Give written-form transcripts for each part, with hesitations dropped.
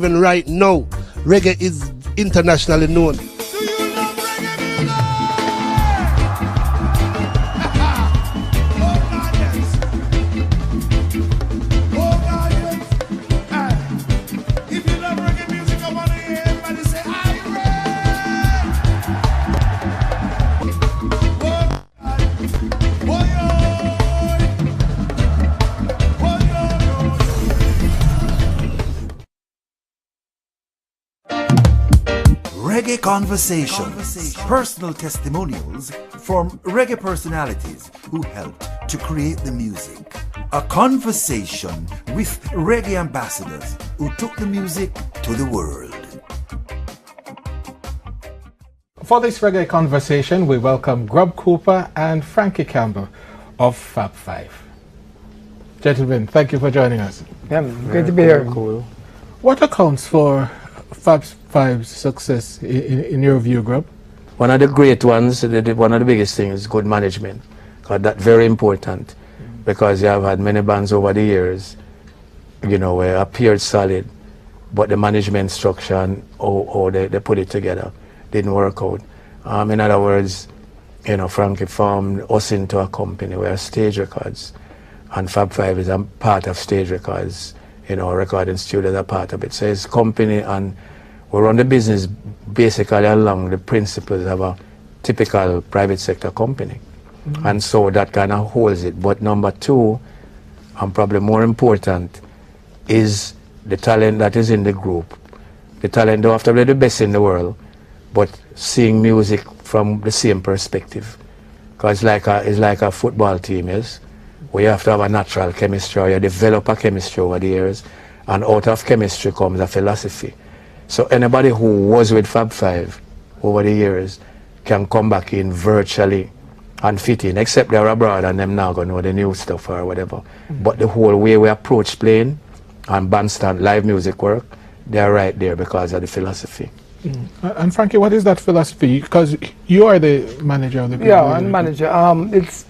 Even right now, reggae is internationally known. Do you love reggae music? Oh God, yes. If you love reggae music, I want to hear everybody say, "Are you Reggae Conversations, personal testimonials from reggae personalities who helped to create the music. A conversation with reggae ambassadors who took the music to the world. For this reggae conversation, we welcome Grub Cooper and Frankie Campbell of Fab Five. Gentlemen, thank you for joining us. Yeah, good to be here. Cool. What accounts for Fab Five's success in your view, Grub? One of the great ones, one of the biggest things is good management. Because that's very important. Because you have had many bands over the years, you know, where appeared solid, but the management structure and how they put it together didn't work out. In other words, you know, Frankie formed us into a company where Stage Records, and Fab Five is a part of Stage Records, you know, recording studios are part of it. So it's company, and we run the business basically along the principles of a typical private sector company. And so that kind of holds it. But number two, and probably more important, is the talent that is in the group. The talent don't have to be the best in the world, but seeing music from the same perspective. Because it's like a football team, yes? Where you have to have a natural chemistry, or you develop a chemistry over the years, and out of chemistry comes a philosophy. So anybody who was with Fab Five over the years can come back in virtually and fit in, except they're abroad and them now gonna know the new stuff or whatever. But the whole way we approach playing and bandstand live music work, they're right there because of the philosophy. And Frankie, what is that philosophy? Because you are the manager of the group. Yeah, I'm the manager. It's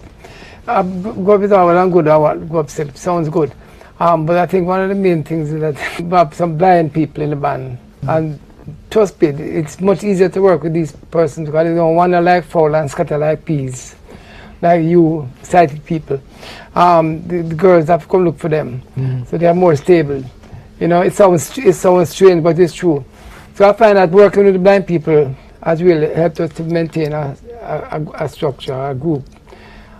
go with all and good. What Bob said sounds good. But I think one of the main things is that we have some blind people in the band. And trust me, it's much easier to work with these persons because they don't want to like foul and scatter like peas, like you, sighted people. The girls have to come look for them, so they are more stable. You know, it sounds strange, but it's true. So I find that working with the blind people has really helped us to maintain a structure, a group.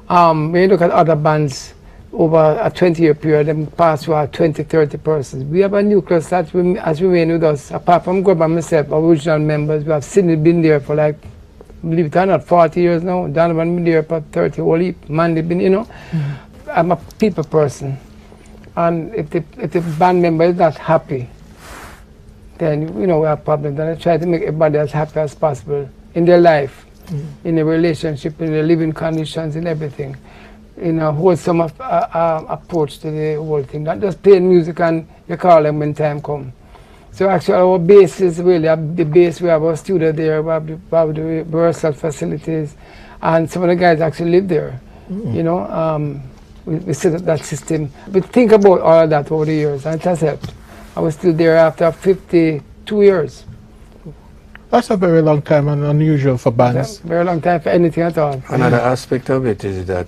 When you look at other bands, over a 20-year period, they pass through 20, 30 persons. We have a nucleus that has remained with us. Apart from Grub and myself, our original members, we have Sydney been there for like, believe it or not, 40 years now. Donovan been there for 30, Oli, Mandy been, you know. I'm a people person. And if the band member is not happy, then, you know, we have problems. And I try to make everybody as happy as possible in their life, in their relationship, in their living conditions, in everything. You know, wholesome approach to the whole thing. Not just playing music and you call them when time comes. So actually our base is really the base. We have our studio there, we have the rehearsal facilities, and some of the guys actually live there. You know, we set up that system. But think about all of that over the years, and it has helped. I was still there after 52 years. That's a very long time and unusual for bands. That's a very long time for anything at all. Another aspect of it is that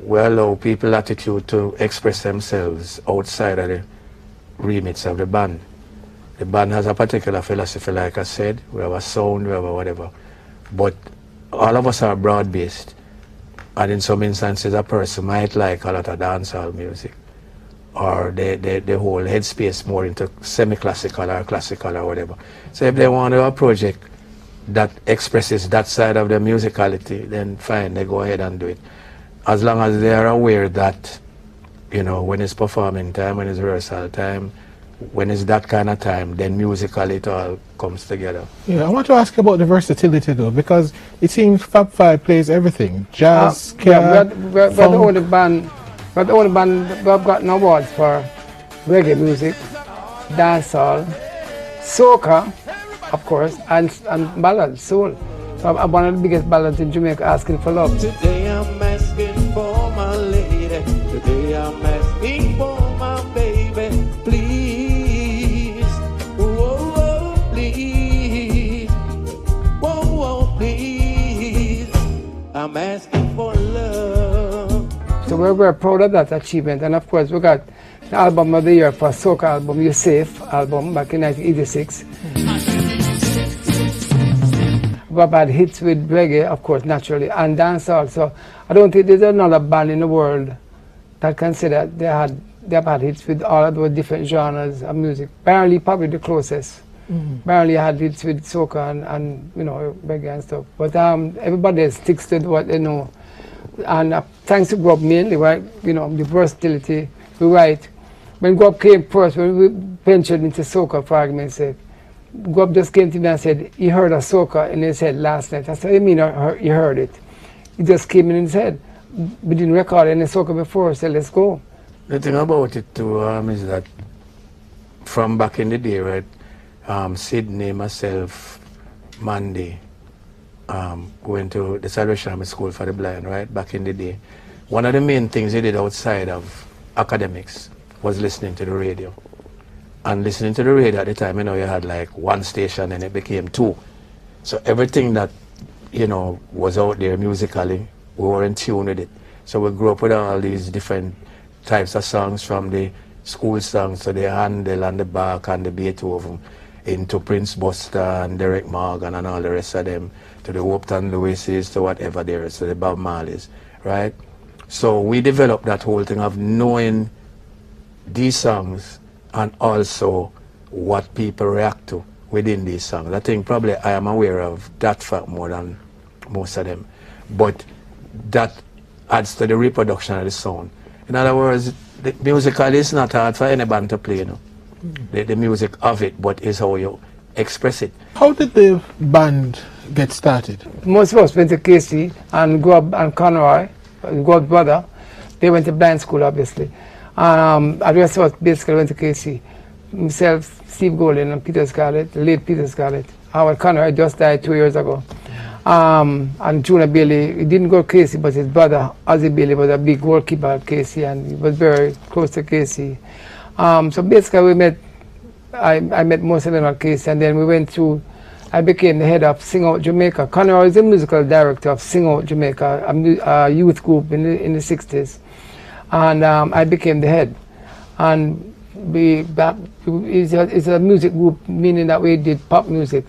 we allow people attitude to express themselves outside of the remits of the band. The band has a particular philosophy, like I said. We have a sound, we have a whatever. But all of us are broad-based. And in some instances, a person might like a lot of dancehall music, or the whole headspace more into semi-classical or classical or whatever. So if they want to do a project that expresses that side of the musicality, then fine, they go ahead and do it. As long as they are aware that, you know, when it's performing time, when it's rehearsal time, when it's that kind of time, then musically it all comes together. Yeah, I want to ask about the versatility though, because it seems Fab Five plays everything. Jazz, ska, we're the only band, we have gotten awards for reggae music, dancehall, soca, of course, and ballads, soul. So I'm one of the biggest ballads in Jamaica, Asking for Love. Today I'm asking for my lady. Today I'm asking for my baby. Please So we're very proud of that achievement. And of course, we got the album of the year for soca album, You Safe album, back in 1986. We've had hits with reggae, of course, naturally, and dancehall. So I don't think there's another band in the world that can say that they've had hits with all of those different genres of music. Barely, probably the closest. Barely had hits with soca and you know, reggae and stuff. But everybody sticks to what they know. And thanks to Grub mainly, right? You know, the versatility. We write. When Grub came first, when we ventured into soca, for argument's sake, Grub just came to me and said he heard a soca in his head last night. I said, "You mean he heard it?" It just came in his head. We didn't record any soca before, so let's go. The thing about it too is that from back in the day, right? Sydney, myself, Mandy, going to the Salvation Army School for the Blind, right? Back in the day. One of the main things they did outside of academics was listening to the radio. And listening to the radio at the time, you know, you had like one station and it became two. So everything that, you know, was out there musically, we were in tune with it. So we grew up with all these different types of songs, from the school songs to the Handel and the Bach and the Beethoven, into Prince Buster and Derek Morgan and all the rest of them, to the Upton Lewises, to whatever there is, to the Bob Marleys, right? So we developed that whole thing of knowing these songs and also what people react to within these songs. I think probably I am aware of that fact more than most of them. But that adds to the reproduction of the sound. In other words, the musically it's not hard for any band to play, you know. The music of it, but it's how you express it. How did the band get started? Most of us went to KC, and Grub and Conroy, Grub's brother, they went to blind school, obviously. And the rest of us basically went to KC. Myself, Steve Golden, and Peter Scarlett, the late Peter Scarlett. Howard Conroy just died 2 years ago. And Junior Bailey, he didn't go to KC, but his brother, Ozzy Bailey, was a big goalkeeper at KC, and he was very close to KC. So basically I met most of them at KC, and then we went to, I became the head of Sing Out Jamaica. Conroy is the musical director of Sing Out Jamaica, a youth group in the 60s. And I became the head. And it's a music group, meaning that we did pop music,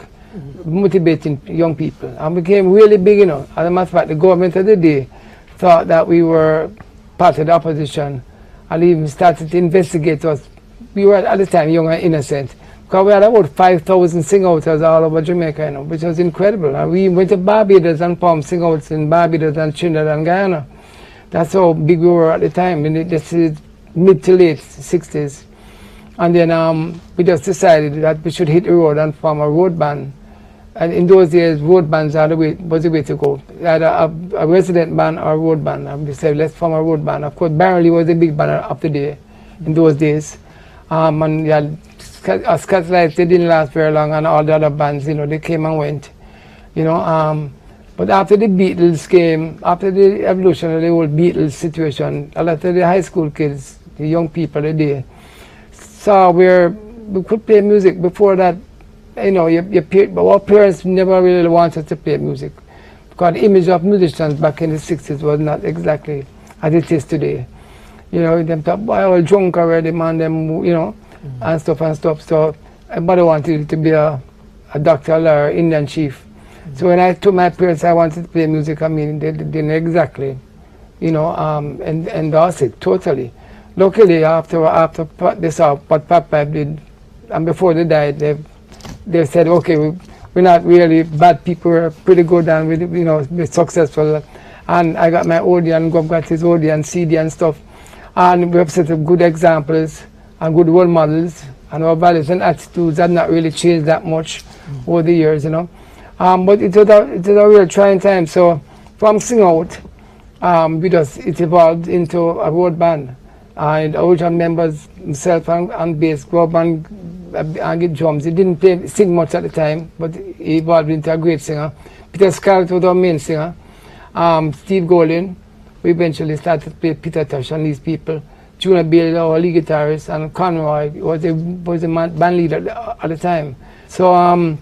motivating young people. And we became really big, you know. As a matter of fact, the government of the day thought that we were part of the opposition, and even started to investigate us. We were at the time young and innocent, because we had about 5,000 sing-outers all over Jamaica, you know, which was incredible. And we went to Barbados and performed sing-outs in Barbados and Trinidad and Guyana. That's how big we were at the time, in the mid to late 60s. And then we just decided that we should hit the road and form a road band. And in those days, road bands was the way to go. Either a resident band or a road band. And we said, let's form a road band. Of course, Barley was the big band of the day in those days. And yeah, Scott's Lights, they didn't last very long, and all the other bands, you know, they came and went. You know, but after the Beatles came, after the evolution of the whole Beatles situation, a lot of the high school kids, the young people today, saw where we could play music. Before that, you know, but our parents never really wanted to play music, because the image of musicians back in the 60s was not exactly as it is today. You know, them talk, boy, all drunk already, man, them, you know, and stuff. So everybody wanted to be a doctor, a lawyer, Indian chief. So when I told my parents I wanted to play music, I mean, they didn't exactly, you know, endorse it totally. Luckily, after they saw what Fab Five did, and before they died, they said, okay, we're not really bad people, we're pretty good, and we, you know, we're successful. And I got my audience, Gob got his audience, CD and stuff. And we have set up good examples and good role models, and our values and attitudes have not really changed that much over the years, you know. But it was a real trying time. So from Sing Out, it evolved into a road band. And the original members, himself and bass, Grub and drums. He didn't sing much at the time, but he evolved into a great singer. Peter Scarlett was our main singer. Steve Golden, we eventually started to play Peter Tosh and these people. Junior Bailey, our lead guitarist, and Conroy was the band leader at the time. So, and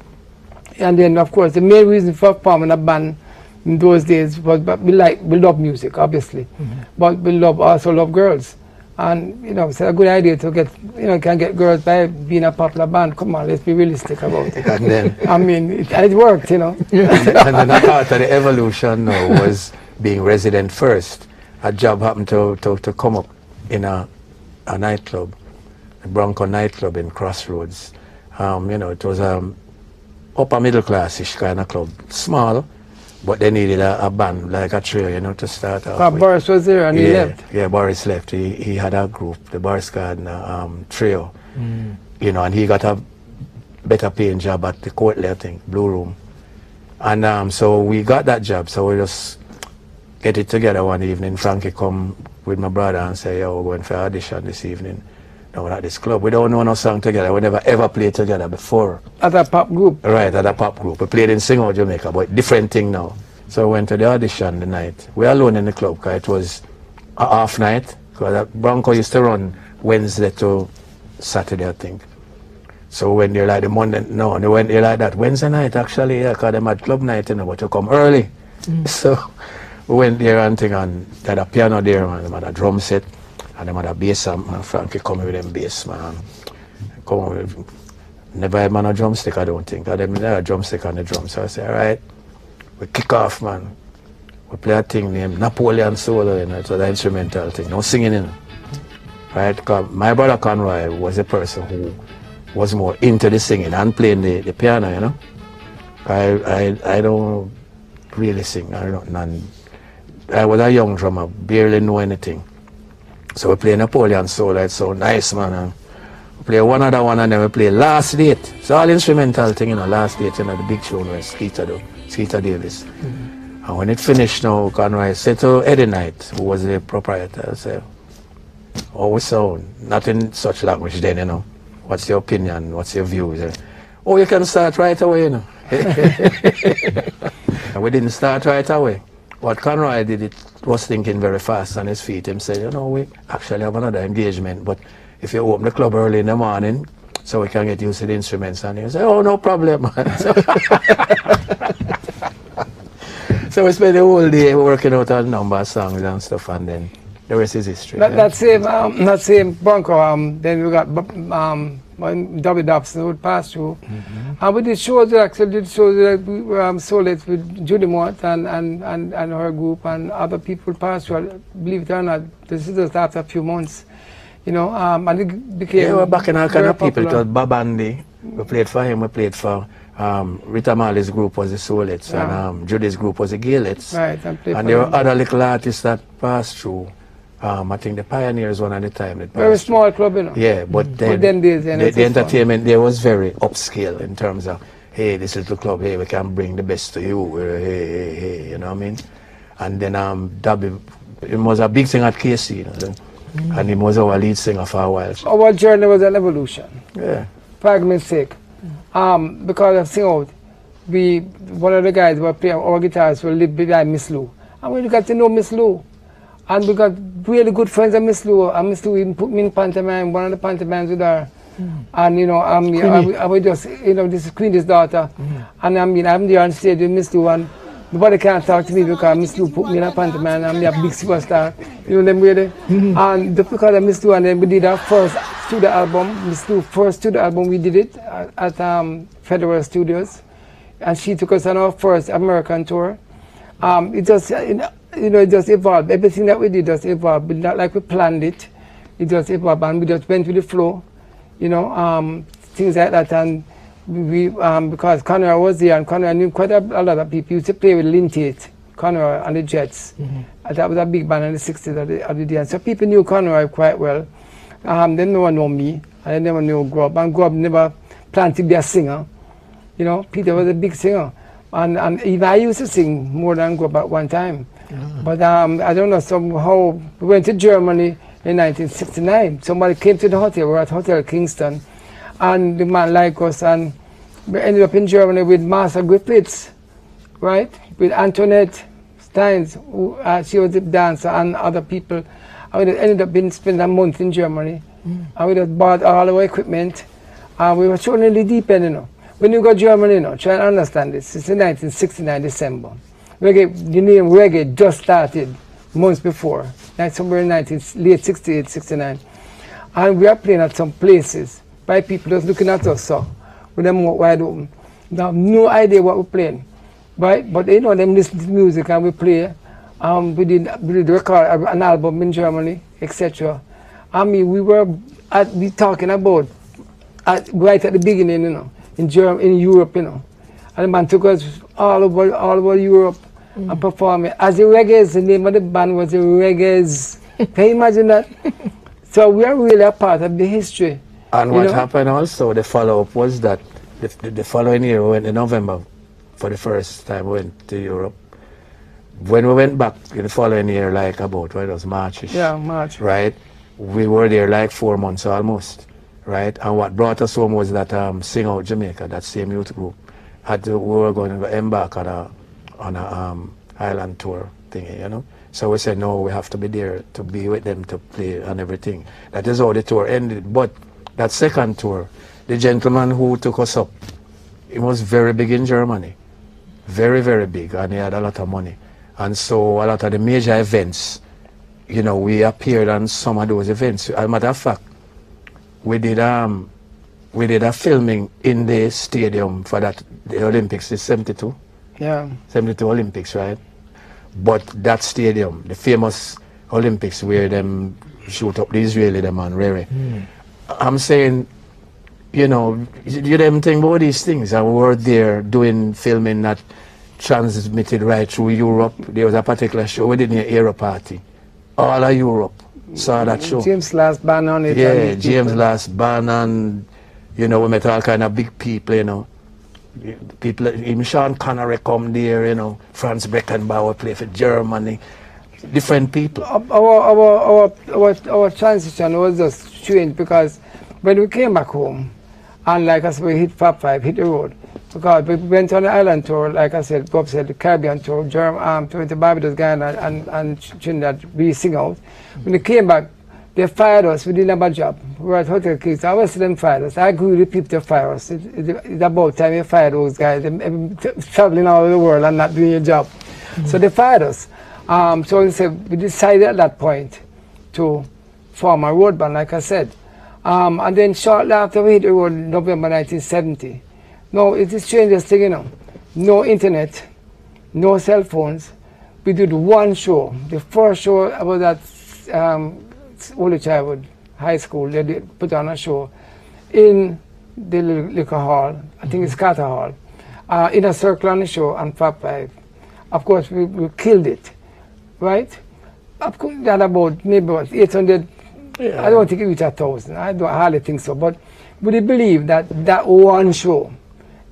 then of course the main reason for forming a band in those days. But we love music, obviously, but we also love girls. And you know, it's a good idea to get, you know, can get girls by being a popular band. Come on, let's be realistic about it. And then, I mean, it worked, you know. and then a part of the evolution now was being resident first. A job happened to come up in a nightclub, a Bronco nightclub in Crossroads. You know, it was upper middle class-ish kind of club, small, but they needed a band, like a trio, you know, to start off with. Boris was there and he left. Yeah, Boris left. He had a group, the Boris Gardner trio, you know, and he got a better paying job at the Courtly, I think, Blue Room. And so we got that job, so we just get it together one evening. Frankie come with my brother and say, yo, we're going for audition this evening. No, we're at this club. We don't know no song together. We never ever played together before. At a pop group? Right, at a pop group. We played in Singo, Jamaica, but different thing now. So we went to the audition the night. We were alone in the club because it was a half night. Because Bronco used to run Wednesday to Saturday, I think. So we went there like the Monday, no, they went there like that. Wednesday night actually, yeah, because they had club night, you know, but you come early. So we went there and thing, and they had a piano there, man. They had a drum set, and they had a bass, and Frankie come with them bass, man. Come with, never had man a drumstick, I don't think. They had a drumstick on the drum. So I said, all right, we kick off, man. We play a thing named Napoleon Solo, you know, it was an instrumental thing, no singing in it. Right? Because my brother Conroy was a person who was more into the singing and playing the piano, you know. I don't really sing, I was a young drummer, barely know anything. So we play Napoleon Solo, it's so nice, man. And we play one other one and then we play Last Date. It's all instrumental thing, you know, Last Date, you know, the big tune where Skeeter Davis. And when it finished now, Conroy said to Eddie Knight, who was the proprietor, I said, oh, we sound, not in such language then, you know. What's your opinion? What's your views? Oh, you can start right away, you know. And we didn't start right away. What Conroy did, it was thinking very fast on his feet. He said, you know, we actually have another engagement, but if you open the club early in the morning, so we can get used to the instruments. And he said, oh, no problem. So we spent the whole day working out a number of songs and stuff, and then the rest is history. That same Bronco, then we got when Dobby Dobson would pass through. And we did shows, like sold it with Judy Mott and her group, and other people passed through. Believe it or not, this is just after a few months, you know, and it became. Yeah, we're back in our kind of people. It was Bob Andy. We played for him, we played for Rita Marley's group was the Soulets, and Judy's group was the Gaelets. Right, and there were other little artists that passed through. I think the Pioneers one at the time. Very small club, you know. Yeah, but then the entertainment there was very upscale in terms of, hey, this little club, hey, we can bring the best to you, hey, you know what I mean? And then Dobby, it was a big thing at KC, you know, and he was our lead singer for a while. Our journey was an evolution. Yeah. For argument's sake, because of sing out, one of the guys who were playing our guitars were lived behind Miss Lou, and we got to know Miss Lou. And we got really good friends with Miss Lou, and Miss Lou even put me in pantomime, one of the pantomimes with her. And you know, I would just, you know, this is Queenie's daughter. And I mean, I'm there on stage with Miss Lou, and nobody can't talk to me because Miss Lou put me in a pantomime, and I'm a big superstar. You know them really? And just because of Miss Lou, and then we did our first studio album, Miss Lou's first studio album, we did it at Federal Studios. And she took us on our first American tour. It just, you know, it just evolved. Everything that we did just evolved, but not like we planned it. It just evolved, and we just went with the flow, you know, things like that. And we, because Conroy was there, and Conroy knew quite a lot of people. He used to play with Lynn Tate, Conroy and the Jets. And that was a big band in the 60s of the day. And so people knew Conroy quite well. They never know me, and they never knew Grub. And Grub never planned to be a singer. You know, Peter was a big singer. And even I used to sing more than Grub at one time. But I don't know, somehow we went to Germany in 1969. Somebody came to the hotel, we were at Hotel Kingston, and the man liked us, and we ended up in Germany with Marcia Griffiths, right? With Antoinette Steins, who, she was a dancer, and other people. And we ended up spending a month in Germany, and we just bought all our equipment, and we were showing really deep end, you know. When you go to Germany, you know, try to understand this, it's in 1969 December. Reggae, the name reggae just started months before, like somewhere in late 68, 69. And we are playing at some places by people just looking at us, so with them wide open. They have no idea what we're playing, right? But you know, them listen to music and we play. We did record an album in Germany, etc. I mean, we were talking about right at the beginning, you know, in Europe, you know, and the man took us all over Europe and performing. As the Reggae, the name of the band was the Reggae. Can you imagine that? So we are really a part of the history. And what happened also, the follow-up was that the following year, we went in November, for the first time we went to Europe. When we went back in the following year, like about, when it was March-ish. Yeah, March. Right? We were there like 4 months almost. Right? And what brought us home was that Sing Out Jamaica, that same youth group, we were going to embark on a island tour thingy, you know. So we said, no, we have to be there to be with them, to play and everything. That is how the tour ended. But that second tour, the gentleman who took us up, he was very big in Germany. Very, very big, and he had a lot of money. And so a lot of the major events, you know, we appeared on some of those events. As a matter of fact, we did a filming in the stadium for the Olympics, the 72. Yeah. 72 Olympics, right? But that stadium, the famous Olympics where them shoot up the Israeli, them and Rere. I'm saying, you know, you them think about these things, and we were there doing filming that transmitted right through Europe. There was a particular show we did in Aero Party. All of Europe saw that show. James Last Band on it. Yeah, James Last Band, and you know, we met all kind of big people, you know. People, even Sean Connery come there, you know. Franz Beckenbauer play for Germany. Different people. Our transition was just strange because when we came back home, and like I said, we hit Fab Five, hit the road. Because we went on the island tour, like I said, Bob said, the Caribbean tour, to went to Barbados, Guyana, and Trinidad, we sing out. When they came back, they fired us. We didn't have a job. We were at Hotel Kings. I was them fired us. I agree with the people to fire us. It's about time you fire those guys. They're traveling all over the world and not doing a job. So they fired us. So we decided at that point to form a road band, like I said. And then shortly after we hit the road in November 1970. No, it's the strangest thing, you know. No internet, no cell phones. We did one show. The first show was at Holy Childhood High School. They did put on a show in the liquor hall. I think it's Carter Hall. In a circle on the show on Fab Five. Of course, we killed it, right? Of course, that about maybe 800. Yeah. I don't think it reached 1,000. I hardly think so. But would you believe that one show,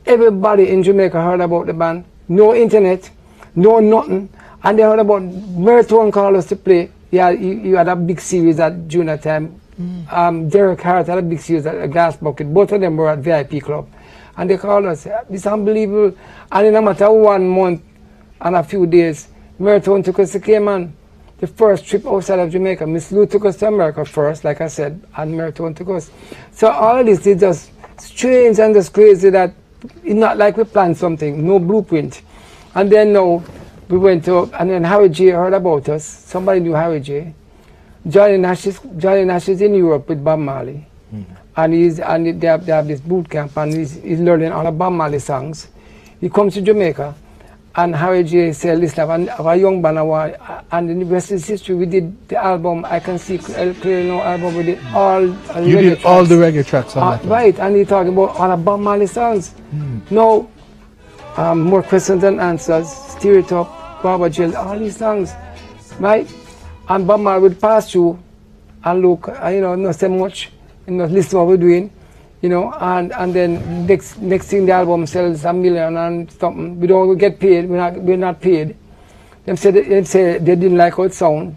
everybody in Jamaica heard about the band? No internet, no nothing, and they heard about Merton call us to play. Yeah, you had a big series during that time. Derek Hart had a big series at a Glass Bucket. Both of them were at VIP Club. And they called us, it's unbelievable. And in a matter of 1 month and a few days, Merton took us to Cayman. The first trip outside of Jamaica. Miss Lou took us to America first, like I said, and Merton took us. So all of this is just strange and just crazy that it's not like we planned something, no blueprint. And then now, we went to, and then Harry J heard about us. Somebody knew Harry J. Johnny Nash is in Europe with Bob Marley. And they have this boot camp, and he's learning all the Bob Marley songs. He comes to Jamaica, and Harry J said, listen, I have a young band, and in the rest of history, we did the album, I Can See Clearly No album, we did all You did tracks. All the reggae tracks on that. Right, and he talking about all the Bob Marley songs. No, more questions than answers, Steer It Up, Baba Jill, all these songs, right? And Bob Marley would pass through and look, you know, not so much, you know, listen to what we're doing, you know, and then next thing the album sells $1 million and something. We don't get paid, we're not paid. They say they didn't like how it sound,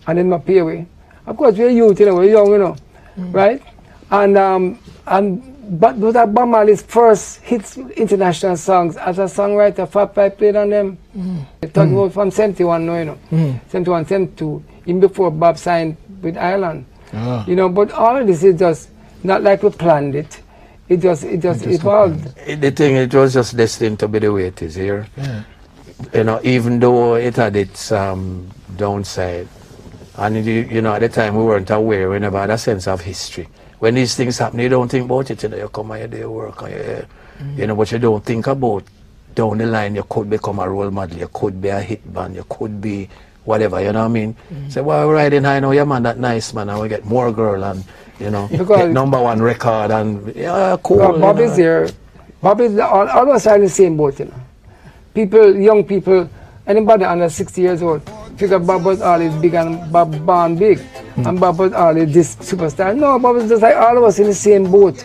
and then not pay we. Of course, we're youth, you know, we're young, you know, right? But those are Bob Marley's first hits, international songs. As a songwriter, Fab Five played on them. Talking about from 71 now, you know. 71, 72, even before Bob signed with Ireland. You know, but all of this is just not like we planned it. It just evolved. The thing, it was just destined to be the way it is here. You know, even though it had its downside, and you know, at the time we weren't aware, we never had a sense of history. When these things happen, you don't think about it. You know, you come here, you work, you know, but you don't think about down the line. You could become a role model. You could be a hit band. You could be whatever. You know what I mean? Say, well, we're riding high now. Yeah, man, that nice man, and we get more girl and you know, get #1 record and yeah, cool. Bob is here. Bob is almost in the same boat. You know, people, young people, anybody under 60 years old. Figure Bob was always big and Bob born big, and Bob was always this superstar. No, Bob was just like all of us in the same boat.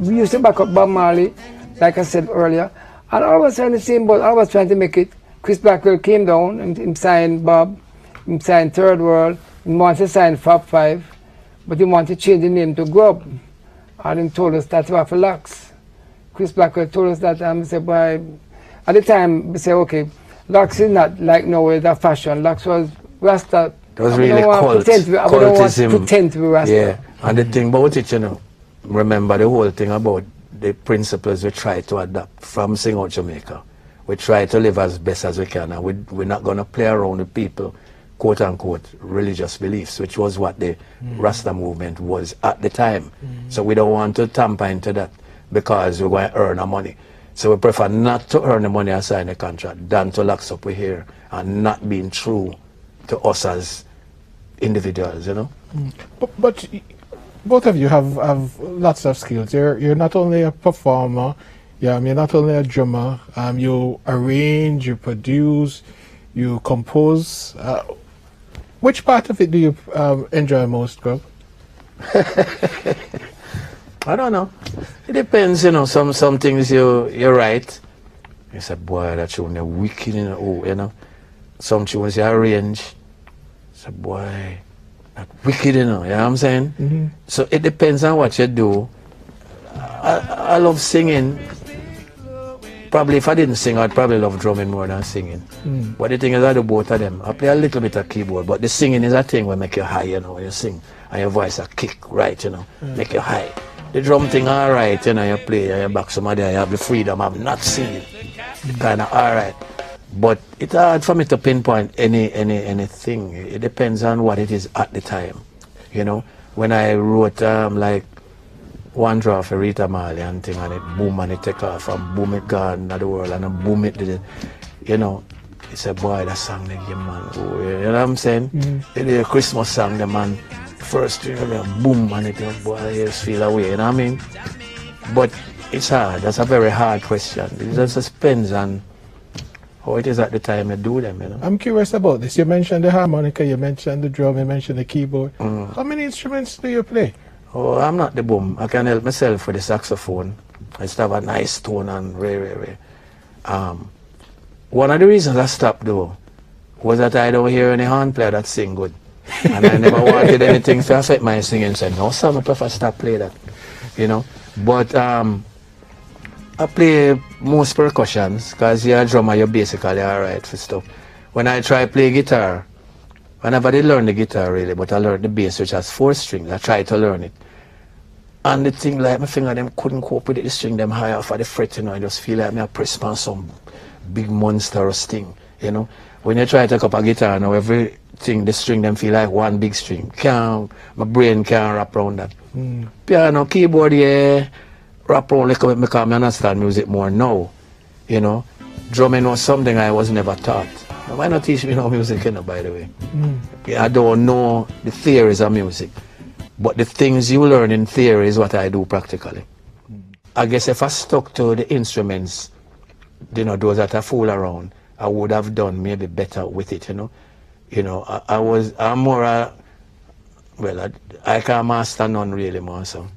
We used to back up Bob Marley, like I said earlier, and all of us in the same boat. All of us trying to make it. Chris Blackwell came down and he signed Bob, he signed Third World, he wanted to sign Fab Five, but he wanted to change the name to Grub, and he told us that's for Lux. Chris Blackwell told us that, and we said, boy, at the time we said, okay. Lux is not like nowadays a fashion. Lux was Rasta. It was really cultism. I don't want to pretend to be Rasta. Yeah, and the thing about it, you know, remember the whole thing about the principles we try to adapt from Sing Out Jamaica. We try to live as best as we can, and we're not going to play around with people, quote unquote, religious beliefs, which was what the Rasta movement was at the time. So we don't want to tamper into that because we're going to earn our money. So we prefer not to earn the money and sign a contract than to lock up with here and not being true to us as individuals, you know. But both of you have lots of skills. You're not only a performer, you're not only a drummer. You arrange, you produce, you compose. Which part of it do you enjoy most, Grub? I don't know. It depends, you know. Some things you're right. You say, boy, that tune is wicked, you know. Some tunes you arrange. You say, boy, that wicked, you know. You know what I'm saying? So it depends on what you do. I love singing. Probably if I didn't sing, I'd probably love drumming more than singing. But the thing is, I do both of them. I play a little bit of keyboard, but the singing is a thing that make you high, you know, when you sing. And your voice a kick right, you know, make you high. The drum thing alright, you know, you play and you back somebody, you have the freedom of not singing. Kinda alright. But it's hard for me to pinpoint anything. It depends on what it is at the time. You know, when I wrote like one draw for Rita Marley and thing, and it boom and it take off and boom it gone in the world and then boom it did it, you know, it's a boy that sang the game, man. Oh, you know what I'm saying? It is a Christmas song, the man. First, you know, boom, and it, boy, I just feel away, you know what I mean? But it's hard. That's a very hard question. It just depends on how it is at the time you do them, you know. I'm curious about this. You mentioned the harmonica, you mentioned the drum, you mentioned the keyboard. How many instruments do you play? Oh, I'm not the boom. I can help myself with the saxophone. I just have a nice tone and very. One of the reasons I stopped though was that I don't hear any horn player that sing good. And I never wanted anything to affect my singing. So no, sir, I prefer stop play that, you know. But I play most percussions because you're a drummer, you're basically alright for stuff. When I try play guitar, I never did learn the guitar really, but I learned the bass, which has 4 strings. I tried to learn it. And the thing like my finger them couldn't cope with it, the string them high off of the fret, you know. I just feel like I press on some big monstrous thing, you know. When you try to take up a guitar now, everything, the string them feel like one big string. My brain can't wrap around that. Piano, keyboard, yeah, wrap around like because I understand music more now, you know. Drumming was something I was never taught. Now, why not teach me no music, you know, by the way? Yeah, I don't know the theories of music, but the things you learn in theory is what I do practically. I guess if I stuck to the instruments, you know, those that I fool around, I would have done maybe better with it, you know. You know, I'm more I can't master none really more, so.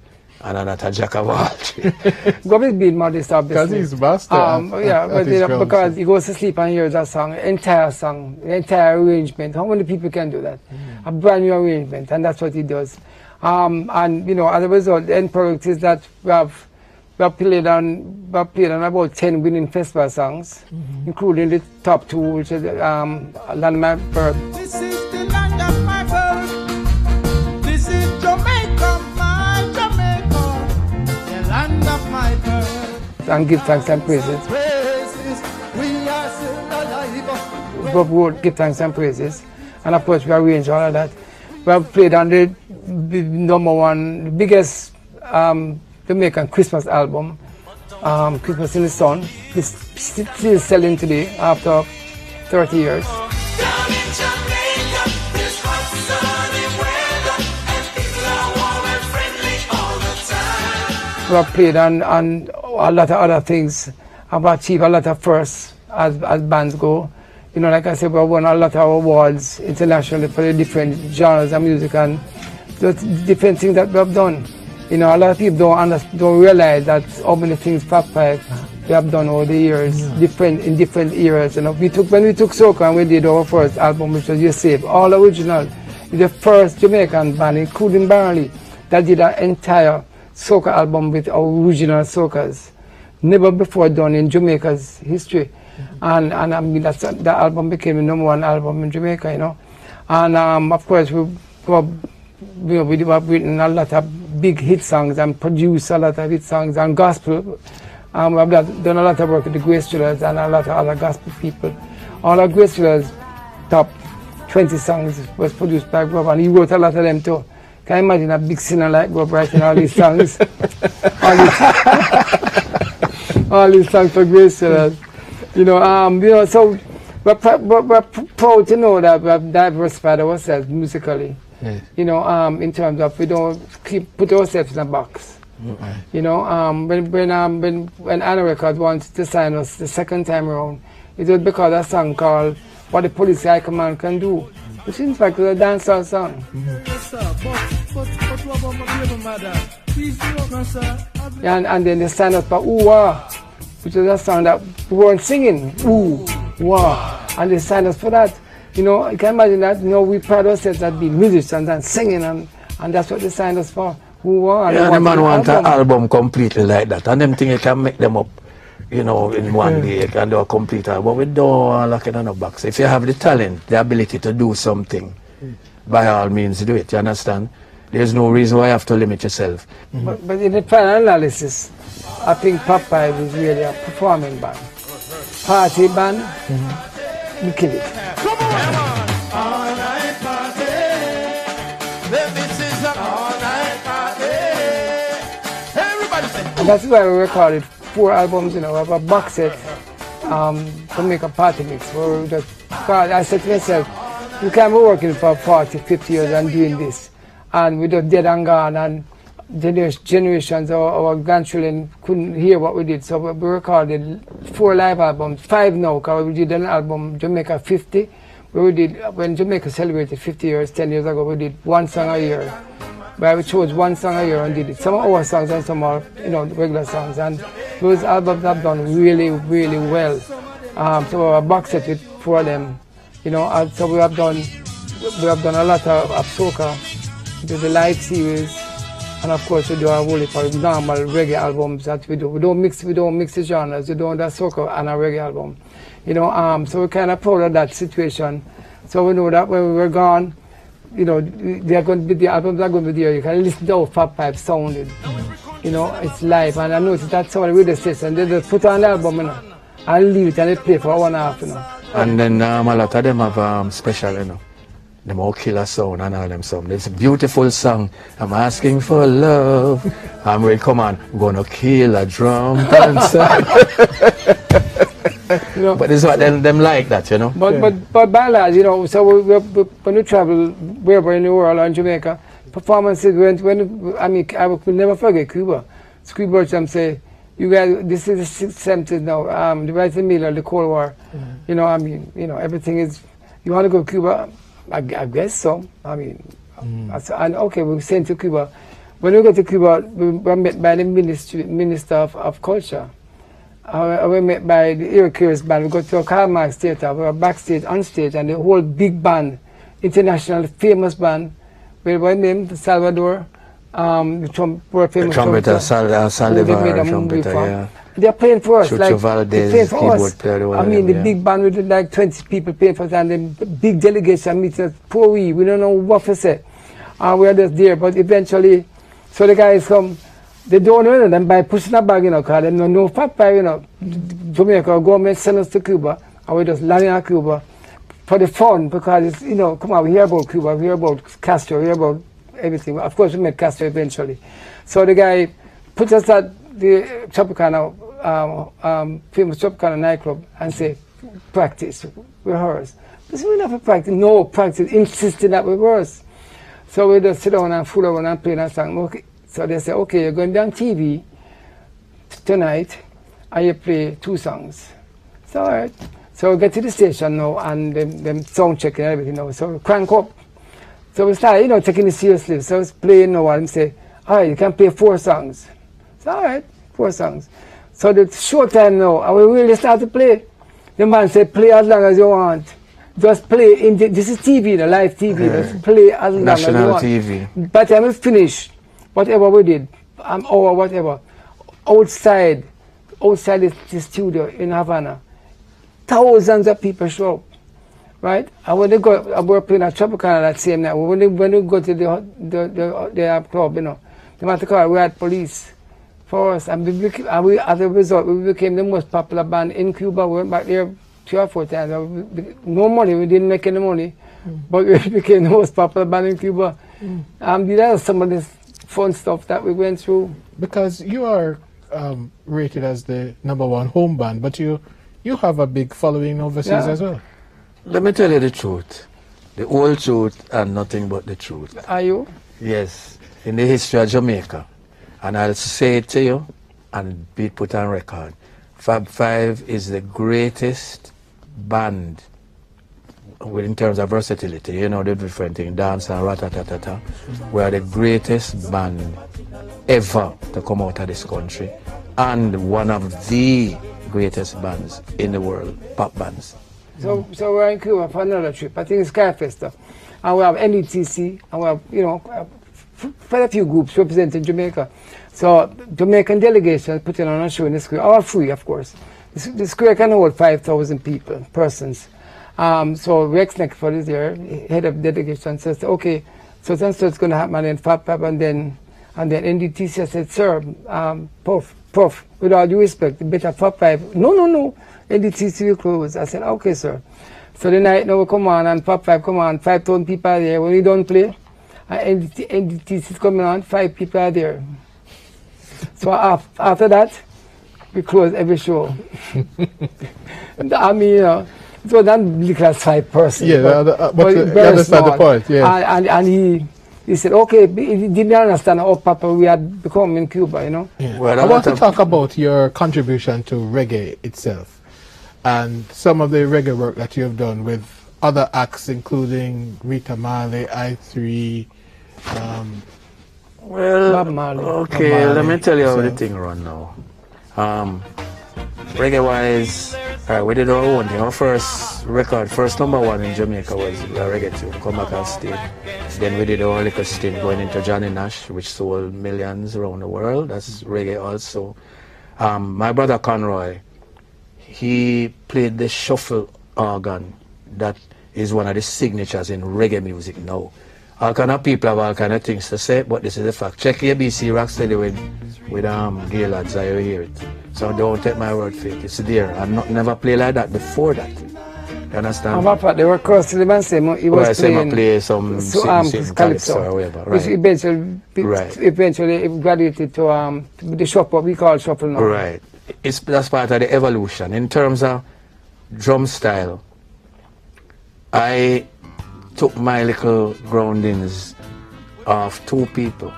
And I'm not a jack of all trades. Grub is being modest, obviously. Because he's master. Yeah, but you know, because he goes to sleep and hears that song, the entire arrangement. How many people can do that? A brand new arrangement, and that's what he does. And you know, as a result, the end product is that we have played on about 10 winning festival songs, including the top 2, which is Land of My Birth. This is the land of my birth. This is Jamaica, my Jamaica, the land of my birth. And give thanks and praises. We are still alive. Bob wrote Give Thanks and Praises, and of course we arranged all of that. We have played on the #1, biggest Jamaican Christmas album, Christmas in the Sun. It's still selling today after 30 years. Down in Jamaica, there's hot sunny weather, and people are warm and friendly all the time. We have played on a lot of other things. I've achieved a lot of firsts as bands go. You know, like I said, we have won a lot of awards internationally for the different genres of music and the different things that we have done. You know, a lot of people don't realize that how many things Fab Five we have done over the years, in different eras. You know, when we took soca and we did our first album, which was You Save, all original. The first Jamaican band, including Marley, that did an entire soca album with original soca's. Never before done in Jamaica's history. And I mean, that album became the #1 album in Jamaica, you know. And of course, we have written a lot of big hit songs and produced a lot of hit songs and gospel. We have done a lot of work with the Grace Drillers and a lot of other gospel people. All our Grace Drillers top 20 songs was produced by Bob, and he wrote a lot of them too. Can you imagine a big singer like Bob writing all these songs? all these songs for Grace Drillers. You know, so we're proud to know that we have diversified ourselves musically. Yes. You know, in terms of we don't put ourselves in a box. You know, when Anna Records wanted to sign us the second time around, it was because of a song called What the Police High Command Can Do, which in fact was a dancehall song. And then they signed us for Ooh Wah, which was a song that we weren't singing. Ooh Wah, and they signed us for that. You know, you can imagine that. You know, we pride ourselves at being musicians and singing, and that's what they signed us for. Yeah, the man want an album completely like that, and them things you can make them up, you know, in one day. You can do a complete album. But we don't lock it on a box. If you have the talent, the ability to do something, by all means do it. You understand? There's no reason why you have to limit yourself. But in the final analysis, I think Fab Five is really a performing band, party band. We kill it. Come on! All night party. This is an all night party. Everybody say. And that's why we recorded 4 albums, you know, we have a box set to make a party mix. Where we just, I said to myself, you can't be working for 40, 50 years and doing this. And we just dead and gone, and generations of our grandchildren couldn't hear what we did. So we recorded 4 live albums, 5 now, because we did an album, Jamaica 50. We did, when Jamaica celebrated 50 years, 10 years ago, we did 1 song a year. But we chose 1 song a year and did it. Some of our songs and some are, you know, regular songs. And those albums have done really, really well. So a box set with 4 of them, you know. So we have done a lot of soca, the live series, and of course we do our whole normal reggae albums that we do. We don't mix the genres. We don't do soca and a reggae album, you know. So we're kind of proud of that situation. So we know that when we're gone, you know, they're going to be, the albums are going to be there. You can listen to how Fab Five sounded. You know, it's live, and I noticed that some of the radio stations, they just put on the album, you know, and leave it and they play for 1.5 hours, you know. And then a lot of them have special, you know. Them all killer sound and all them songs. It's a beautiful song. I'm asking for love. And we come on, I'm gonna kill a drum dancer. You know, but it's what them like that, you know. But by and large, you know, so when we travel wherever in the world or in Jamaica, performances I will never forget Cuba. Cuba say, you guys, this is the 60s now, the right in the middle of the Cold War. You know, I mean, you know, everything is, you want to go to Cuba? I guess so. I mean, and okay, we sent to Cuba. When we go to Cuba, we were met by the Minister of Culture. We were met by the Iroquois band. We go to a Karl Marx Theater. We were backstage, on stage, and the whole big band, international famous band, we were named Salvador, the trumpeter, Salvador, trumpeter, yeah. They're playing for us, like Valdez, they're playing for us. Player, I mean, the big band with like 20 people playing for us, and the big delegation meeting us. Poor we don't know what to say. We are just there, but eventually, so the guys come, they don't know them by pushing a bag, you know, because they don't know Fab Five, you know. Jamaica government send us to Cuba, and we just landing at Cuba, for the fun, because it's, you know, come on, we hear about Cuba, we hear about Castro, we hear about everything. Of course, we met Castro eventually. So the guy put us at the Tropicana, famous Tropicana nightclub, and say, practice, rehearse. We said, we never practice. No, practice, insisting that we rehearse. So we just sit down and fool around and play that song. Okay. So they say, okay, you're going down TV tonight, and you play 2 songs. So all right. So we get to the station now, and them sound checking and everything now. So we crank up. So we start, you know, taking it seriously. So it's playing now, and say, all right, you can play 4 songs. So all right, 4 songs. So the show time now, and we really start to play. The man said, play as long as you want. Just play in this is TV, the live TV. Just play as long as you want. TV. By the time we finish, whatever we did, or whatever, outside the studio in Havana, thousands of people show up, right? And when they go, we're playing at Tropicana that same night. When they go to the club, you know, the matter called, we had police for us, and we, as a result, we became the most popular band in Cuba. We went back there 3 or 4 times. No money, we didn't make any money, but we became the most popular band in Cuba. These are some of this fun stuff that we went through. Because you are rated as the #1 home band, but you have a big following overseas as well. Let me tell you the truth. The whole truth and nothing but the truth. Are you? Yes. In the history of Jamaica. And I'll say it to you and be put on record. Fab Five is the greatest band in terms of versatility. You know, the different thing, dance and ratatatata. We are the greatest band ever to come out of this country. And one of the greatest bands in the world, pop bands. So we're in Cuba for another trip. I think it's Skyfest. And we have NETC, and we have, you know, quite a few groups representing Jamaica. So Jamaican delegation putting on a show in the square, all free, of course. The square can hold 5,000 persons. So Rex Neckford is there, head of delegation, says, okay, so that's what's going to happen, and then Fab Five, and then NDTC. I said, sir, Puff, with all due respect, better Fab Five. No, NDTC will close. I said, okay, sir. So the night now we come on, and Fab Five come on, 5,000 people are there. When we don't play, and NDTC is coming on, 5 people are there. So after that, we close every show. I mean, you know, it was not big class 5 person. Yeah, but you understand the point, yeah. And he said, okay, he didn't understand how popular we had become in Cuba, you know. Yeah. Well, I want to talk about your contribution to reggae itself and some of the reggae work that you have done with other acts, including Rita Marley, I3, well, Bob Marley. Okay, let me tell you how the thing run now. Reggae-wise, we did our own thing. Our first record, first #1 in Jamaica was a reggae tune, Come Back and Stay. Then we did our little stint going into Johnny Nash, which sold millions around the world. That's reggae also. My brother Conroy, he played the shuffle organ. That is one of the signatures in reggae music now. All kind of people have all kind of things to say, but this is the fact. Check ABC Rocksteady with Gaylords, I hear it. So don't take my word for it. It's there. I've never played like that before that. You understand? They were crossing the man, he was playing play some calypso or whatever. Right. Which eventually graduated to the shuffle, we call shuffle now. Right. That's part of the evolution. In terms of drum style, I took my little groundings of 2 people.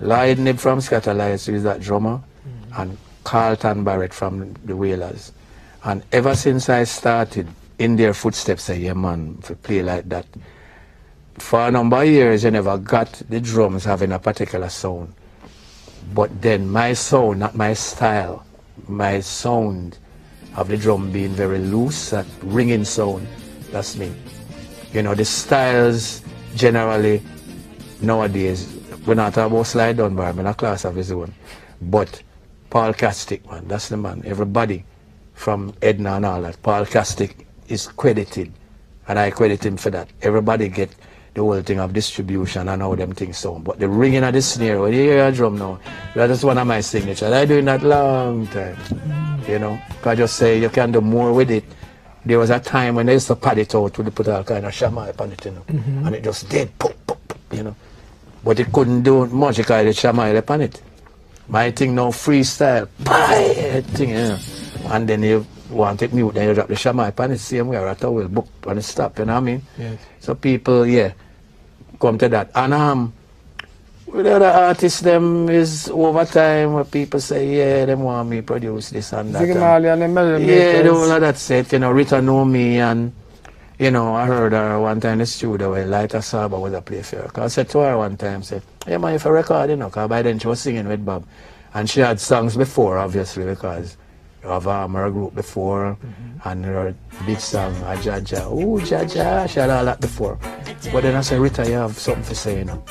Lloyd Nib from Scatterlights, who is that drummer, and Carlton Barrett from the Wailers. And ever since I started in their footsteps, say, yeah man, if you play like that, for a number of years you never got the drums having a particular sound. But then my sound, not my style, my sound of the drum being very loose, that ringing sound, that's me. You know, the styles generally nowadays, we're not talking about Slide Dunbar, I'm in a class of his own. But Paul Castick, man, that's the man. Everybody from Edna and all that, Paul Castick is credited, and I credit him for that. Everybody get the whole thing of distribution and how them things sound. But the ringing of the snare, when you hear a drum now, that is one of my signatures. I do it that long time, you know. I just say you can do more with it. there was a time when they used to pad it out with put all kind of shamai upon it, you know, and it just dead, pop, pop, pop, you know. But it couldn't do much because the shamai upon it. My thing now freestyle, thing, you know. And then you want it mute, then you drop the shamai upon it, same way, right away, book, and it stop, you know what I mean? Yes. So people, yeah, come to that. And with the other artists, them is over time where people say, yeah, them want me produce this and that. Marley and the Melody Yeah, Makers. the whole of that set, you know, Rita know me, and, you know, I heard her one time in the studio where Lighter Saba was a play for her. Cause I said to her one time, say, hey man, if I record, you know, because by then she was singing with Bob. And she had songs before, obviously, because of her group before, and her big song, Jaja, ooh, Jaja, she had all that before. But then I said, Rita, you have something to say, you know.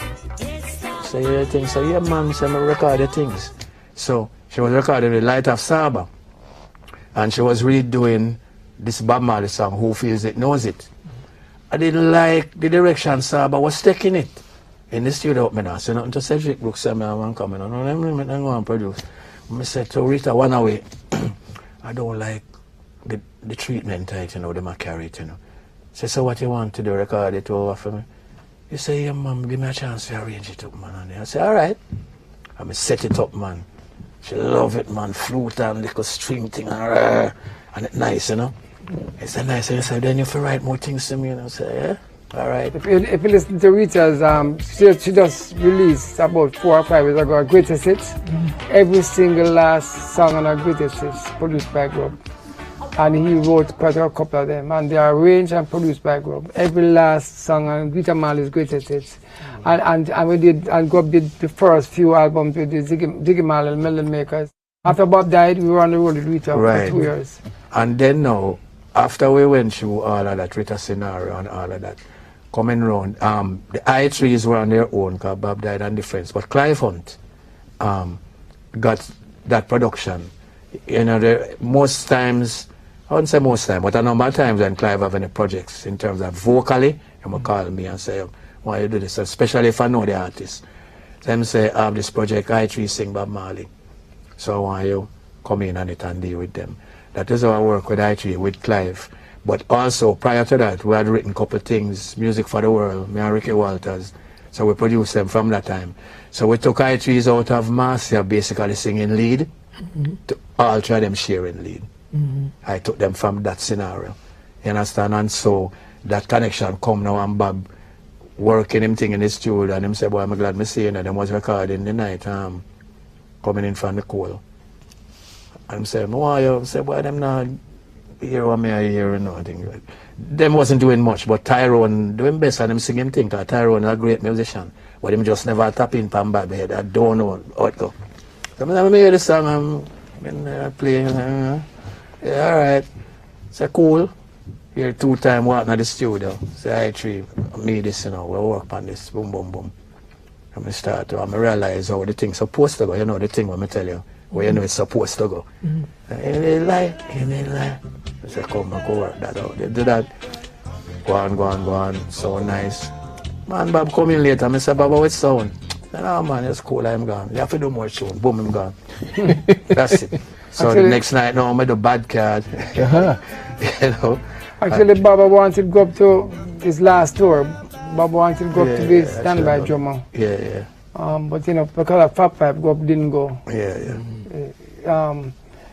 So yeah, things. So yeah, man, so I record the things. So she was recording the Light of Saba, and she was redoing this Bob Marley song, Who Feels It Knows It. I didn't like the direction Saba was taking it in the studio. I said nothing to Cedric Brooks, I'm coming on, I'm going to produce. I said to Rita, one away, I don't like the treatment type, you know, them I carry it, you know. Say, so what you want to do, record it over for me? You say, yeah, man, give me a chance to arrange it up, man. And I say, all right. I set it up, man. She love it, man. Flute and little string thing, and it's nice, you know. It's a nice, and I say, then you have to write more things to me, and I say, yeah, all right. If you listen to Rita's, she just released about 4 or 5 years ago, her greatest hits. Every single last song on her greatest hits produced by Grub. And he wrote quite a couple of them, and they are arranged and produced by Grub. Every last song on Rita Marley's greatest hits. And we did, and Grub did the first few albums with the Ziggy Marley and Melody Makers. After Bob died, we were on the road with Rita for 2 years. And then now, after we went through all of that Rita scenario and all of that, coming around, the I3s were on their own because Bob died and the friends. But Clive Hunt got that production. You know, most times, I wouldn't say most times, but a number of times when Clive have any projects in terms of vocally, he will call me and say, why you do this? Especially if I know the artist. Them say, I have this project, I3 sing Bob Marley. So I want you come in on it and deal with them. That is how I work with I3, with Clive. But also, prior to that, we had written a couple of things, Music for the World, me and Ricky Walters. So we produced them from that time. So we took I3s out of Marcia basically singing lead, to all try them sharing lead. I took them from that scenario. You understand? And so that connection come now, and Bob working him thing in the studio, and him say, boy, I'm glad me seeing that. Them was recording the night, coming in from the cool. And him say, why you? Say, boy, them not hear what me I hear and nothing. Them wasn't doing much, but Tyrone doing best and them singing thing, because Tyrone is a great musician. But him just never tap in from Bob head. I don't know how it go. So I hear the song, I'm playing. Yeah, all right. Say, cool. Here 2 times walking at the studio. Say, I3, me this, you know, we'll work on this. Boom, boom, boom. And I start to, I realize how the thing's supposed to go. You know the thing when I tell you, where you know it's supposed to go. And they lie. I say, come and go work that out. They do that. Go on. So nice. Man, Bob come in later. I say, Bob, how it sound? I say, no, man, it's cool. I'm gone. You have to do more tune. Boom, I'm gone. That's it. So actually, the next night, no, I do bad card. You know. Actually, Baba wanted to go up to his last tour. Baba wanted to go up to be standby drummer. Yeah. But you know, because of Fab Five, Bob didn't go. Yeah.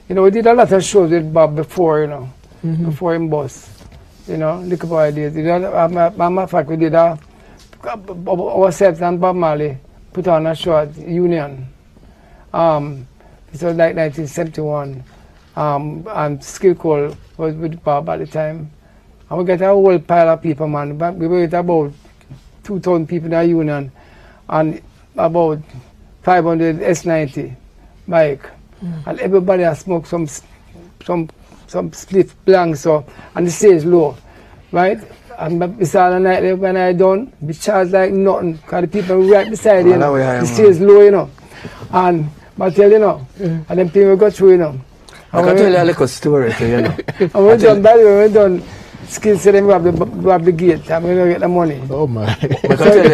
You know, we did a lot of shows with Bob before, you know, before him boss. You know, Liquor Boy did. You know, matter of fact, we did ourselves and Bob Marley put on a show at Union. It was like 1971, and Skill Cole was with Bob at the time. And we got a whole pile of people, man. We were with about 2,000 people in the Union, and about 500 S90 bike. And everybody has smoked some split blank, so, and the stage low, right? And it's all the night when I done, be charged like nothing, because the people right beside you, know, the stage low, you know. And but tell you know, and then people go through, you know. I can tell you a little story too, you know. And when we done skills, then we have the gate, and we don't get the money. Oh my. I can tell you,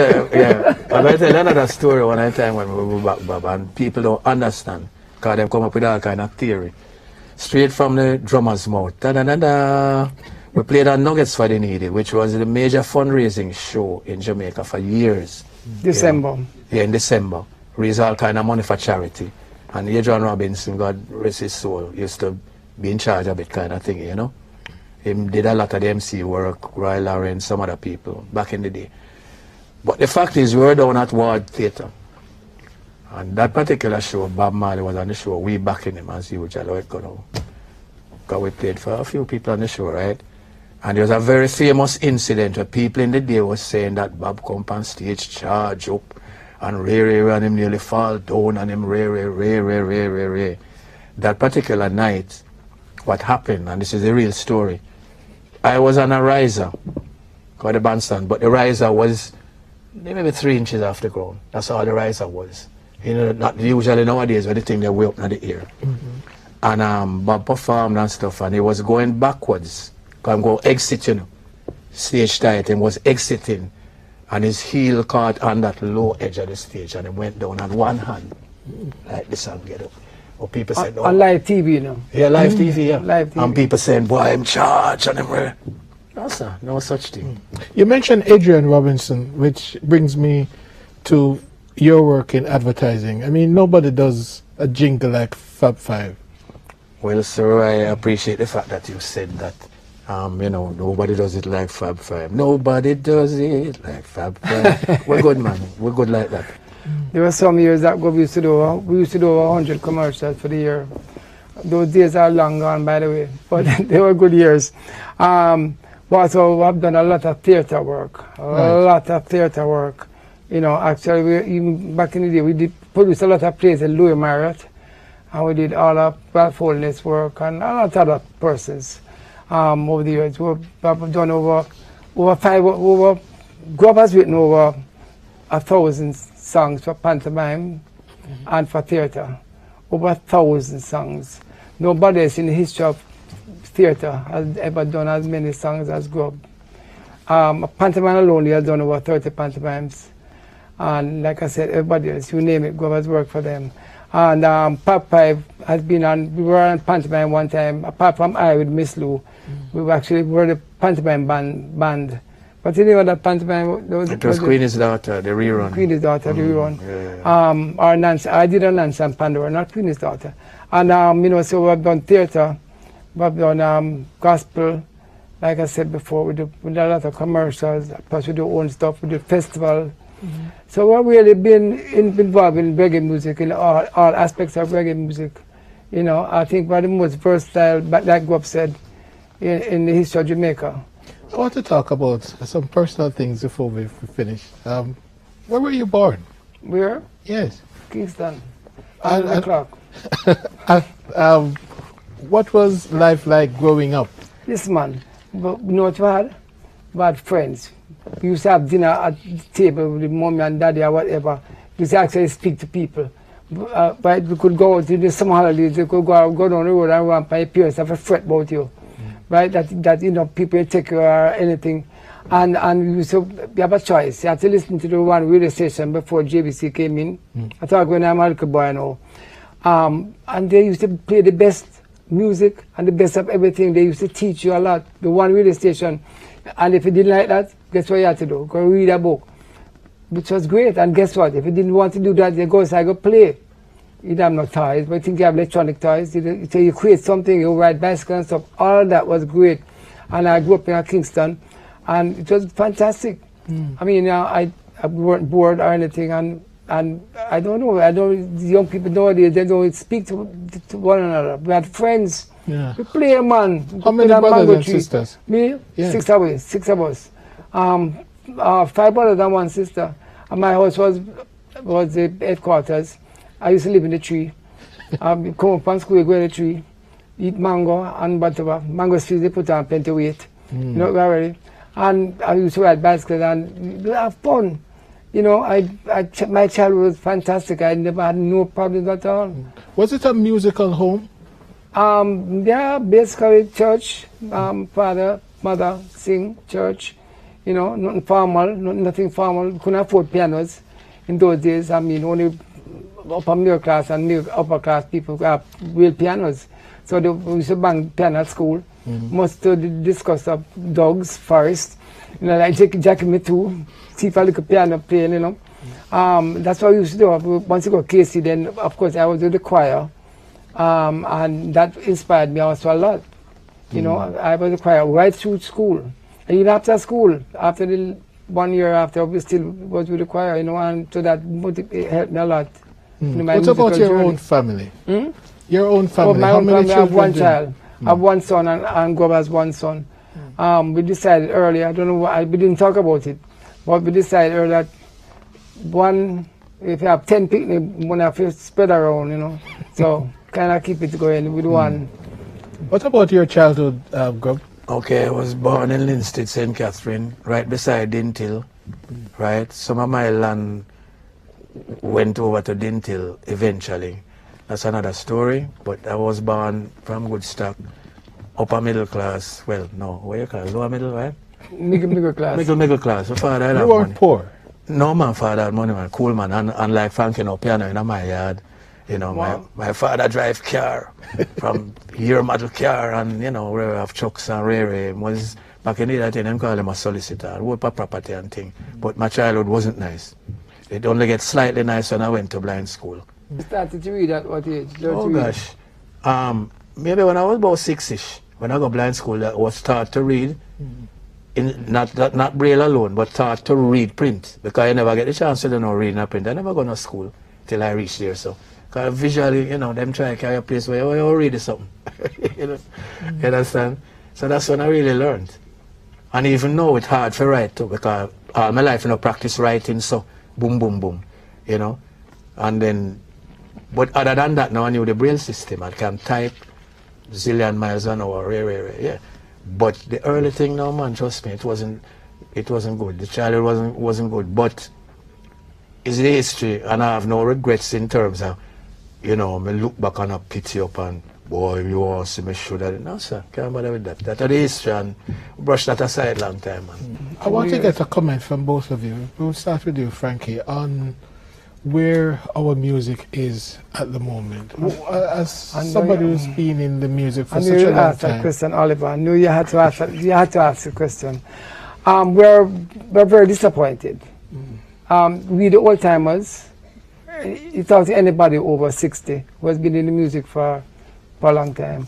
I'm going to tell you another story one time when we were back, Bob, and people don't understand, because they come up with all kind of theory. Straight from the drummer's mouth. Da-da-da-da. We played on Nuggets for the Needy, which was the major fundraising show in Jamaica for years. December. Yeah, in December. Raise all kind of money for charity. And Adrian Robinson, God rest his soul, used to be in charge of it kind of thing, you know. He did a lot of the MC work, Roy Lawrence, some other people back in the day. But the fact is, we were down at Ward Theatre. And that particular show, Bob Marley was on the show, we backing him as usual, because we played for a few people on the show, right? And there was a very famous incident where people in the day were saying that Bob come on stage, charge up, and Ray and him nearly fall down, and him Ray. That particular night, what happened, and this is a real story, I was on a riser, called the bandstand, but the riser was maybe 3 inches off the ground. That's all the riser was. You know, not usually nowadays where the thing they way up in the air. And Bob performed and stuff, and he was going backwards. Because I'm going to exit, you know. Stage tight, and was exiting. And his heel caught on that low edge of the stage, and he went down on one hand. Like this and get up. Or people said, no. On live TV, you know. Yeah, live TV, yeah. Live TV. And people saying, boy, I'm charged, and I'm no, sir, no such thing. You mentioned Adrian Robinson, which brings me to your work in advertising. I mean, nobody does a jingle like Fab Five. Well, sir, I appreciate the fact that you said that. You know, nobody does it like Fab Five. Nobody does it like Fab Five. We're good, man. We're good like that. There were some years that we used to do over 100 commercials for the year. Those days are long gone, by the way, but they were good years. But so I've done a lot of theatre work, You know, actually, even back in the day, we did produce a lot of plays in Louis Marriott, and we did all of Ralph Holness work and a lot of other persons over the years. We've done over Grub has written over 1,000 songs for pantomime and for theatre. Over 1,000 songs. Nobody else in the history of theatre has ever done as many songs as Grub. Pantomime alone, he has done over 30 pantomimes. And like I said, everybody else, you name it, Grub has worked for them. And Fab Five has been on, we were on pantomime one time, apart from I with Miss Lou. We were the pantomime band. But you know that pantomime? It was Queen's Daughter, the rerun. Queen's Daughter, the rerun. Yeah. Or Nancy, I did a Nancy and Pandora, not Queen's Daughter. And you know, so we've done theatre, we've done gospel, like I said before, we do a lot of commercials, plus we do own stuff, we do festival. So we've really been involved in reggae music, in all aspects of reggae music. You know, I think we're the most versatile, but like Bob said, in the history of Jamaica. I want to talk about some personal things before we finish. Where were you born? Where? Yes. Kingston. 11 o'clock. What was life like growing up? This man, but you know what we had? We had friends. We used to have dinner at the table with the mommy and daddy or whatever. We used to actually speak to people. But we could go out in the summer holidays, we could go down the road and run by your parents have a fret about you. Right? That you know, people take you or anything. And we used to have a choice. You had to listen to the one radio station before JVC came in. I thought when I'm a little boy now. And they used to play the best music and the best of everything. They used to teach you a lot. The one radio station. And if you didn't like that, guess what you had to do? Go read a book. Which was great. And guess what? If you didn't want to do that, you go outside, go play. You don't have no toys, but I think you have electronic toys. So you create something, you ride bicycles and stuff. All of that was great. And I grew up in Kingston, and it was fantastic. I mean, I weren't bored or anything, and I don't know. The young people nowadays, they don't speak to one another. We had friends. Yeah. We play, man. How many brothers and sisters? Me? Yeah. 6 of us. 5 brothers and 1 sister. And my house was the headquarters. I used to live in the tree. Come up from school, go in the tree, eat mango and whatever. Mango trees, they put on plenty weight. You know, already. And I used to ride bicycles and have fun. You know, my childhood was fantastic. I never had no problems at all. Was it a musical home? Yeah, basically church, father, mother, sing, church. You know, nothing formal, nothing formal. Couldn't afford pianos in those days. I mean, only upper middle class and upper class people have real pianos. So we used to bang piano at school. Must to discuss of dogs first. You know, like Jackie me too. See if I look at piano playing, you know. That's what we used to do. Once you got Casey, then of course I was with the choir. And that inspired me also a lot. You know, I was in the choir right through school. And even after school, after the 1 year after, we still was with the choir, you know, and so that helped me a lot. What about your own family? Your own family? My How own many family, I have one children? child. I have one son, and Gob has one son. We decided earlier, I don't know why, we didn't talk about it, but we decided earlier that if you have 10 picnic, one have to spread around, you know. So kind of keep it going with one. What about your childhood, Gob? Okay, I was born in Linstead, St. Catherine, right beside Dintil, right? Some of my land went over to Dintil eventually. That's another story, but I was born from good stock, upper middle class. Well, no, what you call it? Lower middle, right? Middle class. Middle class. My father had You weren't money. poor. No, my father had money, man. Cool, man. And like Frankie, no piano in my yard. You know, Wow. my father drive car from here model car, and you know, we have trucks and rare. Was back in the day, them call him a solicitor, work for property and thing. But my childhood wasn't nice. It only get slightly nice when I went to blind school. You started to read at what age? Oh gosh, maybe when I was about 6-ish, when I got blind school, I was taught to read. In not Braille alone, but taught to read print, because I never get the chance to know reading and print. I never go to school till I reached there. So, because visually, you know, them try to carry a place where you read something. You know, you understand? So that's when I really learned. And even now it's hard to write too, because all my life, you know, practice writing, so boom, boom, boom, you know. And then, but other than that, now I knew the Braille system. I can type zillion miles an hour, yeah. But the early thing now, man, trust me, it wasn't good. The childhood wasn't good. But it's the history, and I have no regrets in terms of, you know, me look back and I pity up and boy, you all see me should have. No, sir, can't bother with that. That's the history, and brush that aside long time, man. I want to get a comment from both of you. We'll start with you, Frankie, on where our music is at the moment. As somebody who's been in the music for such a long asked time. that question, Oliver. I knew you had to ask that. You had to ask the question. We're very disappointed. We the old timers, without anybody over 60 who has been in the music for a long time,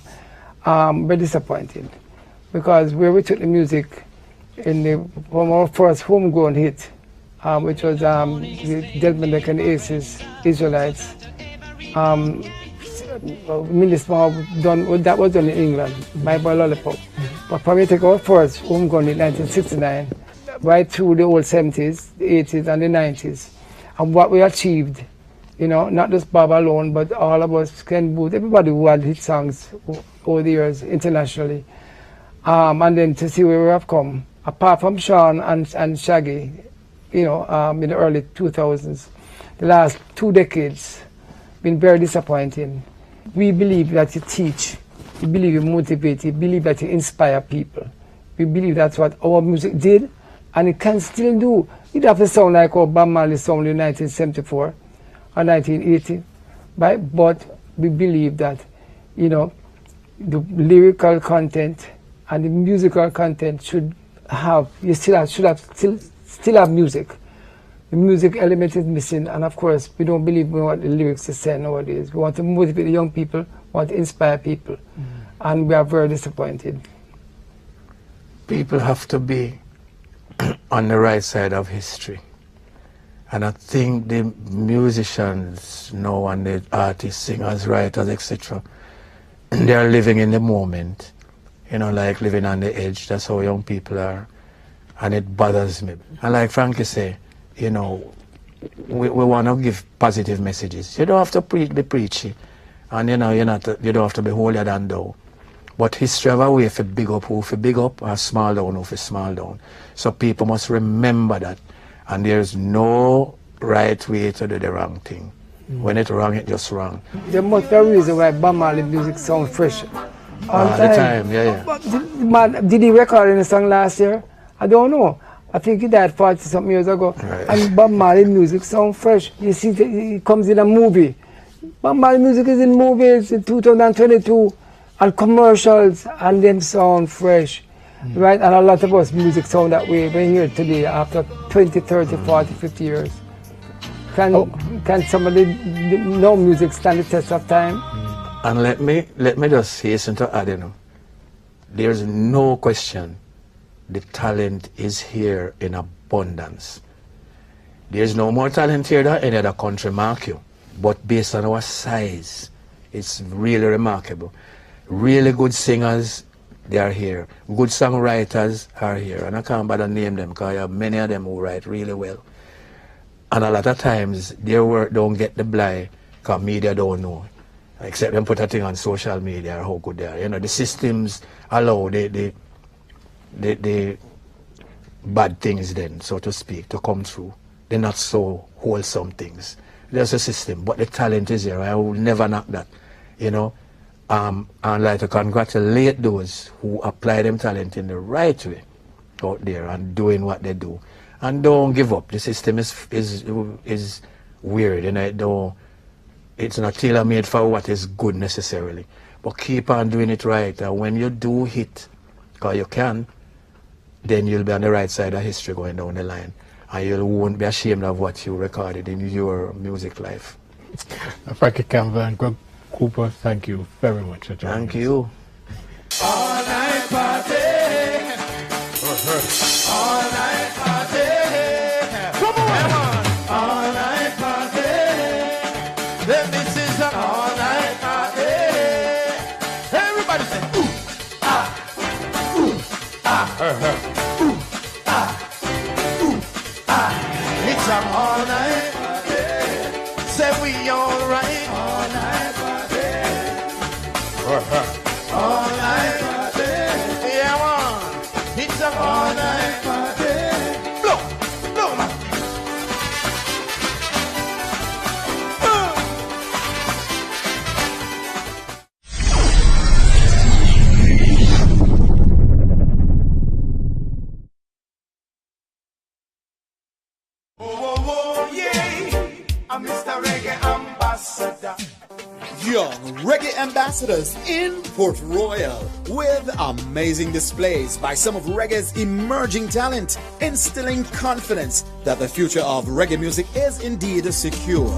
we're disappointed because where we took the music from our first homegrown hit, which was the Jamaican Aces, Israelites. Minister done, that was done in England, My Boy Lollipop. But probably take our first homegrown in 1969, right through the old 70s, the 80s and the 90s. And what we achieved, you know, not just Bob alone, but all of us, Ken Booth, everybody who had hit songs over the years internationally. And then to see where we have come, apart from Sean and Shaggy, you know, in the early 2000s, the last 2 decades, been very disappointing. We believe that you teach, we believe you motivate, we believe that you inspire people. We believe that's what our music did, and it can still do. It have to sound like our Bob Marley sound in 1974 or 1980, right? But we believe that, you know, the lyrical content and the musical content should have, you still have music. The music element is missing, and of course, we don't believe we want the lyrics to say nowadays. We want to motivate the young people, want to inspire people, and we are very disappointed. People have to be on the right side of history. And I think the musicians know, and the artists, singers, writers, etc., they are living in the moment, you know, like living on the edge. That's how young people are. And it bothers me. And like Frankie say, you know, we want to give positive messages. You don't have to be preachy, and you know, you don't have to be holier than thou. But history have a way for big up who for big up, and small down who for small down. So people must remember that, and there's no right way to do the wrong thing. When it's wrong, it's just wrong. There must be a reason why Bob Marley music sounds fresh. All the time, yeah. But did he record any song last year? I don't know. I think he died 40-something years ago. Right. And Bob Marley music sounds fresh. You see, he comes in a movie. Bob Marley music is in movies in 2022. and commercials and them sound fresh, right? And a lot of us music sound that way. We're here today after 20, 30, 40, 50 years. Can somebody know music stand the test of time? And let me just hasten to add, there's no question the talent is here in abundance. There's no more talent here than any other country, mark you. But based on our size, it's really remarkable. Really good singers, they are here. Good songwriters are here. And I can't bother name them because I have many of them who write really well. And a lot of times, their work don't get the blind because media don't know. Except them put a thing on social media or how good they are. The systems allow the bad things then, so to speak, to come through. They're not so wholesome things. There's a system, but the talent is here. I will never knock that, And I'd like to congratulate those who apply them talent in the right way out there and doing what they do. And don't give up. The system is weird, it's not tailor-made for what is good necessarily. But keep on doing it right. And when you do hit, because you can, then you'll be on the right side of history going down the line. And you won't be ashamed of what you recorded in your music life. Frankie Campbell and Greg Cooper, thank you very much for joining us. Thank you. All night party. All night party. Come on. All night party. This is an all night party. Everybody say ooh, ah, ooh, ah, ooh, ah, ooh, ah. It's an all night party. Say we all right. All night party. All night party. Yeah, man. It's an all night party. Blow, blow, man. Whoa, whoa, whoa, yeah. I'm Mr. Reggae Ambassador. Young reggae ambassadors in Port Royal with amazing displays by some of reggae's emerging talent, instilling confidence that the future of reggae music is indeed secure.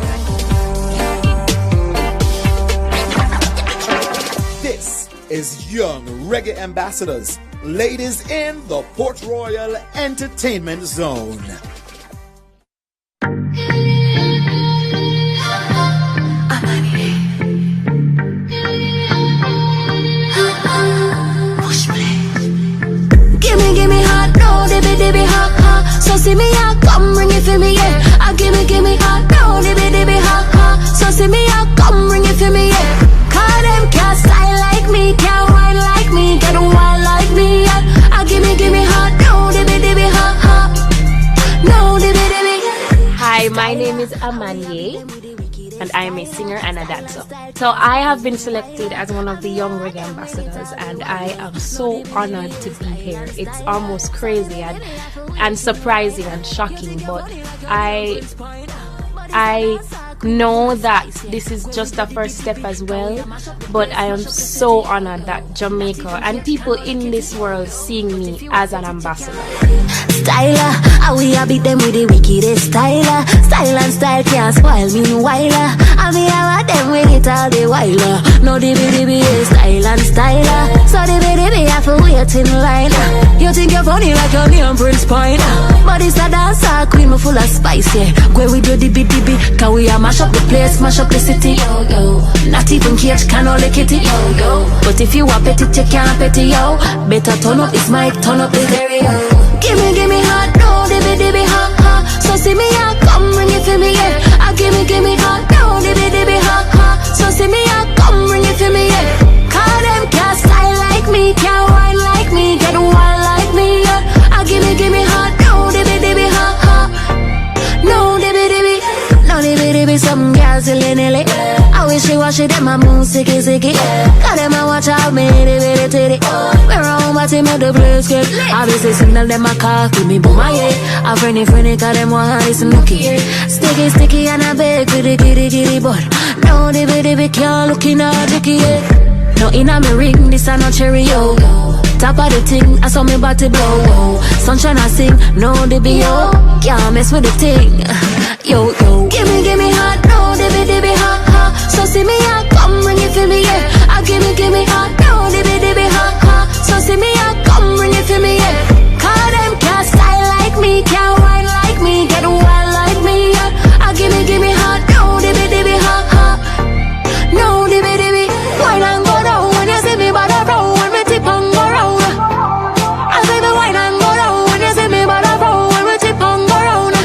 This is Young Reggae Ambassadors, ladies in the Port Royal Entertainment Zone. Give me hot, no, dibby hot, hot. So see me out, come bring it for me, yeah. I give me hot, no, dibby hot, hot. So see me out, come bring it for me, yeah. Call them can't style like me, can't wine like me, get wild like me, yeah. I give me hot, no, dibby hot, hot. No, dibby. Hi, my name is Amanye, and I am a singer and a dancer. So I have been selected as one of the Young Reggae Ambassadors, and I am so honored to be here. It's almost crazy and surprising and shocking, but I know that this is just a first step as well, but I am so honored that Jamaica and people in this world seeing me as an ambassador. Styler, how we a beat them with the wickedest styler. Style and style can't spoil meanwhile. I mean I want them with it all the while. No dibby style and styler. So dibby have to wait in line. You think you're funny like your name Prince Point, but it's a dancer queen me full of spice, yeah. Go with your dibby, cause we a mash up the place, mash up the city, yo, yo. Not even cage can all lick it, yo, yo. But if you want pet it, you can't pet it, yo. Better turn up this mic, turn up the stereo. Give me hot, no, dibby hot, hot. So see me out, come bring it for me, yeah. I give me hot, no, dibby hot, hot. So see me out, come bring it for me, yeah. Call them can't style like me, can't wine like me, get wild like me, yeah. I give me hot, no, dibby hot, hot. No, dibby. No, dibby, some girls silly. I wish they wash it, them my moon sicky. Got them I watch out, me, titty. We're on, but him at the place, get. Obviously, signal them a car, give me boom, my yeah. A friendly, got them want this nookie. Sticky, and I beg with the giddy, but no, dibby, can't look in a dicky, yeah. No inna me ring, this a no cherry yo. Top of the thing, I saw me body blow. Sunshine I sing, no DBO. Can't mess with the thing. Yo, give me hot, no DB hot, hot. So see me out, come bring it for me, yeah. I give me hot, no DB hot, hot. So see me out, come bring it for me, yeah. Call them can't style like me, can't wine like me, get wild like me, yeah. I give me hot, no DB hot, hot. No DB, wine and go down when you see me body roll, when me tip and go round. I say me wine and go down when you see me body roll, when me tip and go round.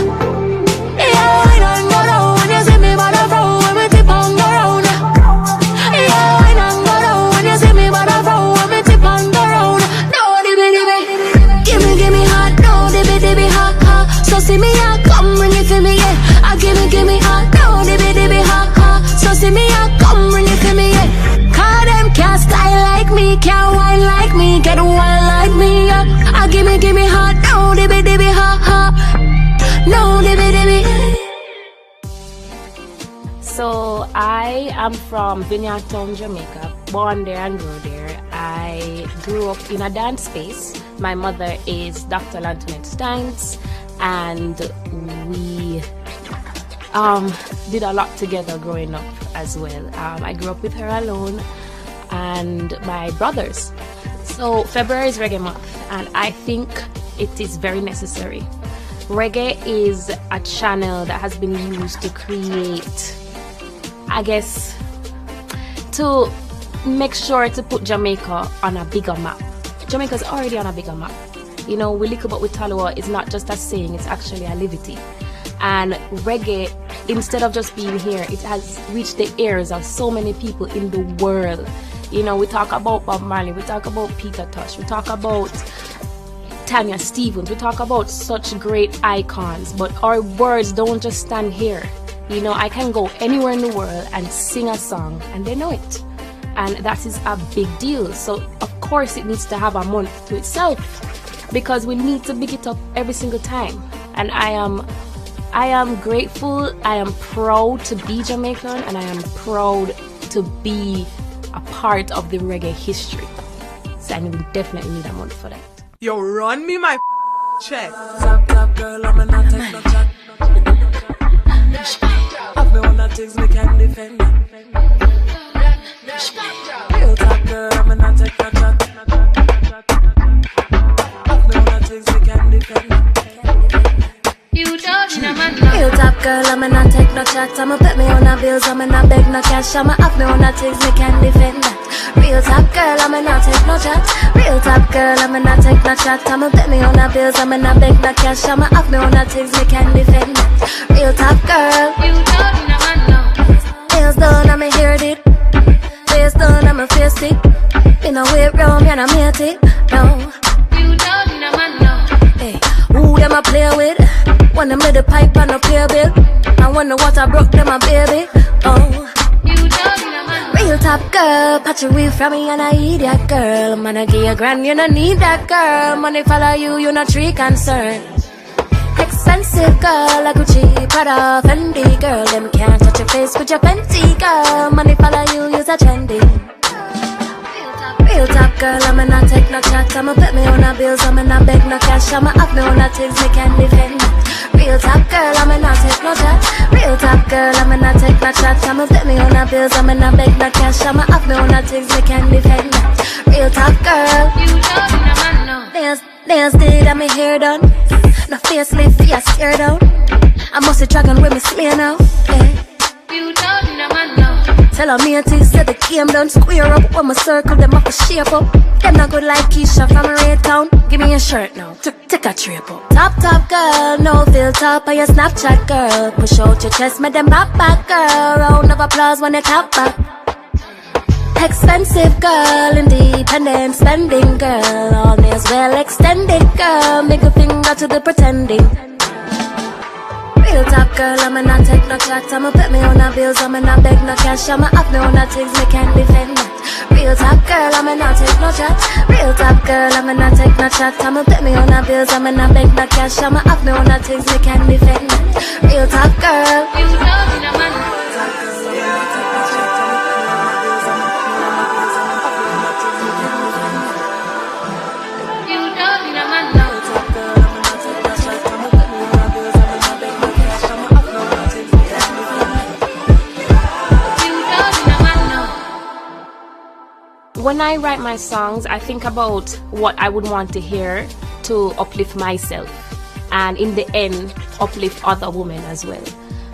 Yeah, wine and go down when you see me body roll, when me tip and go round. Yeah, wine and go down when you see me body roll, when me tip and go round. No DB, give me hot, no DB hot, hot. So see me out, come bring it for me, yeah. I give me hot, no DB hot, hot. So see me out, come bring it for me, yeah. Call them can't style like me, can't wine like me, get wild like me, yeah. I give me hot, no DB hot, hot. No DB. So I am from Vineyard Town, Jamaica, born there and grew there. I grew up in a dance space. My mother is Dr. Lantoinette Steins, and we did a lot together growing up as well. I grew up with her alone and my brothers. So February is Reggae Month, and I think it is very necessary. Reggae is a channel that has been used to create, I guess, to make sure to put Jamaica on a bigger map. Jamaica's already on a bigger map. You know, we look about with Taloa is not just a saying, it's actually a livity. And reggae, instead of just being here, it has reached the ears of so many people in the world. You know, we talk about Bob Marley, we talk about Peter Tosh, we talk about Tanya Stevens, we talk about such great icons, but our words don't just stand here. You know, I can go anywhere in the world and sing a song and they know it. And that is a big deal. So of course it needs to have a month to itself, because we need to big it up every single time. And I am grateful, I am proud to be Jamaican, and I am proud to be a part of the reggae history. So I will definitely need a month for that. Yo, run me my check. Tap, girl, I'm not take no chat. Have me one that things me can defend. Real top girl, I'm not take no chat. Have me one that things me can defend. You don't know, man. Real top girl, I'ma not take no chat. I'ma put me on a bills, I'ma not beg no cash. I'ma have me on a things, me can defend that. Real top girl, I'ma not take no chat. Real top girl, I'ma not take no chat. I'ma put me on a bills, I'ma not beg no cash. I'ma have me on a things, me can defend that. Real top girl, you don't know, man. No. Nails done, I'ma hear it. Face done, I'ma face it. In a way round, and I'm it. No. You don't know, man. No. Hey, who them I play with? When them with the pipe and no pay bill, and when the water broke them a baby. Oh, you don't know, man. Real top girl, patch a wheel from me and I eat that girl. Man, I give you grand, you don't need that girl. Money follow you, you not tree concern. Expensive girl, like Gucci, Prada, Fendi girl. Them can't touch your face with your Fenty girl. Money follow you, you's a trendy. Real top girl, I'ma not take no chat. I'ma put me on a bills, I'ma not beg no cash. I'ma have me on a things, me can defend that. Real top girl, I'ma not take no chat. Real top girl, I'ma not take no chat. I'ma put me on a bills, I'ma not beg no cash. I'ma have me on a things, me can defend that. Real top girl, you don't know, man, no. Nails did and me hair done. No face lift, face stare down. I must a dragon with me slay now. You don't know, man, no. Tell her me and T said the game done. Square up when my circle, them up a shape up. Them not good like Keisha from Raytown. Give me a shirt now, take a trip up. Top girl, no filter on your Snapchat girl. Push out your chest, make them back girl. Round of applause when you tap back. Expensive girl, independent spending girl. All nails well extended girl. Make a finger to the pretending. Real top girl, I'ma not take no chat. I'ma put me on a bills, I'ma not beg no cash. I'ma have me on a things, me can defend that. Real top girl, I'ma not take no chat. Real top girl, I'ma not take no chat. I'ma put me on a bills, I'ma not beg no cash. I'ma have me on a things, me can defend that. Real top girl, you don't know, man. when I write my songs, I think about what I would want to hear to uplift myself, and in the end, uplift other women as well.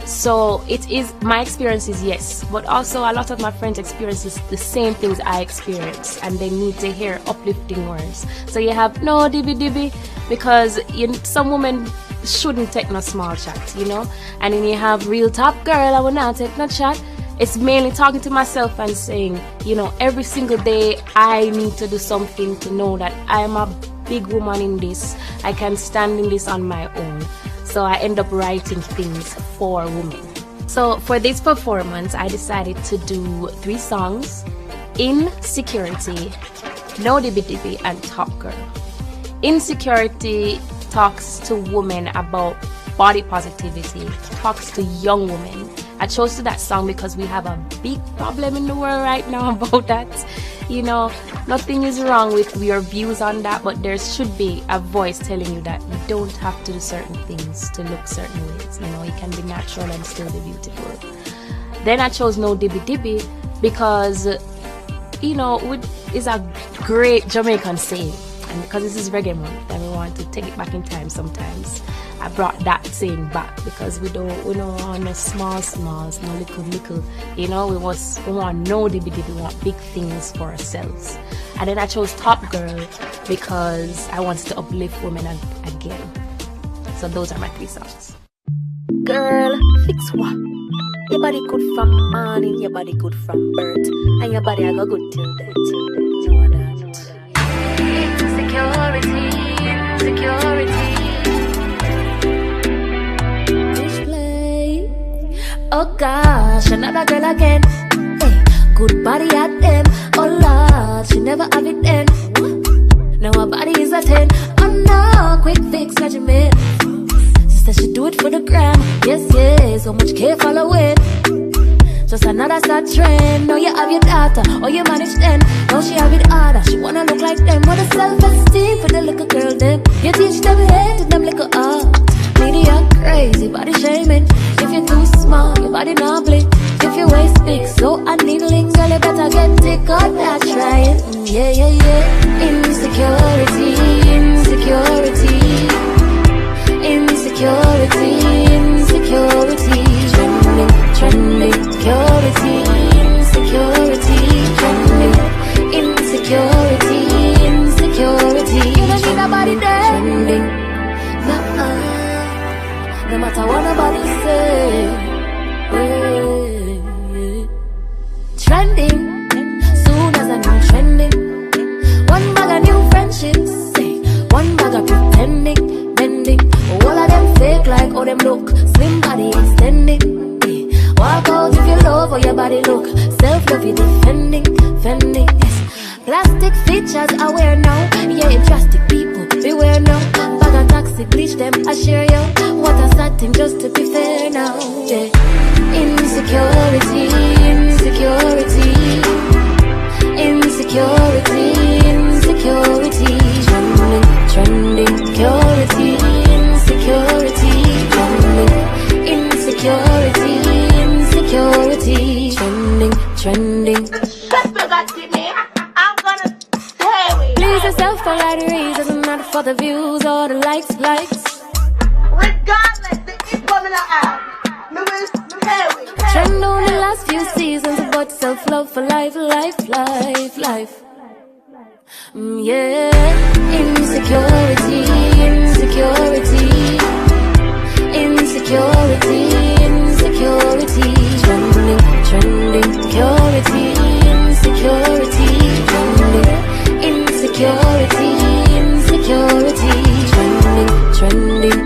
So it is my experiences, yes, but also a lot of my friends experiences the same things I experience, and they need to hear uplifting words. So you have no dibby because some women shouldn't take no small chat, you know, and then you have real top girl, I will not take no chat. It's mainly talking to myself and saying, you know, every single day I need to do something to know that I am a big woman in this. I can stand in this on my own. So I end up writing things for women. So for this performance, I decided to do 3 songs: Insecurity, No Dibby Dibby, and Top Girl. Insecurity talks to women about body positivity, talks to young women. I chose that song because we have a big problem in the world right now about that. You know, nothing is wrong with your views on that, but there should be a voice telling you that you don't have to do certain things to look certain ways. You know, you can be natural and still be beautiful. Then I chose No Dibby Dibby because, you know, it's a great Jamaican saying. And because this is reggae month and we want to take it back in time sometimes, I brought that saying back because we don't want no small, no little, you know, we want no dibby, we want big things for ourselves. And then I chose Top Girl because I wanted to uplift women again. So those are my 3 songs. Girl, fix what? Your body good from morning, your body good from birth, and your body I go good till death. No that. Insecurity. Oh gosh, another girl again. Hey, good body at them. Oh Lord, she never have it then. Now her body is a 10. Oh no, quick fix regimen. Sister, she do it for the gram. Yes, so much care following. Just another sad trend. Now you have your daughter, or you manage them. Now she have it harder, she wanna look like them. What a self-esteem for the little girl them. You teach them hate to them little art. Media crazy, body shaming. If you're too small, your body not blink. If your waist big, so unneedling, girl, you better get thick or not trying. Yeah. Insecurity. Trending, security, insecurity, trending, insecurity. You don't need nobody there. Trending, no matter what nobody say. Trending, soon as I know trending. One bag of new friendships, one bag of pretending, bending. All of them fake like how them look. Slim body extending. Walk out if you love or your body look. Self-love you defending, yes. Plastic features I wear now. Yeah, drastic people beware now. Bag of toxic bleach them I share you. What a sad thing just to be fair now. Yeah. Insecurity. Trending, security, insecurity, insecurity, trending. I'm gonna stay with Please yourself for right reasons, not for the views or the likes. regardless, the incoming out. Me will stay with Trend on the last few seasons, but self-love for life. Yeah, insecurity. Trending, security, insecurity, trending, insecurity, trending,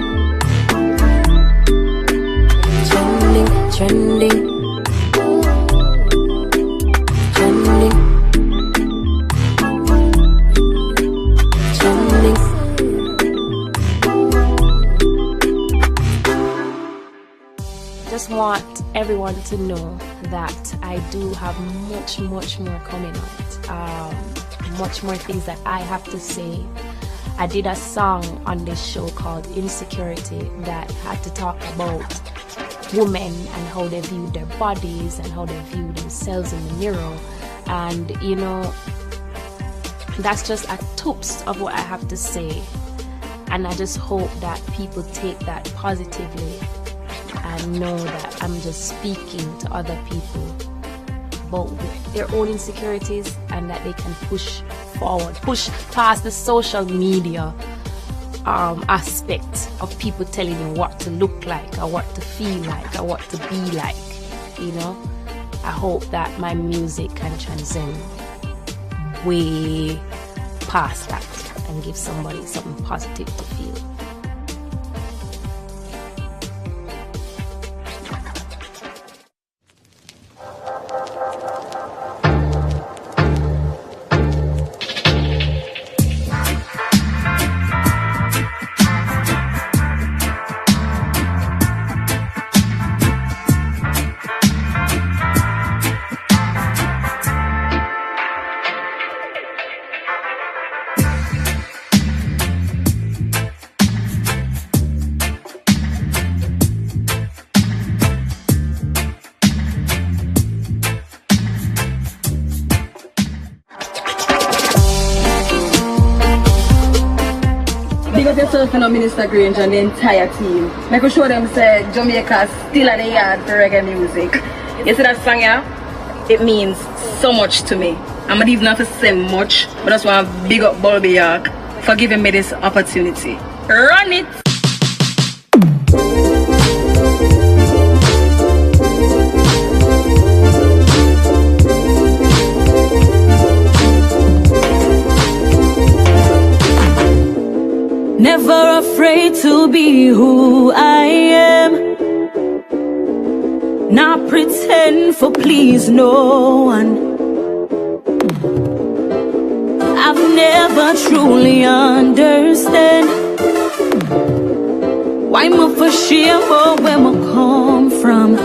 Just want everyone to know that I do have much more coming out. Much more things that I have to say. I did a song on this show called Insecurity that had to talk about women and how they view their bodies and how they view themselves in the mirror. And you know, that's just a toast of what I have to say. And I just hope that people take that positively and know that I'm just speaking to other people about their own insecurities and that they can push forward, push past the social media aspect of people telling you what to look like or what to feel like or what to be like, you know. I hope that my music can transcend way past that and give somebody something positive to feel. Yourself and Minister Grange and the entire team. I could show them say Jamaica still at the yard for reggae music. You see that song, yeah? It means so much to me. I'm not even have to say much, but I just want to big up Bulby York for giving me this opportunity. Run it! Never afraid to be who I am. Not pretend for please no one. I've never truly understand why I'm for shame or where I come from.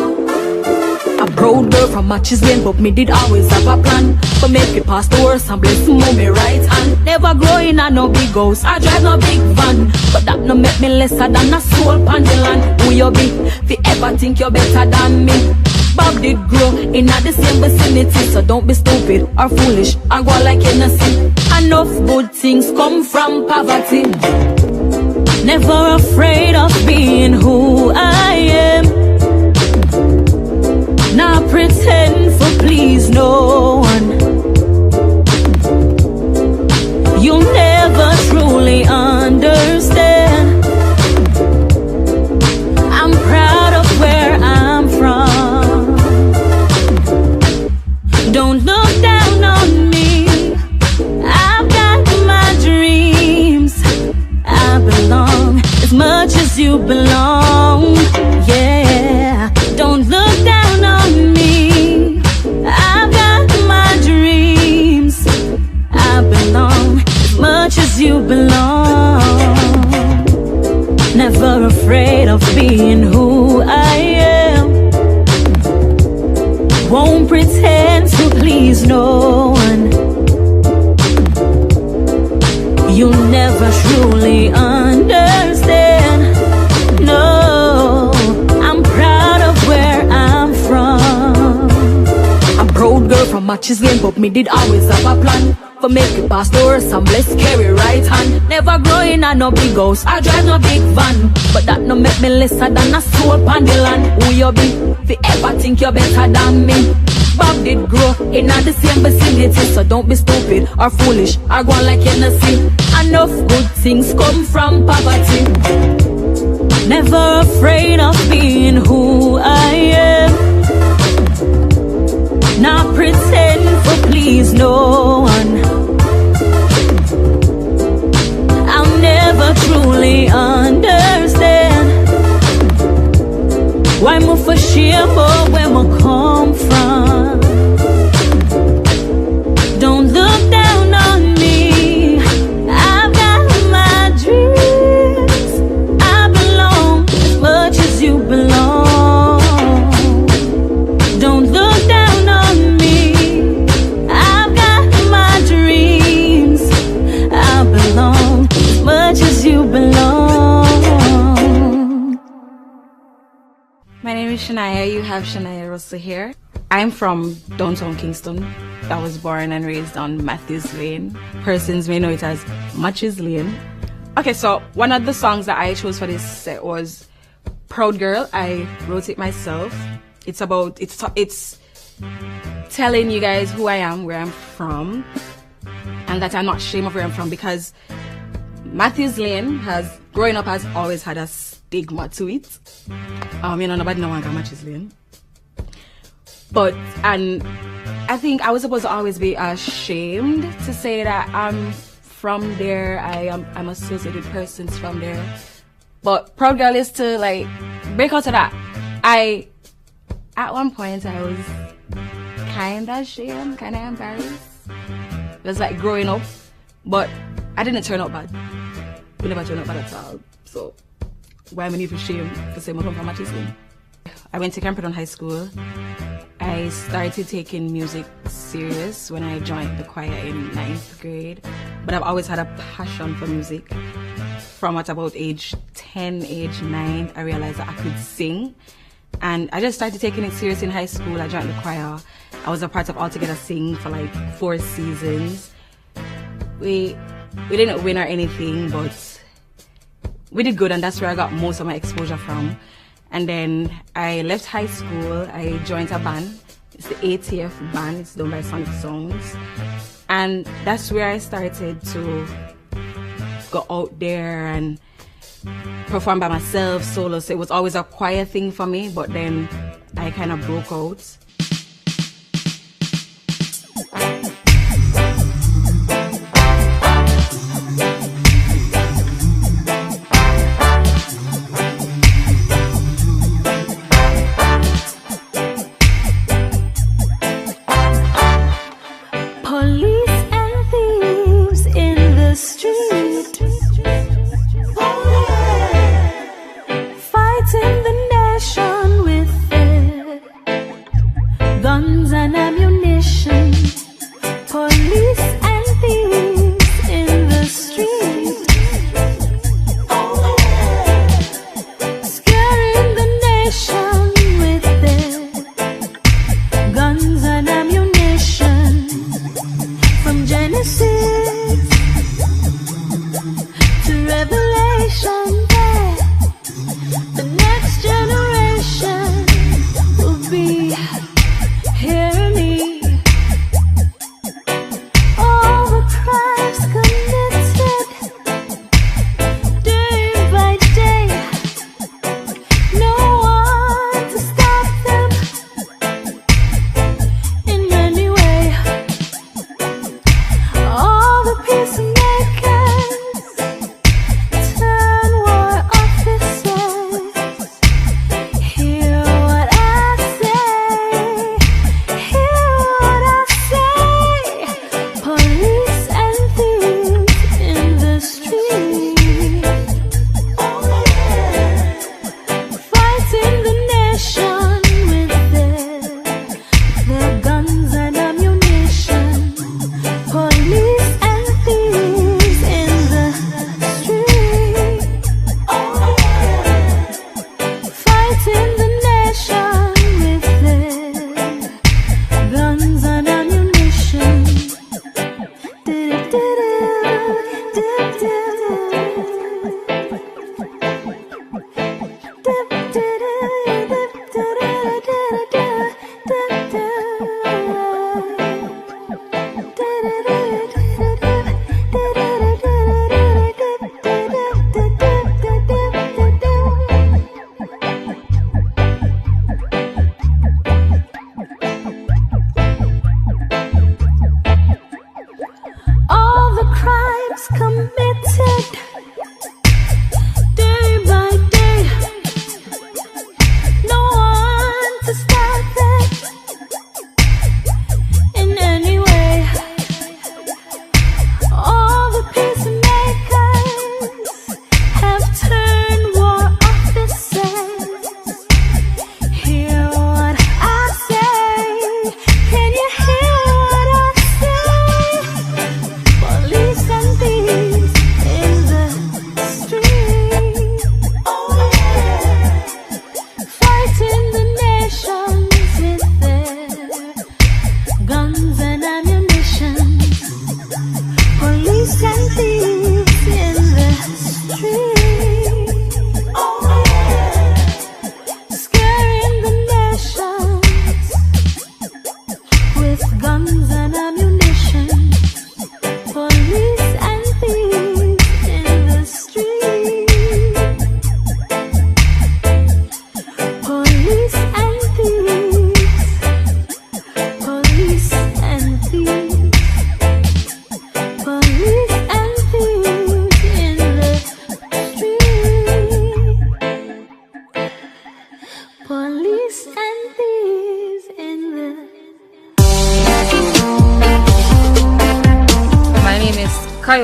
A proud girl from Matches Lane, but me did always have a plan. But make it past the worst and bless move me right hand. Never growing on no big house, I drive no big van. But that no make me lesser than a soul pan the land. Who you be, if you ever think you're better than me. Bob did grow in the same vicinity, so don't be stupid or foolish or go like innocent. Enough good things come from poverty. Never afraid of being who I am. Not pretend for please no one. You'll never truly understand. I'm proud of where I'm from. Don't look down on me. I've got my dreams. I belong as much as you belong. Yeah, don't look down on me. I've got my dreams. I belong as much as you belong. Never afraid of being who I am. Won't pretend to please no one. You'll never truly understand. No, I'm proud of where I'm from. I'm proud girl from Matches Lane, but me did always have a plan. For make it past doors and bless carry right hand. Never growing on no big house, I drive no big van. But that no make me lesser than a soul pan the land. Who you be, if you ever think you're better than me. Bob did grow in the same vicinity, so don't be stupid or foolish or go like Hennessy. Enough good things come from poverty. Never afraid of being who I am. Not pretend for please no one. I'll never truly understand why I'm for shame or where I come from. Don't look down on me. I've got my dreams. I belong as much as you belong. Don't look down on me. I've got my dreams. I belong as much as you belong. My name is Shania. You have Shania Russell here. I'm from downtown Kingston. I was born and raised on Matthews Lane. Persons may know it as Matches Lane. Okay, so one of the songs that I chose for this set was Proud Girl. I wrote it myself. It's telling you guys who I am, where I'm from, and that I'm not ashamed of where I'm from, because Matthews Lane growing up has always had a stigma to it. Nobody no one got Matthews Lane. But, and I think I was supposed to always be ashamed to say that I'm from there. I'm associated with persons from there. But Proud Girl is to like break out of that. At one point I was kind of ashamed, kind of embarrassed. It was like growing up, but I didn't turn out bad. We never turned out bad at all. So why am I even ashamed to say I come from Matthews Lane? I went to Camperdown High School. I started taking music serious when I joined the choir in 9th grade. But I've always had a passion for music. From at about age 10, age 9, I realized that I could sing. And I just started taking it serious in high school. I joined the choir. I was a part of All Together Sing for like 4 seasons. We didn't win or anything, but we did good, and that's where I got most of my exposure from. And then I left high school. I joined a band. It's the ATF band. It's done by Sonic Songs. And that's where I started to go out there and perform by myself, solo. So it was always a quiet thing for me, but then I kind of broke out. In the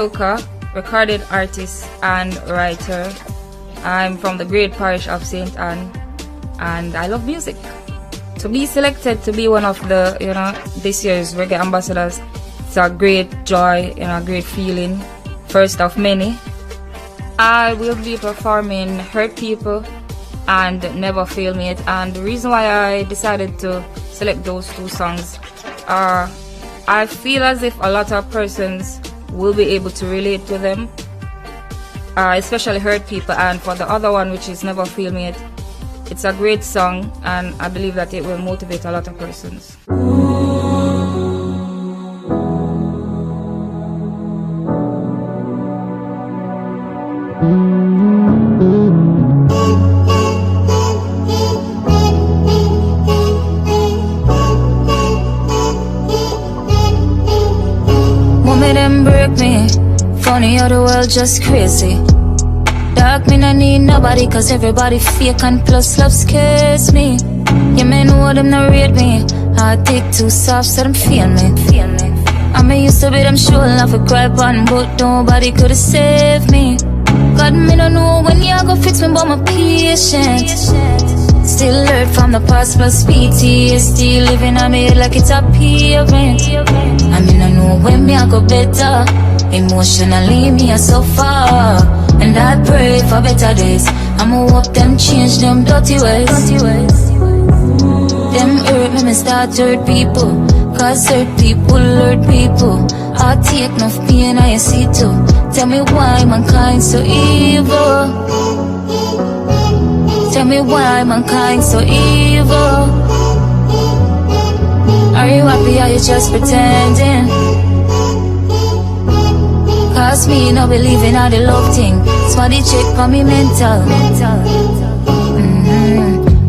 soca, recorded artist and writer. I'm from the great parish of St. Anne, and I love music. To be selected to be one of the, this year's Reggae Ambassadors, it's a great joy, a great feeling, first of many. I will be performing Hurt People and Never Fail Me It, and the reason why I decided to select those two songs are I feel as if a lot of persons will be able to relate to them, especially Hurt People, and for the other one, which is Never Fail Me It, it's a great song and I believe that it will motivate a lot of persons. Mommy them break me, funny how the world just crazy. Dark me no need nobody cause everybody fake and plus love scares me. You may know them not rate me, I take too soft so them feel me. I may used to be them sure love a cry on, but nobody could have saved me. God me no know when you go fix me but my patient. Still learn from the past plus PTSD, living on me head like it's a parent. I mean I know when me I go better, emotionally me I so far. And I pray for better days, I'ma hope them change them dirty ways. Them hurt me start to hurt people, cause hurt people hurt people. I take enough pain I see too. Tell me why mankind so evil. Tell me why mankind so evil. Are you happy or you just pretending? Cause me no believe in all the love thing. Somebody check for me mental.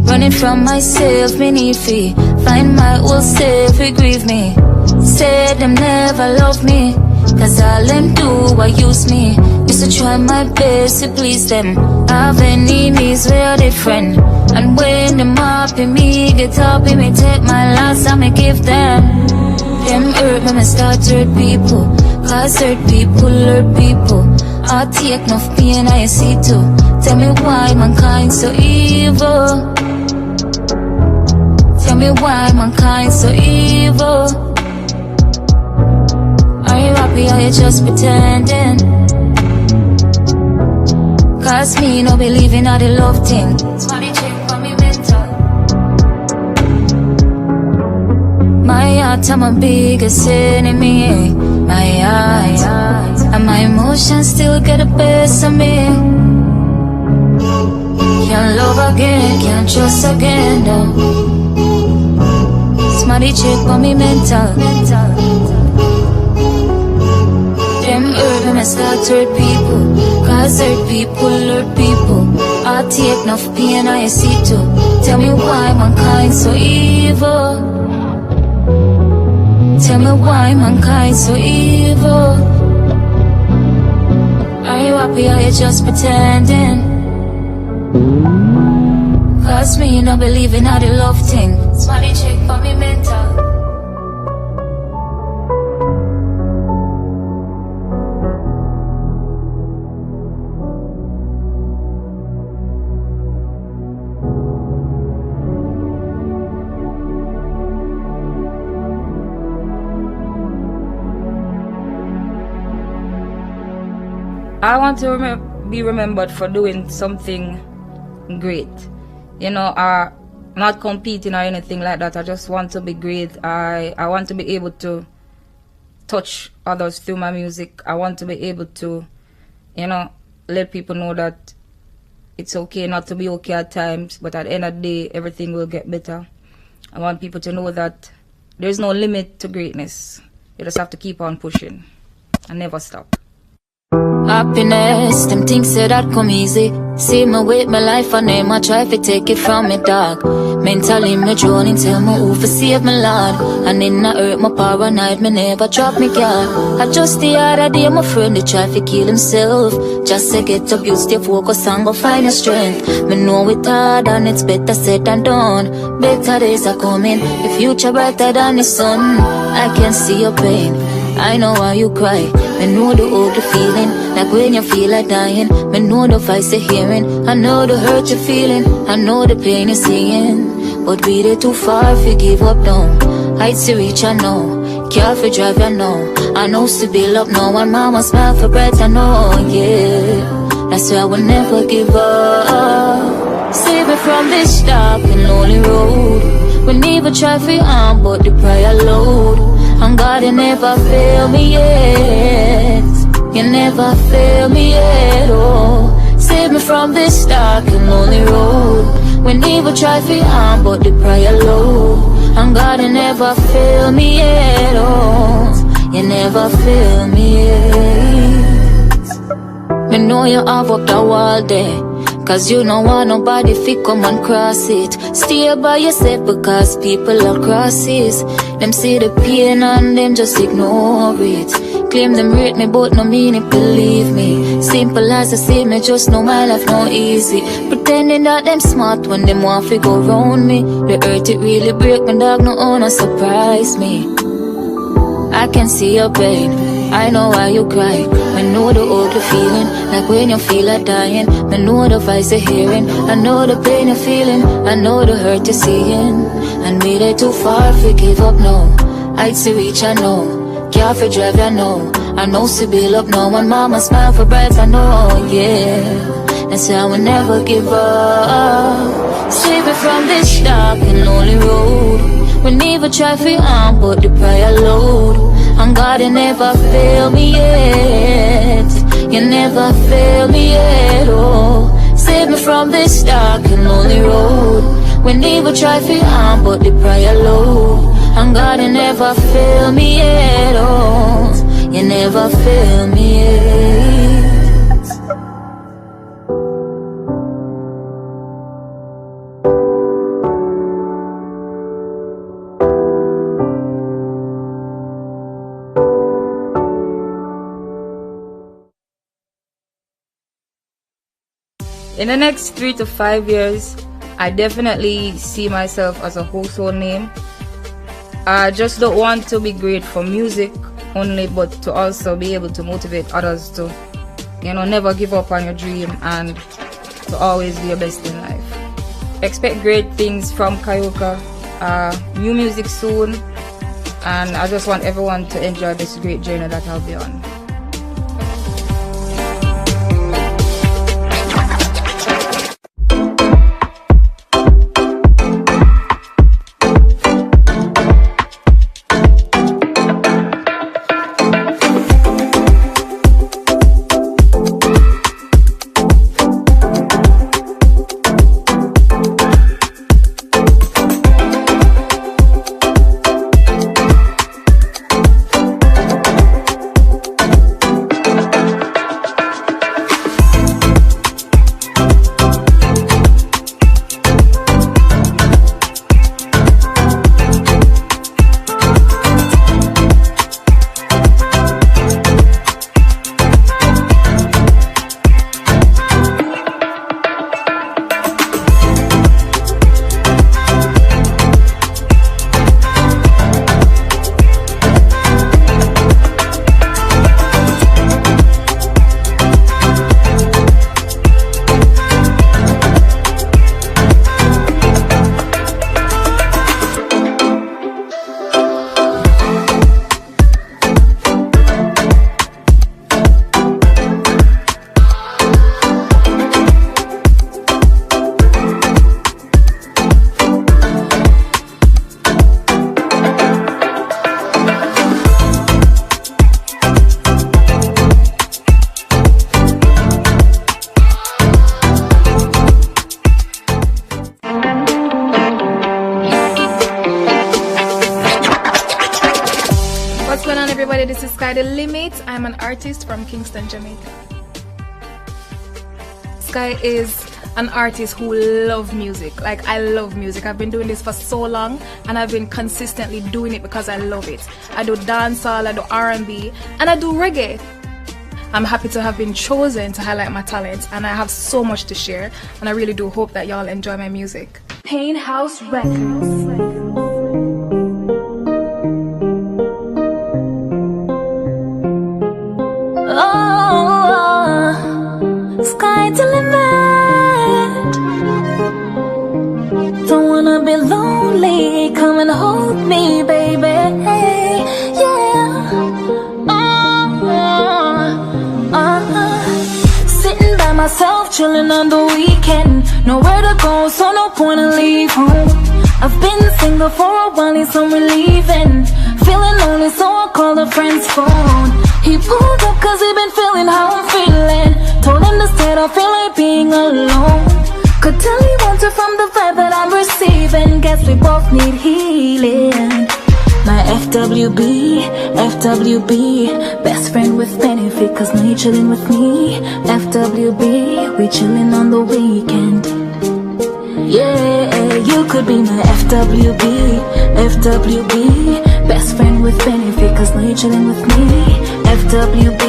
Running from myself, me need fee. Find my old self, it grieve me. Say them never love me, cause all them do I use me. Used to try my best to please them. Have enemies, we're different. And when them up in me, get up in me, take my loss and me give them. Them hurt me start to hurt people, cause hurt people hurt people. I take enough pain I see too. Tell me why mankind so evil. Tell me why mankind so evil. Are you happy or you just pretending? Cause me no believe in all the love thing. Somebody check for me mental. My heart I'm my biggest enemy. My eyes and my emotions still get the best of me. Can't love again, can't trust again, no. Somebody check for me mental. Them hurt me start to hurt people, cause hurt people hurt people. I take enough pain I see too. Tell me why mankind so evil. Tell me why mankind so evil. Are you happy or you just pretending? Cause me no believe in all the love thing. Somebody check for me mental. I want to be remembered for doing something great. Not competing or anything like that. I just want to be great. I want to be able to touch others through my music. I want to be able to, let people know that it's okay not to be okay at times, but at the end of the day, everything will get better. I want people to know that there's no limit to greatness. You just have to keep on pushing and never stop. Happiness, them things say that come easy. See me with my life and them I try to take it from me dog. Mentally me drowning, tell me who for save me lord. And then I hurt my paranoid, me never drop me guard. I just the other day my friend he try to kill himself. Just to get up, you stay focused and go find your strength. Me know it hard and it's better said than done. Better days are coming, the future brighter than the sun. I can see your pain, I know why you cry. Me know the ugly feeling, like when you feel like dying. Me know the voice you're hearing. I know the hurt you're feeling. I know the pain you're seeing. But we they too far if you give up now. Heights to reach, I know. Care for drive, I know. I know to build up now. And mama smile for bread, I know, yeah. That's why I will never give up. Save me from this dark and lonely road. We never try for your arm, but the prayer load. And God, you never fail me yet. You never fail me yet, oh. Save me from this dark and lonely road. We never try for your arm, but the prayer load. And God, you never fail me yet, oh. You never fail me yet. Me know you have up the wall there, cause you don't want nobody fi come and cross it. Stay by yourself because people are crosses. Them see the pain and them just ignore it. Claim them rate me but no mean it, believe me. Simple as I say, me just know my life no easy. Pretending that them smart when them want to go round me. The hurt it really break me, dog, no honor surprise me. I can see your pain, I know why you cry. I know the ugly feeling, like when you feel like dying. I know the voice you're hearing. I know the pain you're feeling. I know the hurt you're seeing. And me they too far if you give up now. I'd see reach, I know. Care for drive, I know. I know to build up now. And mama smile for breath, I know, yeah. That's why I will never give up. Save me from this dark and lonely road. We never try for your arm, but the prayer load. And God, you never fail me yet. You never fail me yet, oh. Save me from this dark and lonely road. We never try for your arm, but the prayer load. And God, you never fail me yet, oh. You never fail me yet. In the next 3 to 5 years, I definitely see myself as a household name. I just don't want to be great for music only, but to also be able to motivate others to, never give up on your dream and to always do your best in life. Expect great things from Kayuka, new music soon, and I just want everyone to enjoy this great journey that I'll be on. This is Sky the Limit. I'm an artist from Kingston, Jamaica. Sky is an artist who loves music. Like, I love music. I've been doing this for so long, and I've been consistently doing it because I love it. I do dancehall, I do R&B, and I do reggae. I'm happy to have been chosen to highlight my talents, and I have so much to share, and I really do hope that y'all enjoy my music. Pain House Records. myself chilling on the weekend. Nowhere to go, so no point in leave home. I've been single for a while, need some relieving. Feeling lonely, so I called a friend's phone. He pulled up cause he been feeling how I'm feeling. Told him to stay, I feel like being alone. Could tell he wanted from the vibe that I'm receiving. Guess we both need healing. My FWB, FWB, best friend with benefit, cause now you chillin' with me. FWB, we chillin' on the weekend. Yeah, you could be my FWB, FWB, best friend with benefit, cause now you chillin' with me. FWB,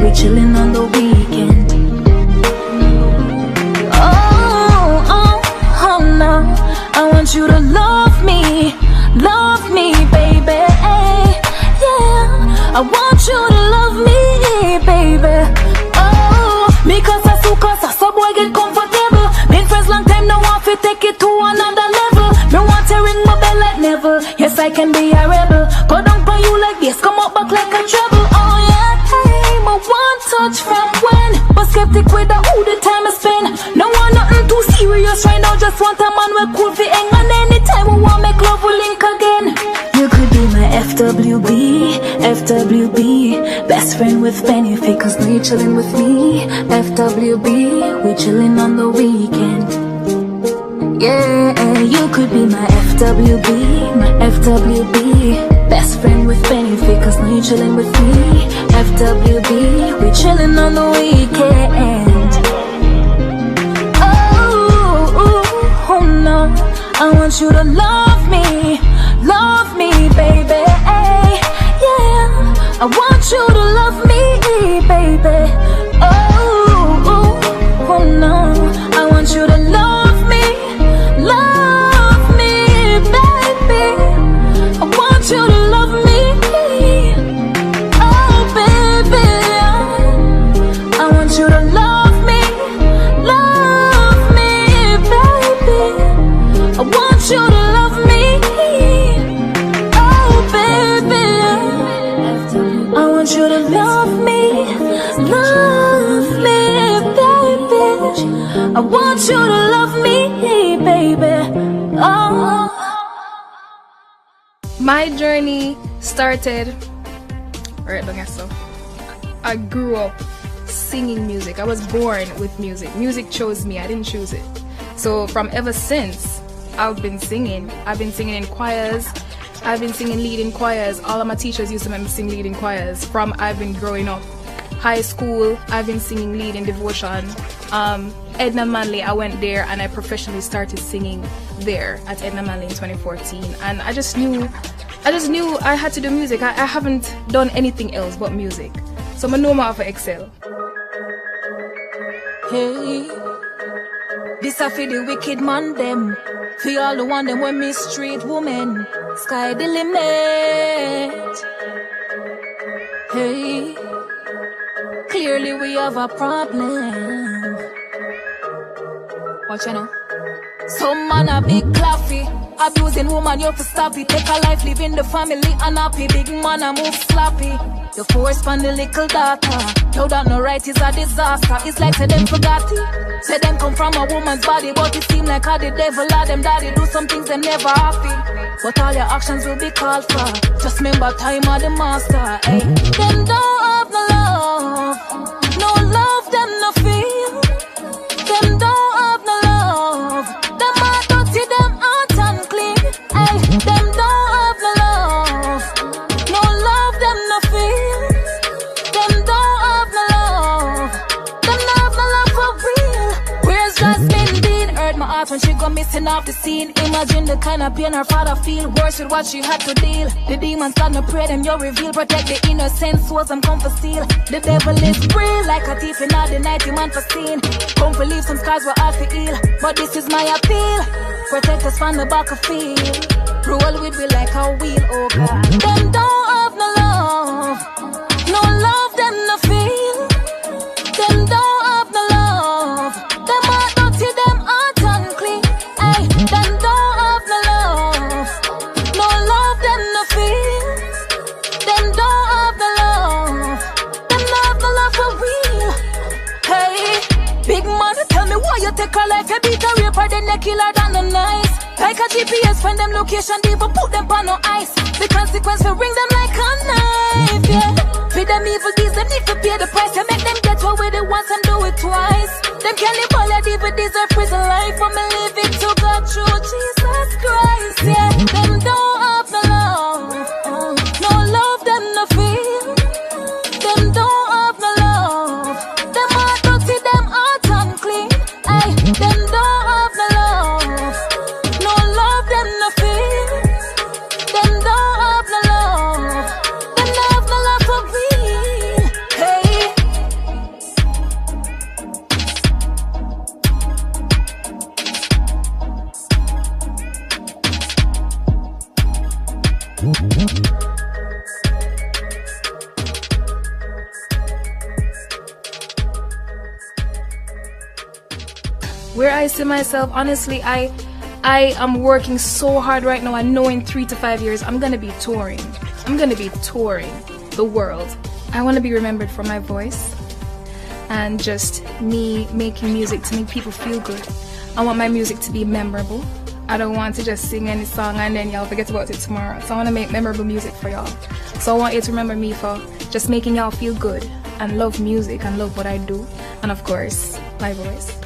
we chillin' on the weekend. Oh no, I want you to love me, baby. Yeah, I want you to love me, baby. Oh, because I so cause I so boy get comfortable. Been friends long time now, I feel take it to another level. Me want to ring my bell like never. Yes, I can be a rebel. Go down for you like this, come up back like a treble. Oh yeah, hey, my one touch from when. But skeptic with the who the time I spend. No one nothing too serious right now, just want a man with cool fi hang. And anytime we want make love, we link again. You could be my FWB, FWB, best friend with benefit, cause now you chillin' with me. FWB, we chillin' on the weekend. Yeah, you could be my FWB, best friend with benefit, cause now you chillin' with me. FWB, we chillin' on the weekend. Oh no, I want you to love me, baby. Yeah, I want you to love me, baby. Oh no, I want you to love me, baby. I want you to love me. Oh, baby, I want you to love me, baby. I want you to love me. I want you to love me, baby. I want you to love me, baby. Oh. My journey started, right, don't guess so. I grew up singing music. I was born with music. Music chose me, I didn't choose it. So from ever since, I've been singing. I've been singing in choirs. I've been singing lead in choirs. All of my teachers used to make me sing lead in choirs from I've been growing up. High school, I've been singing lead in devotion. Edna Manley, I went there and I professionally started singing there at Edna Manley in 2014. And I just knew I had to do music. I haven't done anything else but music. So I know I have to excel. Hey, this a for the wicked man them. For all the one them when me street woman. Sky the limit. Hey, clearly we have a problem. Watch you know. Some man a big claffy. Abusing woman, you have to stop it. Take a life, live in the family unhappy. Big man a move sloppy. The force from the little daughter. Yo, that no right is a disaster. It's like say them forgot it. Say them come from a woman's body, but it seem like how the devil or them daddy do some things they never happy. But all your actions will be called for. Just remember time of the master. Hey. Them don't have no love. No love, them no feel. Them don't have no love. Them are dirty, them aren't unclean. Hey. Them don't have no love. No love, them no feel. Them don't have no love. Them don't have no love for real. Where's Jasmine Dean? Hurt my heart when she go missing off the scene. Imagine the kind of pain her father feel. Worse with what she had to deal. The demons start to pray them you reveal. Protect the innocent souls and come for steal. The devil is real like a thief in all the night. You man for seen. Come for leave some scars were hard to heal. But this is my appeal. Protect us from the back of field. Roll with me like a wheel, oh God. Them don't have no love. No love, them no feel. Them don't have no love. Them are dirty, them aren't unclean. Ay, them don't have no love. No love, them no feel. Them don't have no love. Them don't have no love for real. Hey, big take a life, you beat a raper, then they kill her than the nice. Like a GPS, find them location, they even put them on no ice. The consequence will ring them like a knife, yeah. Feed them evil deeds, them need to pay the price. You make them get what they want and do it twice. Them cannibal, they even deserve prison life. But me live it to God through Jesus Christ, yeah. Them don't have no love, no love, them no feel. Them don't have no love. Them heart dirty, them heart unclean. Aye, them don't have no love. No love, them no feel. Them don't have no love. Them don't have no love for real. Hey. Where I see myself, honestly, I am working so hard right now. I know in 3 to 5 years I'm gonna be touring. I'm gonna be touring the world. I want to be remembered for my voice and just me making music to make people feel good. I want my music to be memorable. I don't want to just sing any song and then y'all forget about it tomorrow. So I want to make memorable music for y'all. So I want you to remember me for just making y'all feel good and love music and love what I do. And of course, my voice.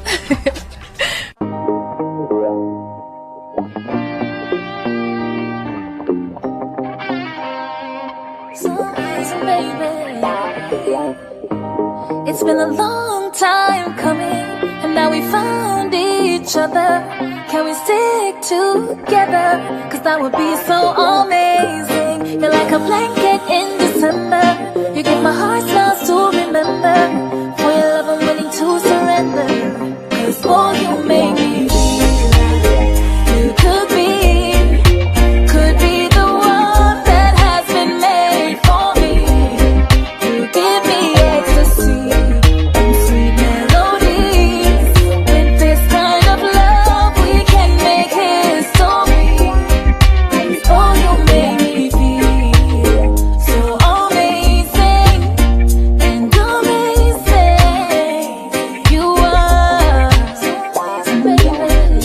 It's been a long time coming, and now we found each other. Can we stick together? Cause that would be so amazing. You're like a blanket in December. You give my heart smiles to remember. For your love I'm willing to surrender. Cause boy, you make me feel like you could be the one that has been made for me. You give me ecstasy and sweet melodies. With this kind of love we can make history. Oh, you make me feel so amazing and amazing. You are amazing.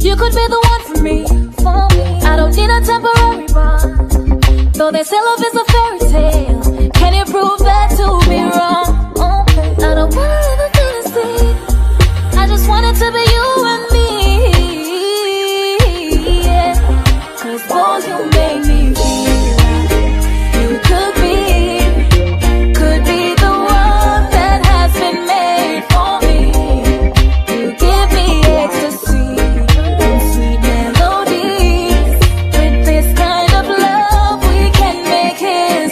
You could be the one for me, I don't need a temporary bond. Though they say love is a fairy tale, can you prove that to be wrong? I don't wanna live a fantasy, I just want it to be you and me, yeah. Cause boy, you make me feel like you could be the one that has been made for me. You give me ecstasy and sweet melodies. With this kind of love we can make history.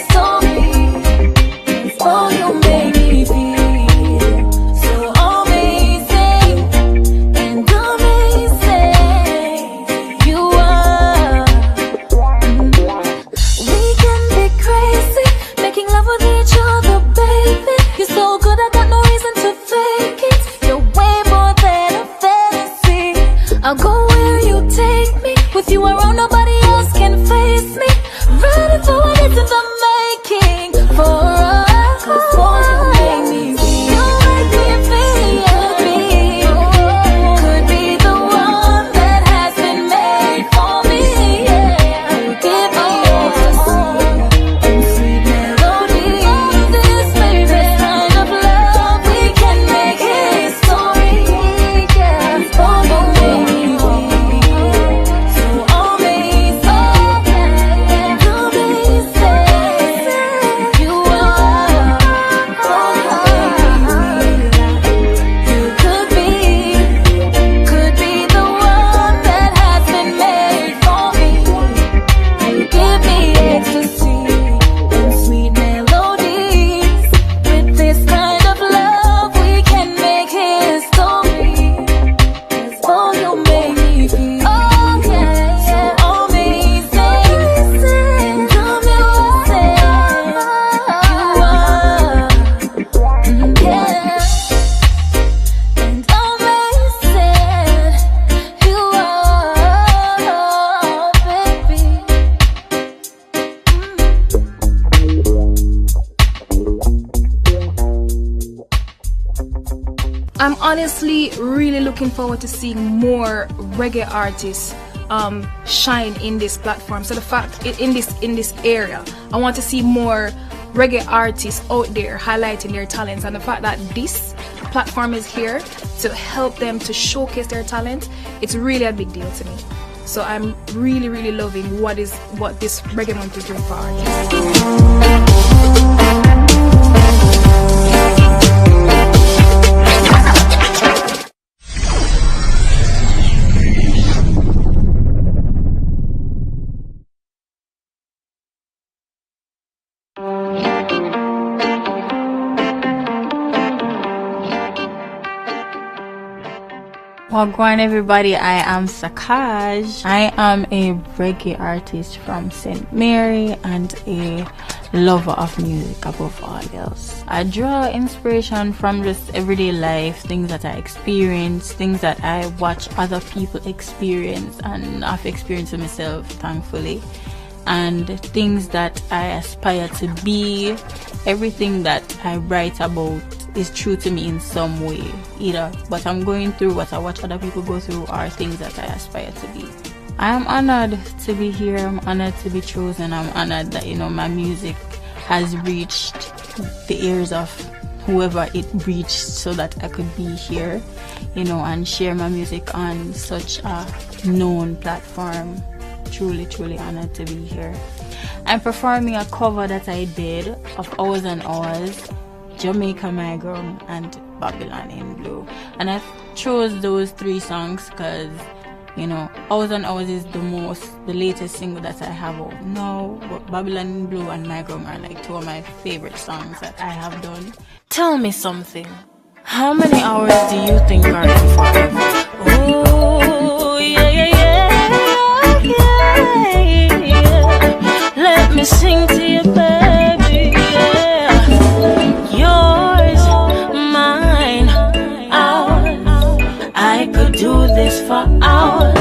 I'm honestly really looking forward to seeing more reggae artists shine in this platform. So the fact in this area, I want to see more reggae artists out there highlighting their talents, and the fact that this platform is here to help them to showcase their talent, it's really a big deal to me. So I'm really, really loving what this Reggae Month is doing for artists. Wagwan everybody, I am Sakaj. I am a reggae artist from St. Mary and a lover of music above all else. I draw inspiration from just everyday life, things that I experience, things that I watch other people experience and I've experienced it myself, thankfully, and things that I aspire to be. Everything that I write about is true to me in some way, either what I'm going through, what I watch other people go through, are things that I aspire to be. I am honored to be here. I'm honored to be chosen. I'm honored that, my music has reached the ears of whoever it reached so that I could be here, and share my music on such a known platform. Truly, truly honored to be here. I'm performing a cover that I did of Hours and Hours, Jamaican Migrant, and Babylon in Blue. And I chose those three songs because, Hours and Hours is the latest single that I have out now. But Babylon in Blue and Migrant are like two of my favorite songs that I have done. Tell me something. How many hours do you think are in forever? Oh, yeah. Let me sing to you, baby, yeah. Yours, mine, ours. I could do this for hours.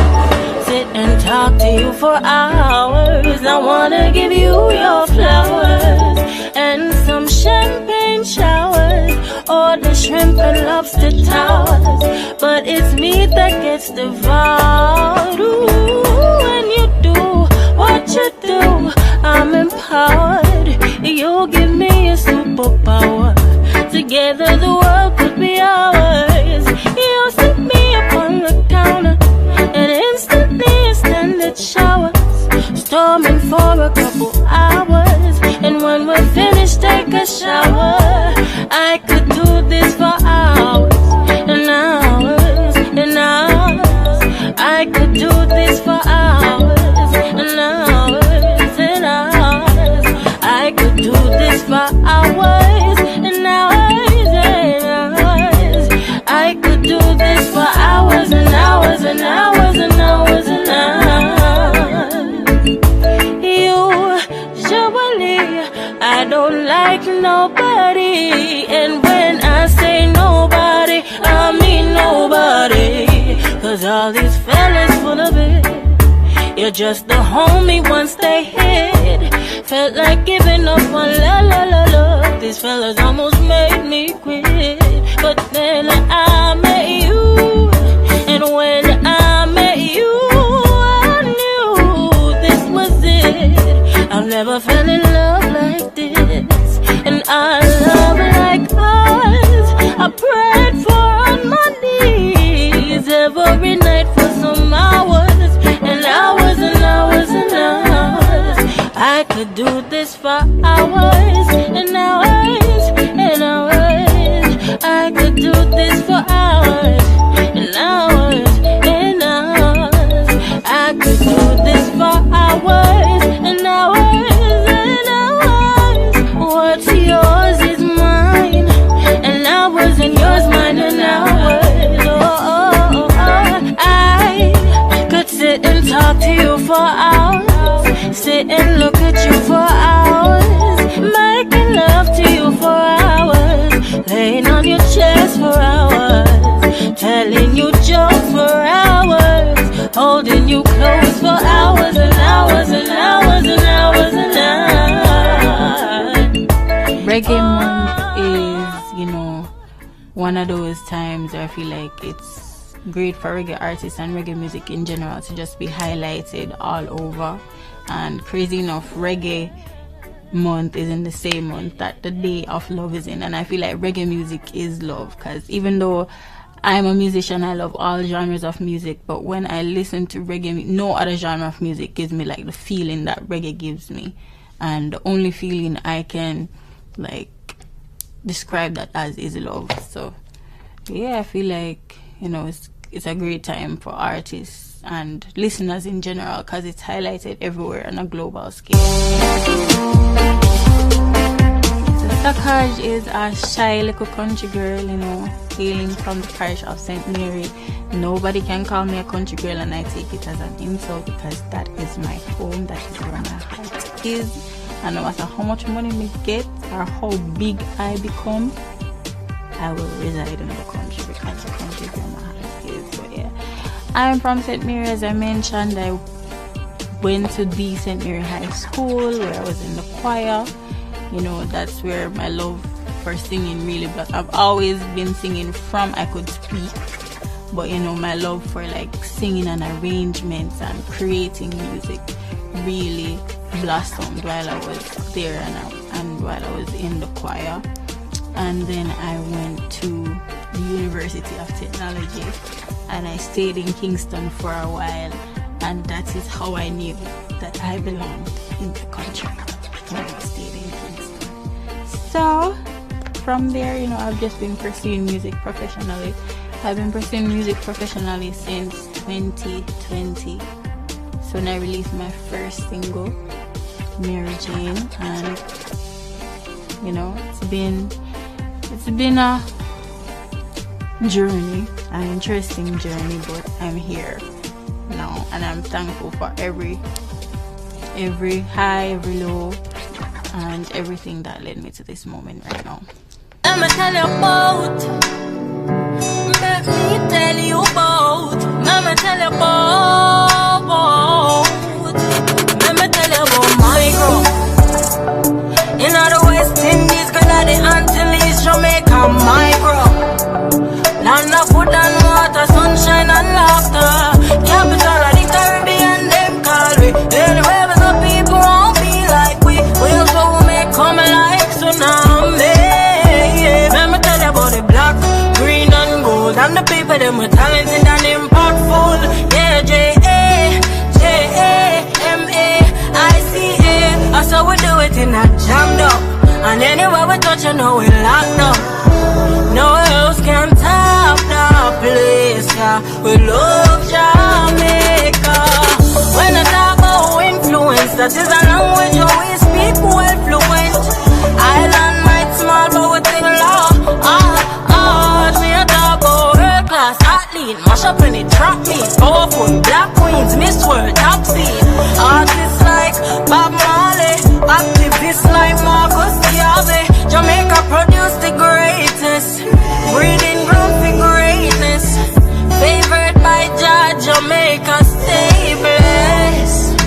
Sit and talk to you for hours. I wanna give you your flowers and some champagne showers, or the shrimp and lobster towers. But it's me that gets devoured. Ooh, when you do what you do, I'm empowered. You give me a superpower. Together the world could be ours. You set me up on the counter and instantly extended showers, storming for a couple hours. And when we're finished, take a shower. I could do this for hours and hours and hours. I could do this for hours and hours. I could do this for hours and hours and hours. I could do this for hours and hours and hours and hours and hours. Usually I don't like nobody, and when I say nobody, I mean nobody. 'Cause all these fellas full of it. You're just the homie once they hit. Felt like giving up on la. These fellas almost made me quit. But then I met you, and when I met you, I knew this was it. I've never fell in love like this, and I love like ours. I prayed for on my knees every night for some hours. And hours and hours and hours. I could do this for hours and hours and hours. I could do this for hours and hours and hours. I could do this for hours and hours and hours. What's yours is mine, and hours and yours mine and hours. Oh. I could sit and talk to you for hours, sit and look at you for hours, making love to you for hours, laying on your chest for hours, telling you jokes for hours, holding you close for hours and hours and hours and hours and hours. Reggae Month is, one of those times where I feel like it's great for reggae artists and reggae music in general to just be highlighted all over. And crazy enough, reggae month is in the same month that the Day of Love is in, and I feel like reggae music is love, because even though I'm a musician, I love all genres of music, but when I listen to reggae, no other genre of music gives me like the feeling that reggae gives me, and the only feeling I can like describe that as is love. So yeah, I feel like, you know, it's a great time for artists and listeners in general, because it's highlighted everywhere on a global scale. Sakaj is a shy little country girl, you know, hailing from the parish of St. Mary. Nobody can call me a country girl, and I take it as an insult, because that is my home, that is where my heart is. And no matter how much money me get or how big I become, I will reside in the country, because the country is where my heart is. But yeah, I'm from St. Mary, as I mentioned. I went to the St. Mary High School, where I was in the choir. You know, that's where my love for singing really blossomed. I've always been singing from I could speak, but you know, my love for like singing and arrangements and creating music really blossomed while I was there and while I was in the choir. And then I went to the University of Technology, and I stayed in Kingston for a while, and that is how I knew that I belonged in the country, when I stayed in Kingston. So from there, you know, I've just been pursuing music professionally. I've been pursuing music professionally since 2020. So when I released my first single, Mary Jane, and you know, it's been a journey, an interesting journey, but I'm here now, and I'm thankful for every high, every low, and everything that led me to this moment right now. Let me tell you about. Let me tell you about. Let me tell you about. Let me tell you about my girl. In the West Indies, Grenada, the Antilles, Jamaica, my girl. Land of food and water, sunshine and laughter. Capital of the Caribbean, them call we. Anywhere with the people won't be like we. We'll so make come like tsunami. Let me tell you about the black, green and gold, and the people them were talented and impactful. Yeah, Jamaica. That's how we do it in a jammed up. And anywhere we touch, you know we locked up. No else can top the place. We love Jamaica. When I talk about influence, that is a language we speak well fluent. Island might small, but we think law. Me a talk about world class athlete, mash up in the trap meet, powerful black queens, Miss World, top seed. Artists like Bob Marley, activists like Marcus Garvey. Jamaica produced the greatest, breeding ground for greatness. Favored by Jah, Jamaica stay blessed.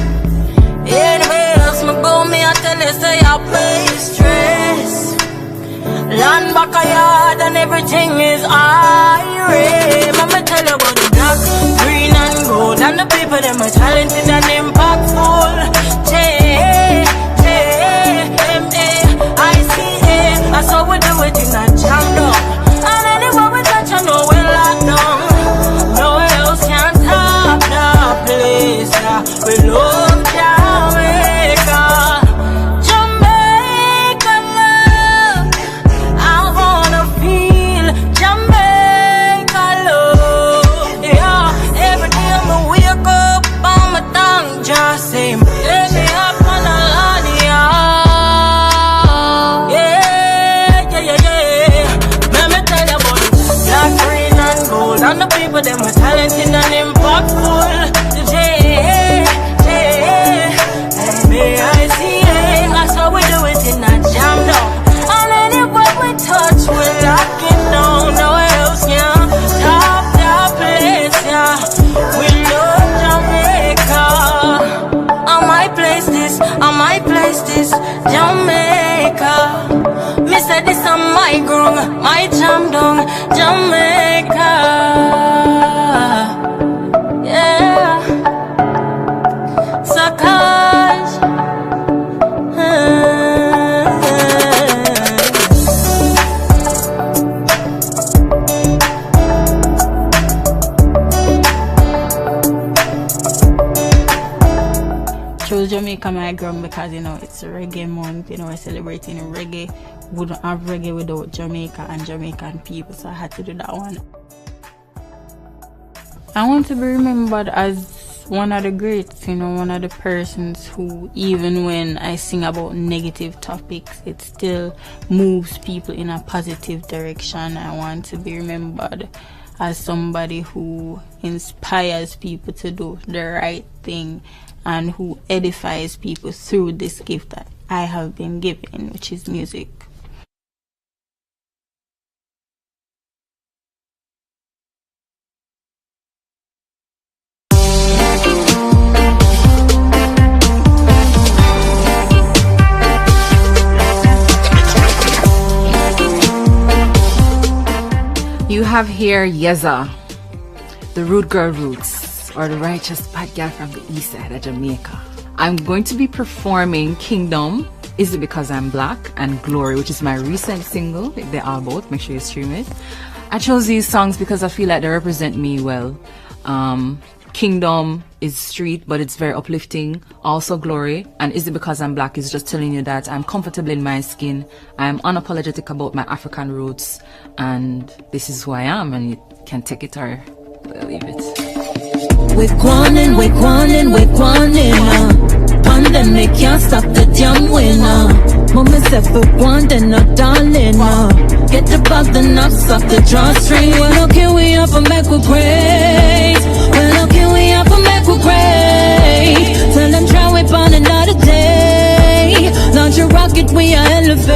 Anywhere else me go, me I tell you say I play stress. Land back a yard and everything is irate. Mama tell you about the black, green and gold, and the people them are talented and impactful. Jamaica. That's how we do it in a jammed up. And anywhere we touch, I know we're locked down. No else can top the place. We love Jamaica. Jamaica love. I wanna feel Jamaica love. Yeah, every day I wake up on my tongue. Jamaica my ground because, it's a reggae month, we're celebrating reggae. We don't have reggae without Jamaica and Jamaican people, so I had to do that one. I want to be remembered as one of the greats, one of the persons who, even when I sing about negative topics, it still moves people in a positive direction. I want to be remembered as somebody who inspires people to do the right thing and who edifies people through this gift that I have been given, which is music. You have here Yeza, the Rude Girl Roots, or the righteous bad girl from the east side of Jamaica. I'm going to be performing Kingdom, Is It Because I'm Black, and Glory, which is my recent single. They're all both, make sure you stream it. I chose these songs because I feel like they represent me well. Kingdom is street, but it's very uplifting. Also Glory, and Is It Because I'm Black is just telling you that I'm comfortable in my skin. I'm unapologetic about my African roots, and this is who I am, and you can take it or leave it. We're gwinin', pandemic can't stop the damn winner. Mama said for one, then not darling. Get the bag, the knocks off the drawstring. Well, okay, we up and back with grace. Well, okay, we up and back with grace. Tell them try whip on another day. Launch a rocket, we are elevate.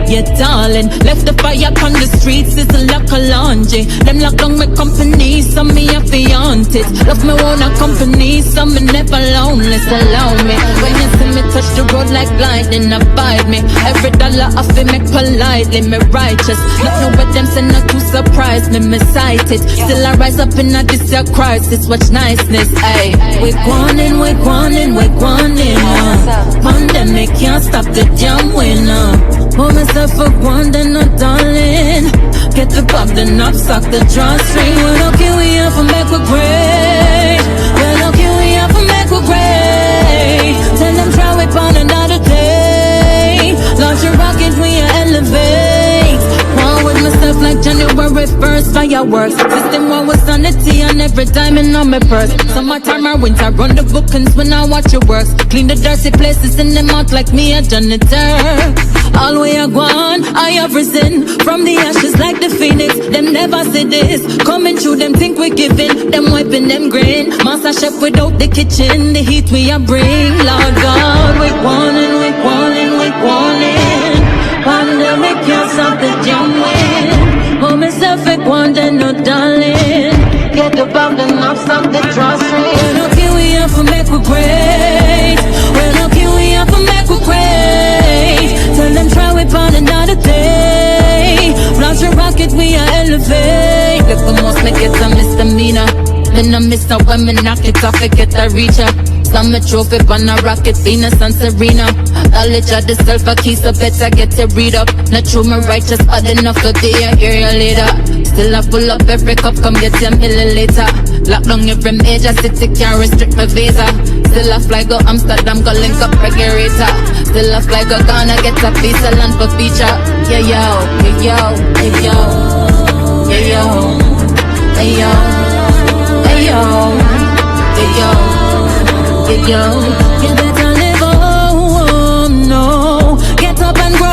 Yeah, darling, left the fire on the streets, it's a lock of laundry. Them lock on my company, some me a fiancé. Love me own a company, some me never lonely, so allow me. When you see me touch the road like lightning, abide me. Every dollar I feel make politely, me righteous. Not know what them say, not to surprise me, me sight it. Still I rise up in a this year crisis, watch niceness, ayy. We're gwinin', pandemic can't stop the damn winner. Hold myself for one, then not darling. Get the bug, the knapsack, the drawstring. Well, okay, we up and back with great. Well, okay, we up and back with great. Tell them try whip on another day. Launch a rocket, we elevate. One with myself like January 1st, fireworks. System one with sanity and every diamond on my purse. Summertime or winter, run the bookings when I watch your works. Clean the dirty places in them out like me a janitor. All way I gone, I have risen from the ashes like the phoenix. Them never see this, coming through them think we giving. Them wiping them grain, master chef without the kitchen. The heat we a bring, Lord God, we warning. Pandemic can't stop the jam win. Hold myself at one, then no darling. Get the bomb, then I'll stop the drawstring. Well, okay, we up and back with grace. Well, okay, we up and back with grace. Tell them try whip on another day. Launch a rocket, we are elevate. If we must make it a misdemeanor, then I miss out when me knock it off, I get a reacher. Slam a trophy on a rocket, Venus and Serena. Knowledge of the self a key, so better get to read up. Not true, my righteous odd enough to be a hear you later. Still I pull up every cup, come get your milliliter. Lock down every major city, can't restrict my visa. Still I fly go Amsterdam, go link up regulator. Still I fly go Ghana, get a piece of land for feature. Yeah yo, yeah yo, yeah yo, yeah yo, yeah yo, yeah yo, yeah yo. Get yo, you better live, no. Get up and grow,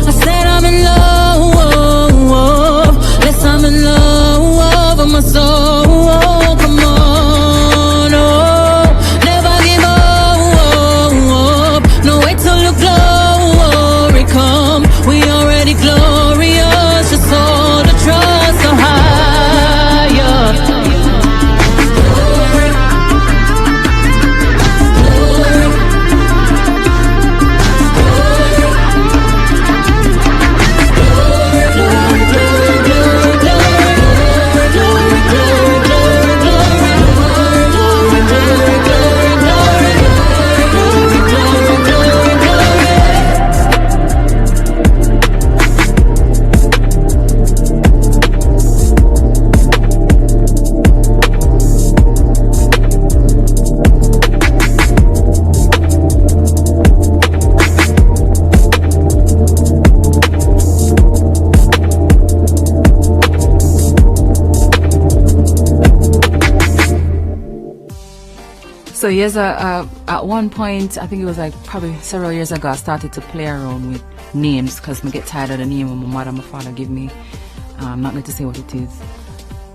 I said I'm in love, yes I'm in love with my soul, come on, oh. Never give up, no wait till the glory come. We already glorious, just hold the trust so higher. So yes, at one point, I think it was like probably several years ago, I started to play around with names because I get tired of the name my mother and my father give me. I'm not going to say what it is.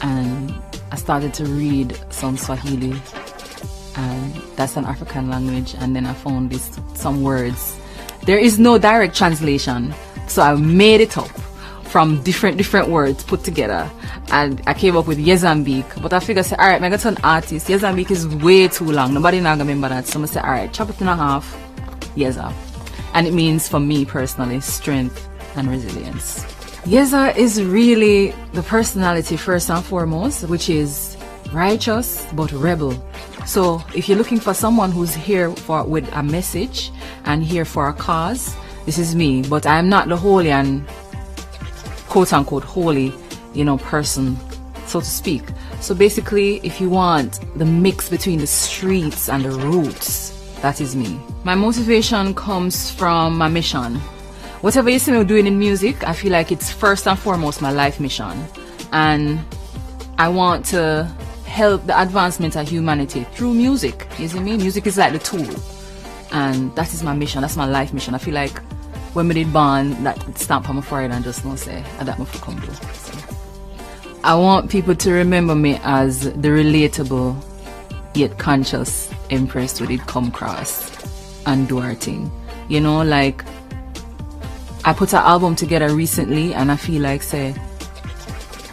And I started to read some Swahili, and that's an African language. And then I found some words. There is no direct translation, so I made it up from different words put together, and I came up with Yezambique. But I figured, say, alright, I'm going to an artist. Yezambique is way too long. Nobody now gonna remember that. So I'm going to say, alright, chop it in half, Yeza. And it means, for me personally, strength and resilience. Yeza is really the personality first and foremost, which is righteous but rebel. So if you're looking for someone who's here with a message and here for a cause, this is me. But I'm not the holy and quote-unquote holy, person, so to speak. So basically, if you want the mix between the streets and the roots, that is me. My motivation comes from my mission. Whatever you see me doing in music, I feel like it's first and foremost my life mission. And I want to help the advancement of humanity through music. You see me? Music is like the tool. And that is my mission. That's my life mission. I feel like when we did born, that stamp on my forehead and just not say, I don't know if I come do. So I want people to remember me as the relatable yet conscious empress who did come across and do our thing. Like I put an album together recently, and I feel like, say,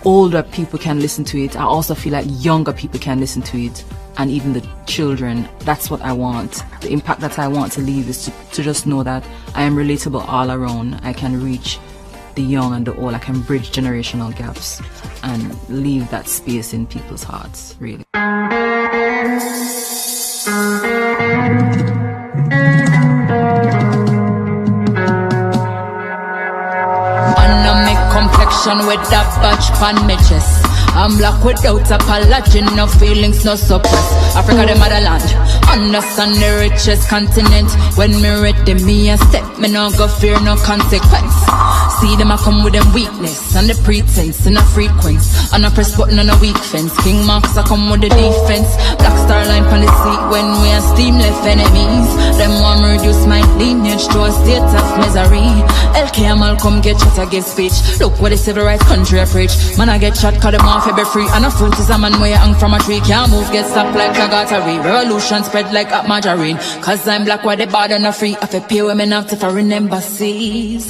older people can listen to it. I also feel like younger people can listen to it, and even the children. That's what I want. The impact that I want to leave is to just know that I am relatable all around. I can reach the young and the old. I can bridge generational gaps and leave that space in people's hearts, really. Complexion with that batch pan me chest. I'm black without apology, no feelings, no suppress. Africa the motherland, understand the richest continent. When me ready, me a step, me no go fear no consequence. See them a come with them weakness and the pretense and a frequency. And a press button on a weak fence. King Marks a come with the defense. Black star line on the seat when we a steam left enemies. Them want me reduce my lineage to a state of misery. LK Malcolm get shot against speech. Look what the civil rights country I preach. Man I get shot cause them off every free. And a fruit is a man where you hang from a tree. Can't move, get stopped like a gattery. Revolution spread like a margarine. Cause I'm black where the bad and a free. I feel pay women have to foreign embassies.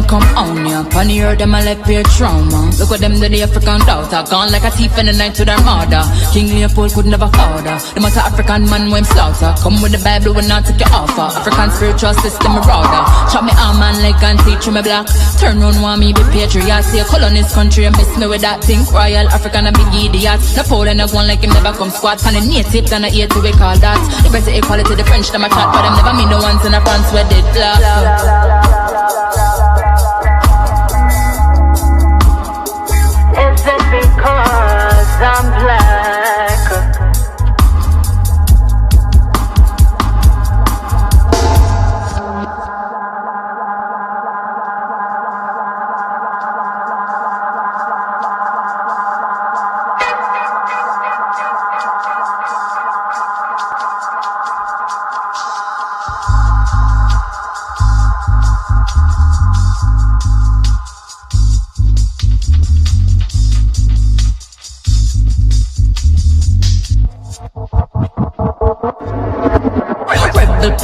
Come on, yeah. Funny heard them a left pure trauma. Look at them to the African daughter. Gone like a thief in the night to their mother. King Leopold could never father. Them as a African man when slaughter. Come with the Bible when I take your offer. African spiritual system marauder. Chop me arm and leg and teach me black. Turn round want me be patriot. See a colonist country and miss me with that thing. Royal African a big idiot. Napoleon a one like him never come squat. And the native than a ear to we call that. The better equality the French them a chat. But them never mean the ones in the France where they black. Is it because I'm black?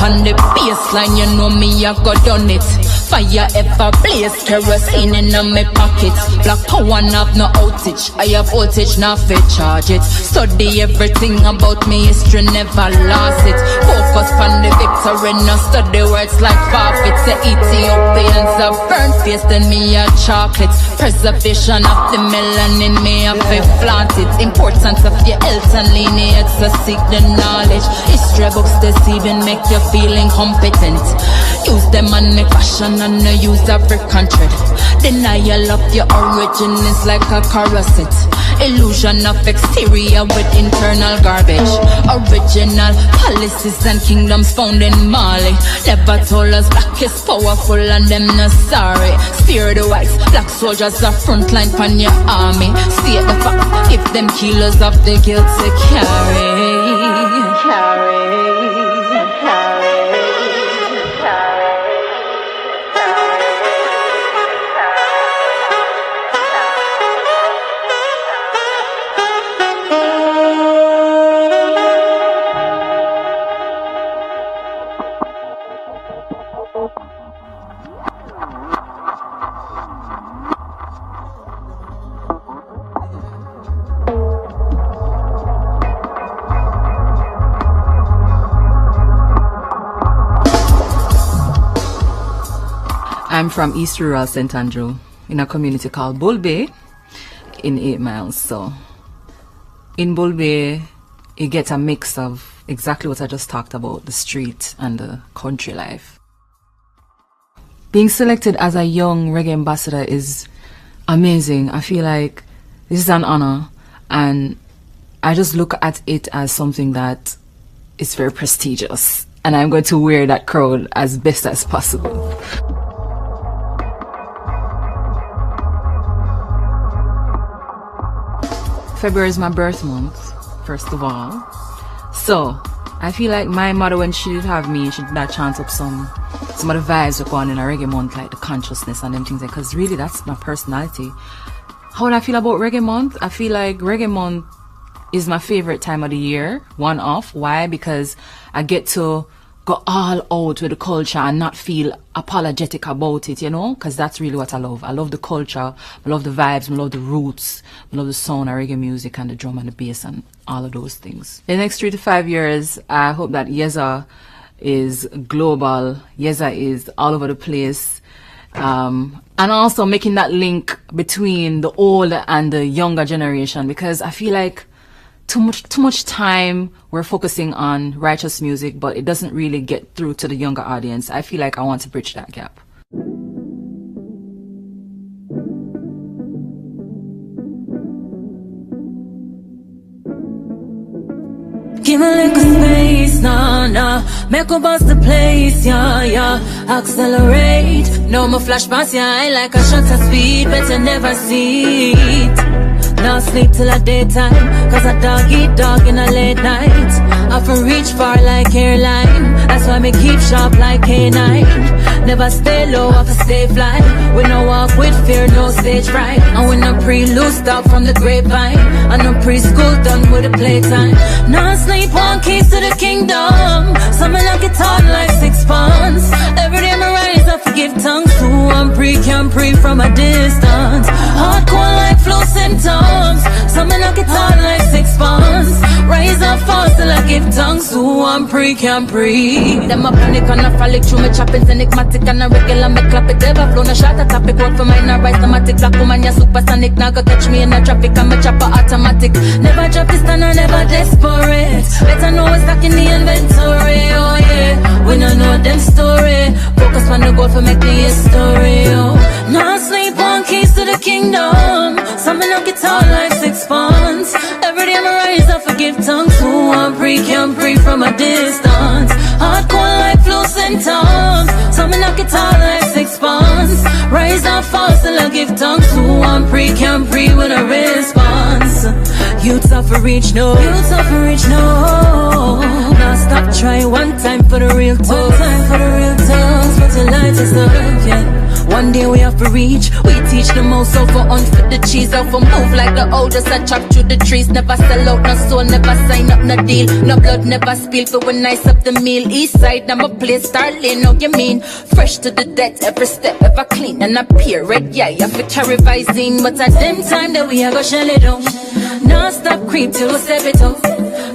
On the baseline, you know me, I got done it. Fire ever blaze, kerosene in my pockets. Black power have no outage, I have voltage, not fit charge it. Study everything about me, history never lost it. Focus on the victim. stuttering, no study words like forfeit. Say Ethiopians are burnt face, then me a chocolates. Preservation of the melanin, me a flaunt it. Importance of your health and lineage, so seek the knowledge. History books deceiving, make you feel incompetent. Use them on the fashion and no use every country. Denial of your origin is like a corset. Illusion of exterior with internal garbage. Original policies and kingdoms found in Marley. Never told us black is powerful and them not sorry. Spear the whites, black soldiers are frontline pan your army. State the facts, give them kilos of the guilt to carry. I'm from East Rural St. Andrew in a community called Bull Bay in 8 Miles. So in Bull Bay, you get a mix of exactly what I just talked about, the street and the country life. Being selected as a young reggae ambassador is amazing. I feel like this is an honor, and I just look at it as something that is very prestigious, and I'm going to wear that crown as best as possible. February is my birth month, first of all. So I feel like my mother, when she did have me, she did not chant up some of the vibes that go on in a reggae month, like the consciousness and them things, because really that's my personality. How would I feel about reggae month? I feel like reggae month is my favorite time of the year, one off. Why? Because I get to go all out with the culture and not feel apologetic about it, you know, because that's really what I love. I love the culture, I love the vibes, I love the roots, I love the sound of reggae music and the drum and the bass and all of those things. In the next 3 to 5 years, I hope that Yeza is global, Yeza is all over the place, and also making that link between the older and the younger generation, because I feel like too much time we're focusing on righteous music, but it doesn't really get through to the younger audience. I feel like I want to bridge that gap. Give me a little space, nah, nah. Make a bust the place, yeah, yeah. Accelerate. No more flash past your eye like a shutter speed. Better never see it. Now sleep till a daytime, cause a dog eat dog in a late night. I for reach far like airline, that's why me keep sharp like K9. Never stay low, I for stay fly. We no walk with fear, no stage fright. And we no pre-loose stop from the grapevine. And no preschool done with the playtime. Now sleep on keys to the kingdom. Some me knock it on like 6 pounds. Every day me rise, I forgive tongues. Who I'm can pre from a distance. Hardcore like flu symptoms. Some me knock it on like 6 pounds. Rise up fast till I give tongues. Who I'm can pre. Them a panic and a frolic through me choppings enigmatic and a regular me clap it. Ever flown a shot a topic. Work for mine, I write automatic. Black woman, ya supersonic. Now go catch me in a traffic and me chopper automatic. Never drop this stand and never desperate. Better know what's stuck in the inventory. Oh yeah, we don't know them story. Focus on the goal for make the history. Oh, now sleep on keys to the kingdom. Some me knock it out like 6 pounds. Every day I rise, I forgive tongues. Who I'm can pre from a distance. Hardcore like flu symptoms. Some me knock it out like 6 pounds. Rise up fast till I give tongues. Who I'm can pre with a response. Youths off a reach, no. Youths off a reach, no. Now stop, try one time for the real talk. One time for the real talk. Put your light is up, yeah. One day we have to reach. We teach them also for unfit the cheese. Out for move like the oldest. I chop through the trees. Never sell out, no soul, never sign up, no deal. No blood, never spill. For when I up the meal. East side, I'm a place, Starling. Know you mean? Fresh to the death, every step ever clean and appear. Red, yeah, you have to carry Visine. But at them time that we are go shell it down. Now stop creep till we step it up.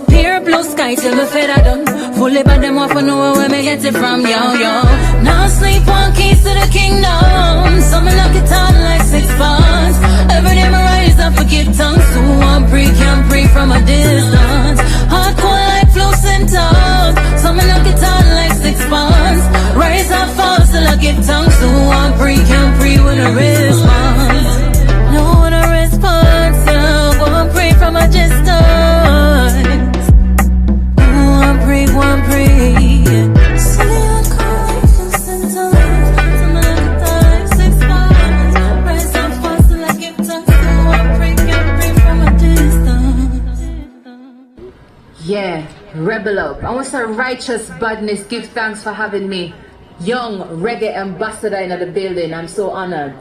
Pure blue sky till we feather done. Fully by them off and know where me get it from, yo, yo. Now sleep on keys to the kingdom. So me knock it on like 6 pounds. Every day me rise up, forget tongues. So I'm free, can't free from a distance. Hardcore like flows and tongues. So me knock it on like 6 pounds. Rise up, fall, still I give tongues. So I'm free, can't free with a response. No one a response, yeah. Go and pray from a distance. One pray, one pray. See I call symptoms. Some of the time, 6 pounds. Rise up, fall, still I give tongues. So one pray, can't pray from a distance. Yeah, rebel up. I want some righteous badness. Give thanks for having me. Young reggae ambassador in the building. I'm so honored.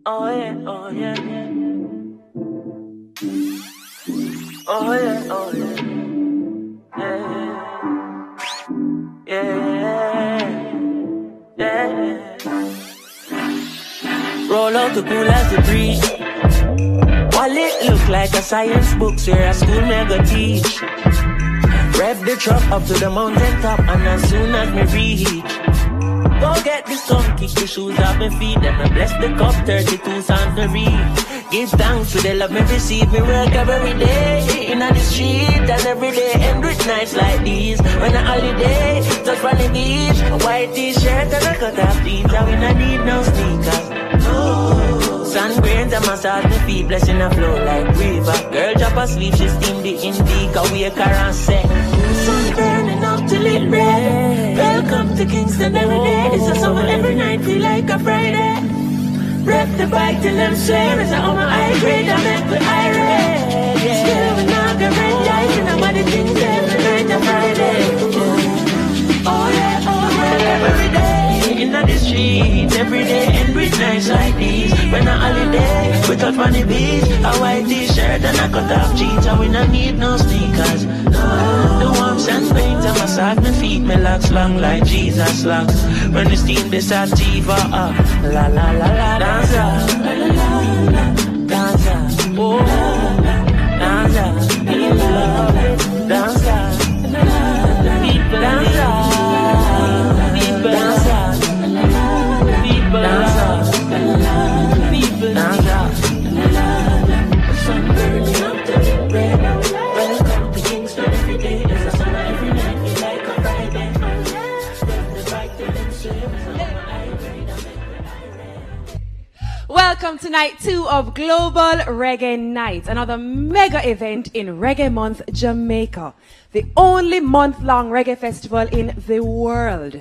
Oh yeah, oh yeah. Oh yeah, oh yeah. Yeah, yeah, yeah. Roll out the cool as the breeze. Wallet look like a science book, where a school never teach. Rev the truck up to the mountain top, and as soon as me reach, go get the sun, kick the shoes off my feet, then I bless the cup, 32 songs to read. Give thanks for the love me receive, me work every day, in the street, and every day, end with nights like these. When a holiday, just on the beach, a white t-shirt and a cut off jeans, and we not need no sneakers. Oh, sun grains and massage my feet, blessing a flow like river. Girl drop asleep, she steam the indica, wake her and say, sun burning up till it red. Welcome to Kingston every day. This is summer every night, feel like a Friday. Rep the bike till I'm swear. It's on my high grade, I make with irate. Still we not get red lights, and I'm at the things every night and Friday. Oh yeah, every day. In the streets, every day, and with nights like these. When a holiday, we touch on the beach. A white t-shirt and a cut off jeans, and we not need no sneakers. No, the warmth and pains, and massage my feet, me locks long like Jesus locks. When the steam the sativa up, la la la la, danza, la la la, danza, oh, danza, danza, danza, people danza. Welcome to night 2 of Global Reggae Night, another mega event in Reggae Month, Jamaica, the only month-long reggae festival in the world.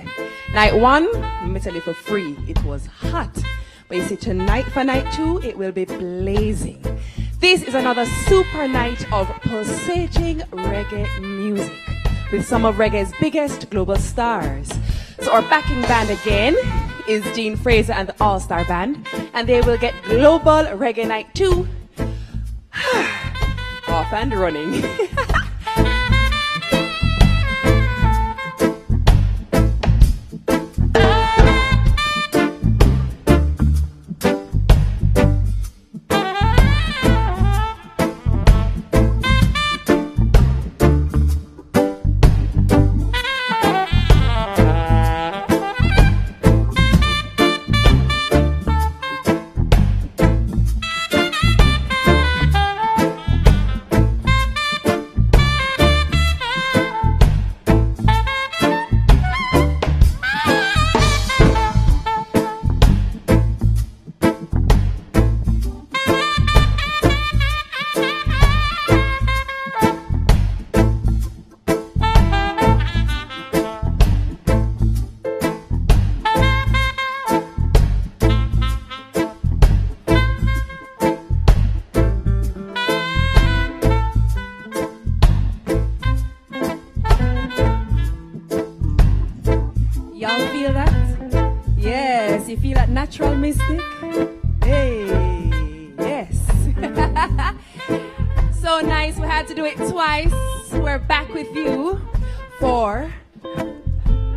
Night 1, let me tell you for free, it was hot. But you see, tonight for night 2, it will be blazing. This is another super night of pulsating reggae music with some of reggae's biggest global stars. So our backing band again is Dean Fraser and the All-Star Band, and they will get Global Reggae Night 2 off and running.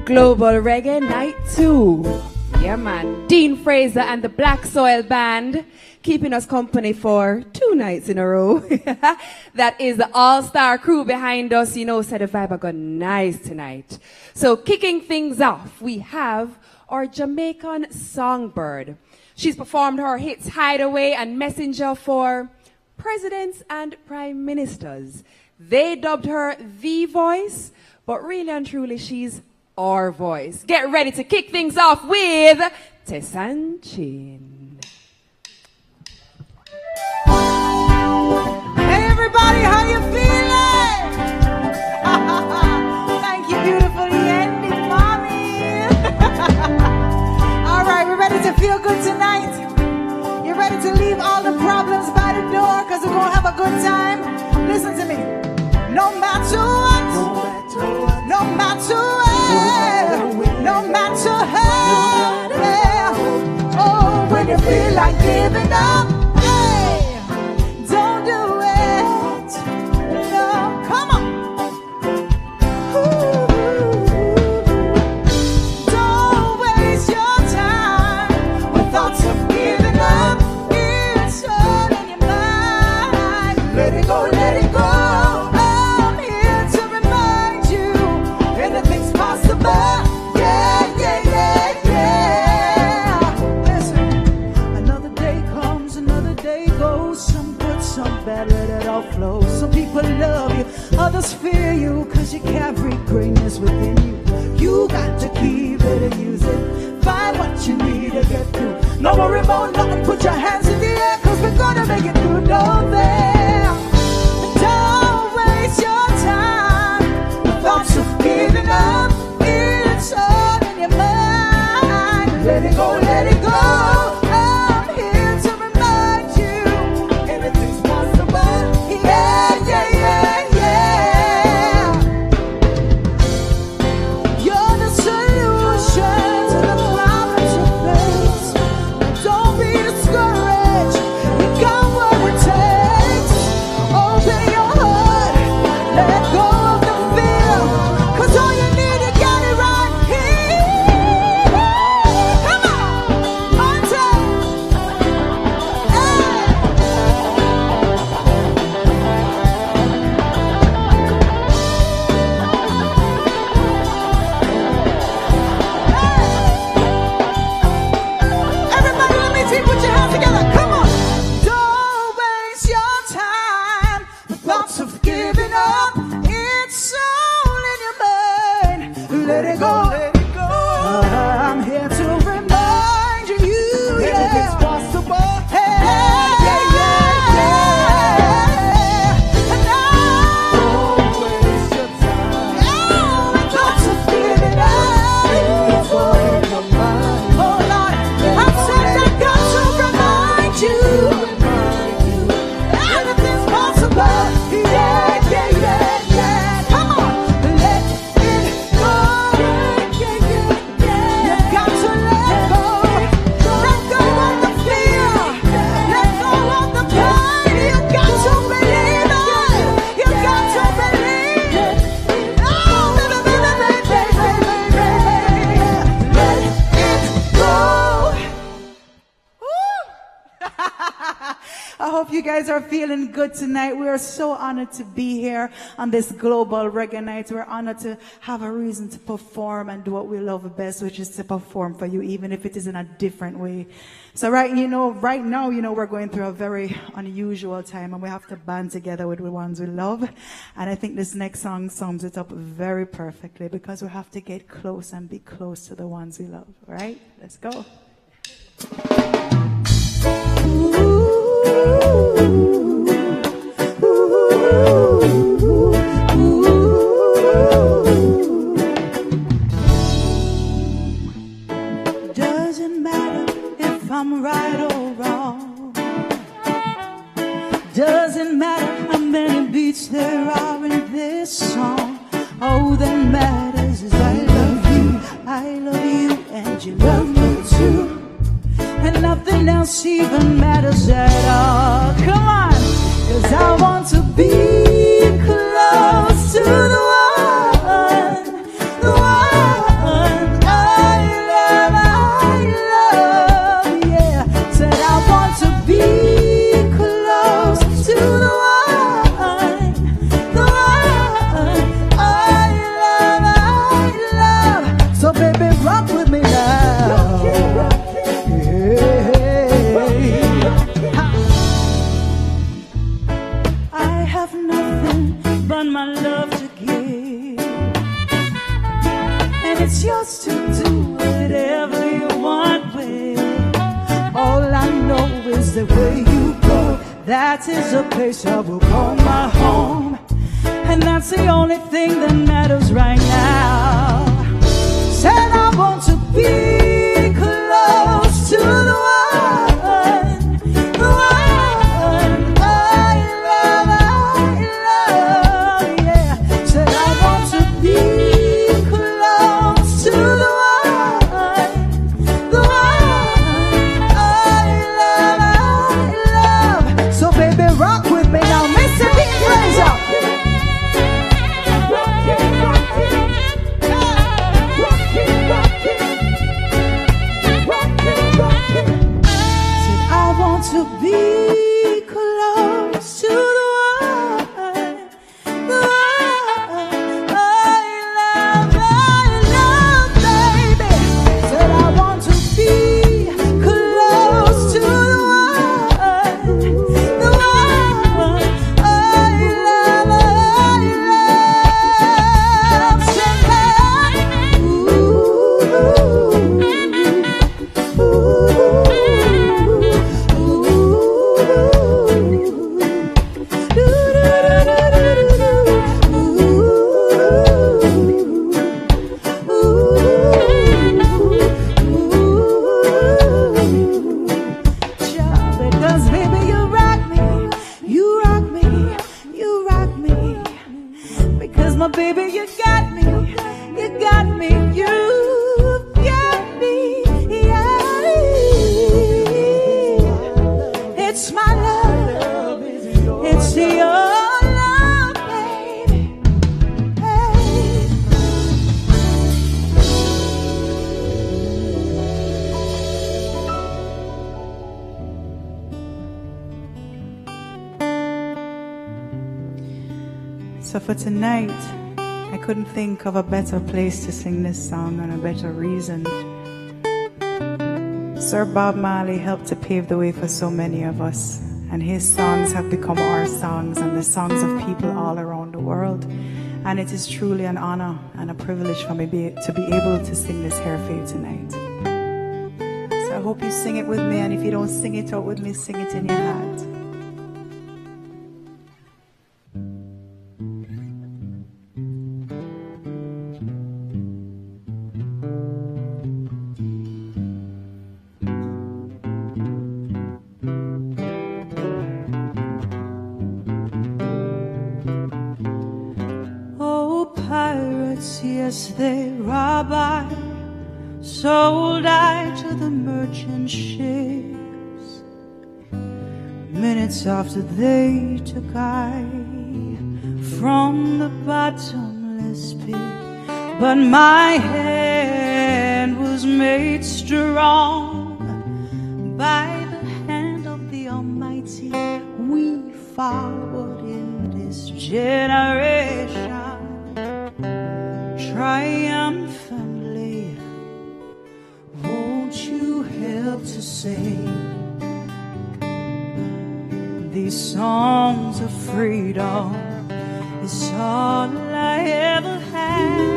Global Reggae Night 2. Yeah, man. Dean Fraser and the Black Soil Band keeping us company for 2 nights in a row. That is the all-star crew behind us. You know, said the vibe got nice tonight. So kicking things off, we have our Jamaican songbird. She's performed her hits Hideaway and Messenger for presidents and prime ministers. They dubbed her the voice, but really and truly she's our voice. Get ready to kick things off with Tessanne Chin. Hey everybody, how you feeling? Thank you, beautiful Yendi, mommy. All right, we're ready to feel good tonight. You're ready to leave all the problems by the door because we're going to have a good time. Listen to me. No matter what, no matter what, no matter how, yeah. Oh, when you feel like giving up, hey, don't do it. No, come on. Ooh. Don't waste your time with thoughts of giving up. It's all in your mind. Let it go, let it go. Some people love you, others fear you, cause you carry greatness within you. You got to keep it and use it. Find what you need to get through. No worry about nothing, put your hands in the air, cause we're gonna make it through. Don't there. Don't waste your time with thoughts of giving up. It's all in your mind. Let it go, let it go. Don't be discouraged. I hope you guys are feeling good tonight. We are so honored to be here on this global reggae night. We're honored to have a reason to perform and do what we love best, which is to perform for you, even if it is in a different way. So right now, we're going through a very unusual time, and we have to band together with the ones we love. And I think this next song sums it up very perfectly, because we have to get close and be close to the ones we love. All right? Let's go. Doesn't matter if I'm right or wrong. Doesn't matter how many beats there are in this song. All that matters is I love you, and you love me too. And nothing else even matters at all. Come on, 'cause I want to be close to the one I love, yeah. Said I want to be close to the one I love. So baby, rock with me now. My love to give, and it's yours to do whatever you want with. All I know is that where you go, that is a place I will call my home, and that's the only thing that matters right now. Said I want to be close to the one to be close to the one I love, baby. Said I want to be close to the one I love. Said baby, you got me, you got me, you got me, yeah. It's my love, it's your love, baby. Hey. So for tonight, I couldn't think of a better place to sing this song and a better reason. Sir Bob Marley helped to pave the way for so many of us, and his songs have become our songs and the songs of people all around the world. And it is truly an honor and a privilege for me to be able to sing this here for you tonight. So I hope you sing it with me, and if you don't sing it out with me, sing it in your heart. Yes, they robbed I, sold I to the merchant ships. Minutes after they took I from the bottomless pit, but my hand was made strong by the hand of the Almighty. mighty we forward in this generation, triumphantly. Won't you help to sing these songs of freedom? It's all I ever had.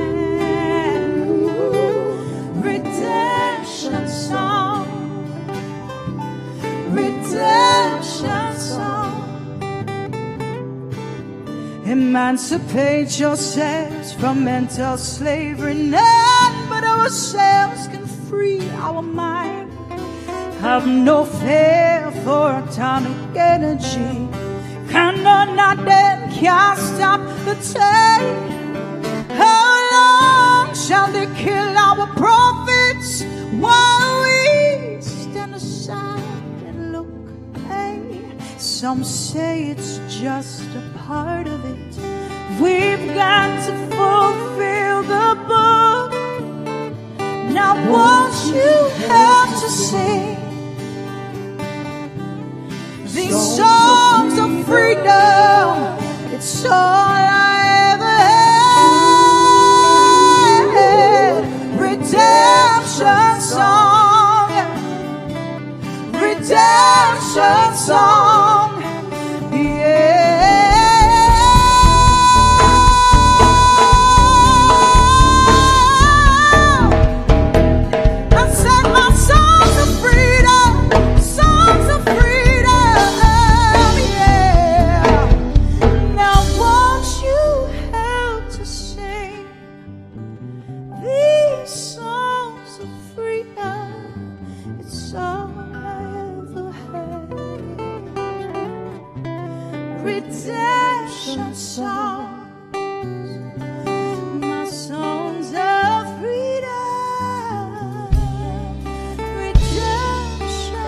Redemption song, redemption song. Emancipate yourselves from mental slavery. None but ourselves can free our mind. Have no fear for atomic energy. Cannot not then can't stop the time. How long shall they kill our prophets while we stand aside and look? Hey, some say it's just a part of it. We've got to fulfill the book. Now won't you help to sing these songs of freedom? It's all I ever had. Redemption song, redemption song, yeah. Redemption songs, my songs of freedom. Redemption.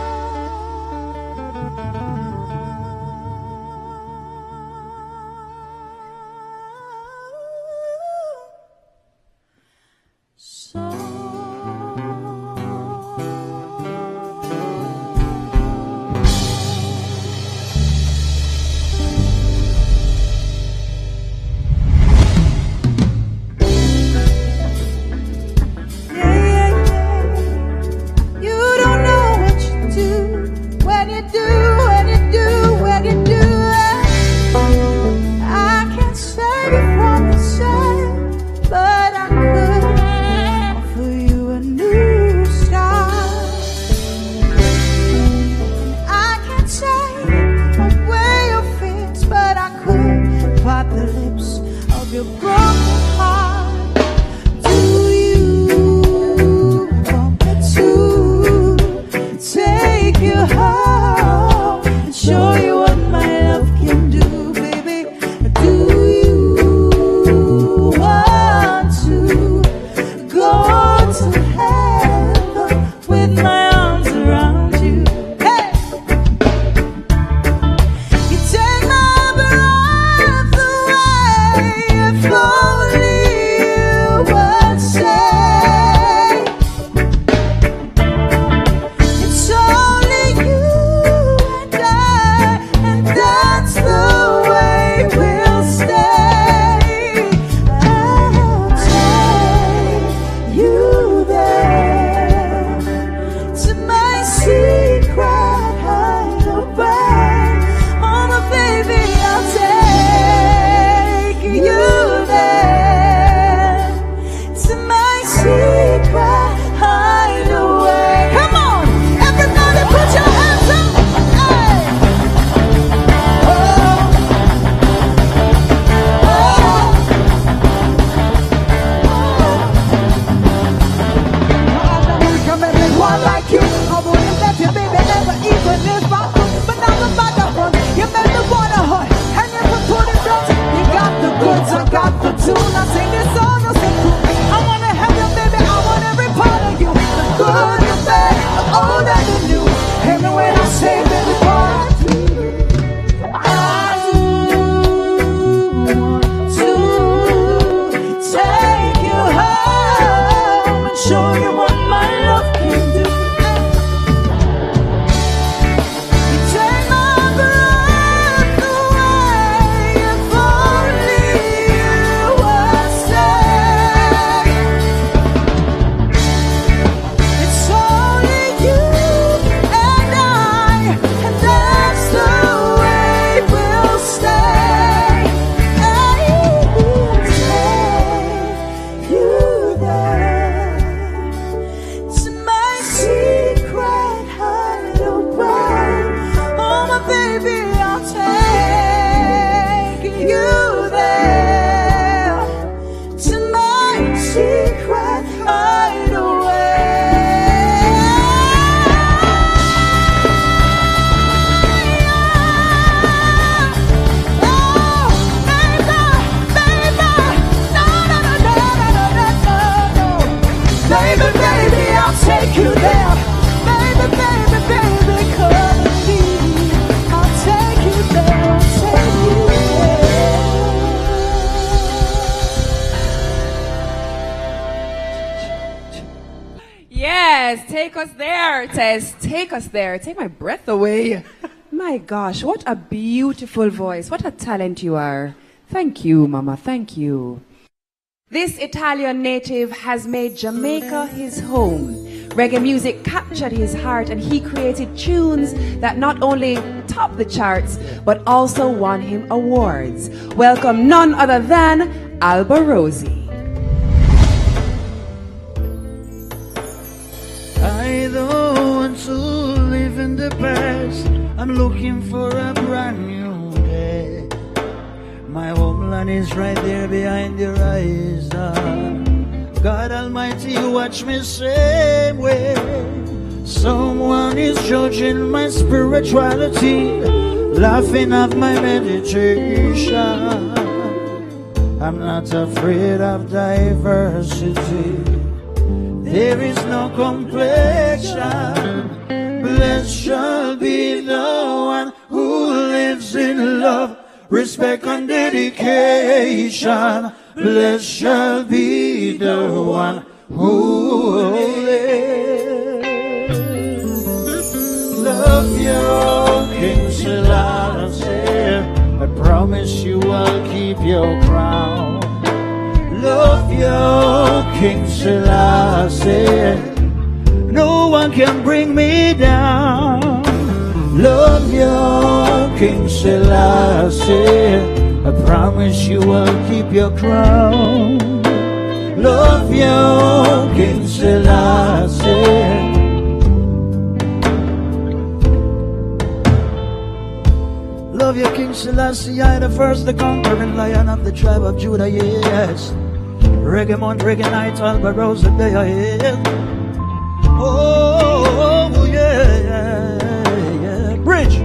Take us there, Tess. Take us there. Take my breath away. My gosh, what a beautiful voice. What a talent you are. Thank you, Mama. Thank you. This Italian native has made Jamaica his home. Reggae music captured his heart and he created tunes that not only topped the charts, but also won him awards. Welcome none other than Alborosie. I don't want to live in the past. I'm looking for a brand new day. My homeland is right there behind the horizon. God Almighty, watch me same way. Someone is judging my spirituality, laughing at my meditation. I'm not afraid of diversity. There is no complexion. Blessed shall be the one who lives in love, respect and dedication. Blessed shall be the one who lives. Love you, King Selassie. I promise you I'll keep your crown. Love you, King Selassie. No one can bring me down. Love you, King Selassie. I promise you I'll keep your crown. Love you, King Selassie. Love you, King Selassie. I the first, the conquering lion of the tribe of Judah, yes. Reggae month, reggae night, Alborosie day ahead. Oh, yeah. Bridge.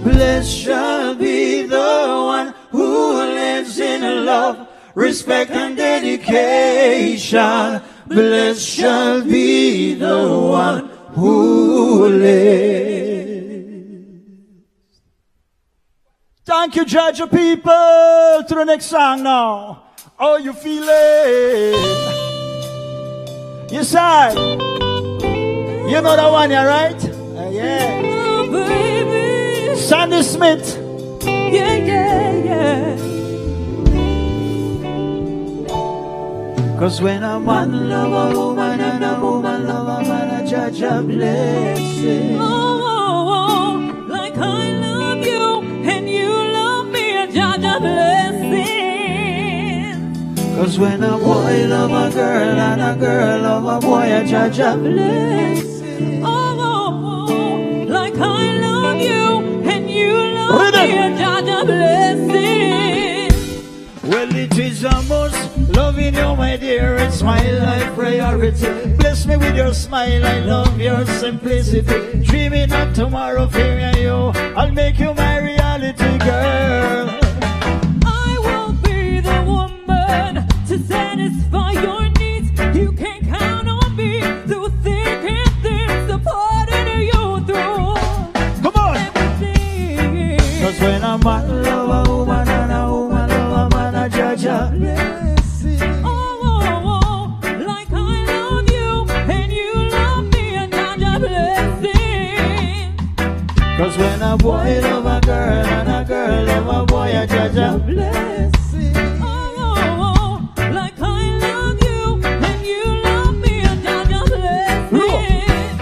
Blessed shall be the one who lives in love, respect and dedication. Blessed shall be the one who lives. Thank you, Judge of people. To the next song now. How you feeling? You side. You know that one, yeah, right? Yeah. Oh, baby. Sandy Smith. Yeah. Cause when a man love a woman and a woman love a man, a judge a blessing. Oh, like I love you and you love me, a judge a blessing. Cause when a boy love a girl and a girl love a boy, a judge a blessing. Oh, like I love you and you love me, a judge a blessing. Well, it is a must. Loving you, my dear, it's my life priority. Bless me with your smile, I love your simplicity. Dreaming of tomorrow, fearing you, I'll make you my reality, girl. I will be the woman to satisfy your needs. You can count on me through thick and thin, supporting you through. Come on! Everything. Cause when a man love a woman and a woman love a man, a judge a like I love you and you love me, and judge a blessing. Cause when a boy love a girl and a girl love a boy, a judge a blessing. Like I love you and you love me, and judge a blessing.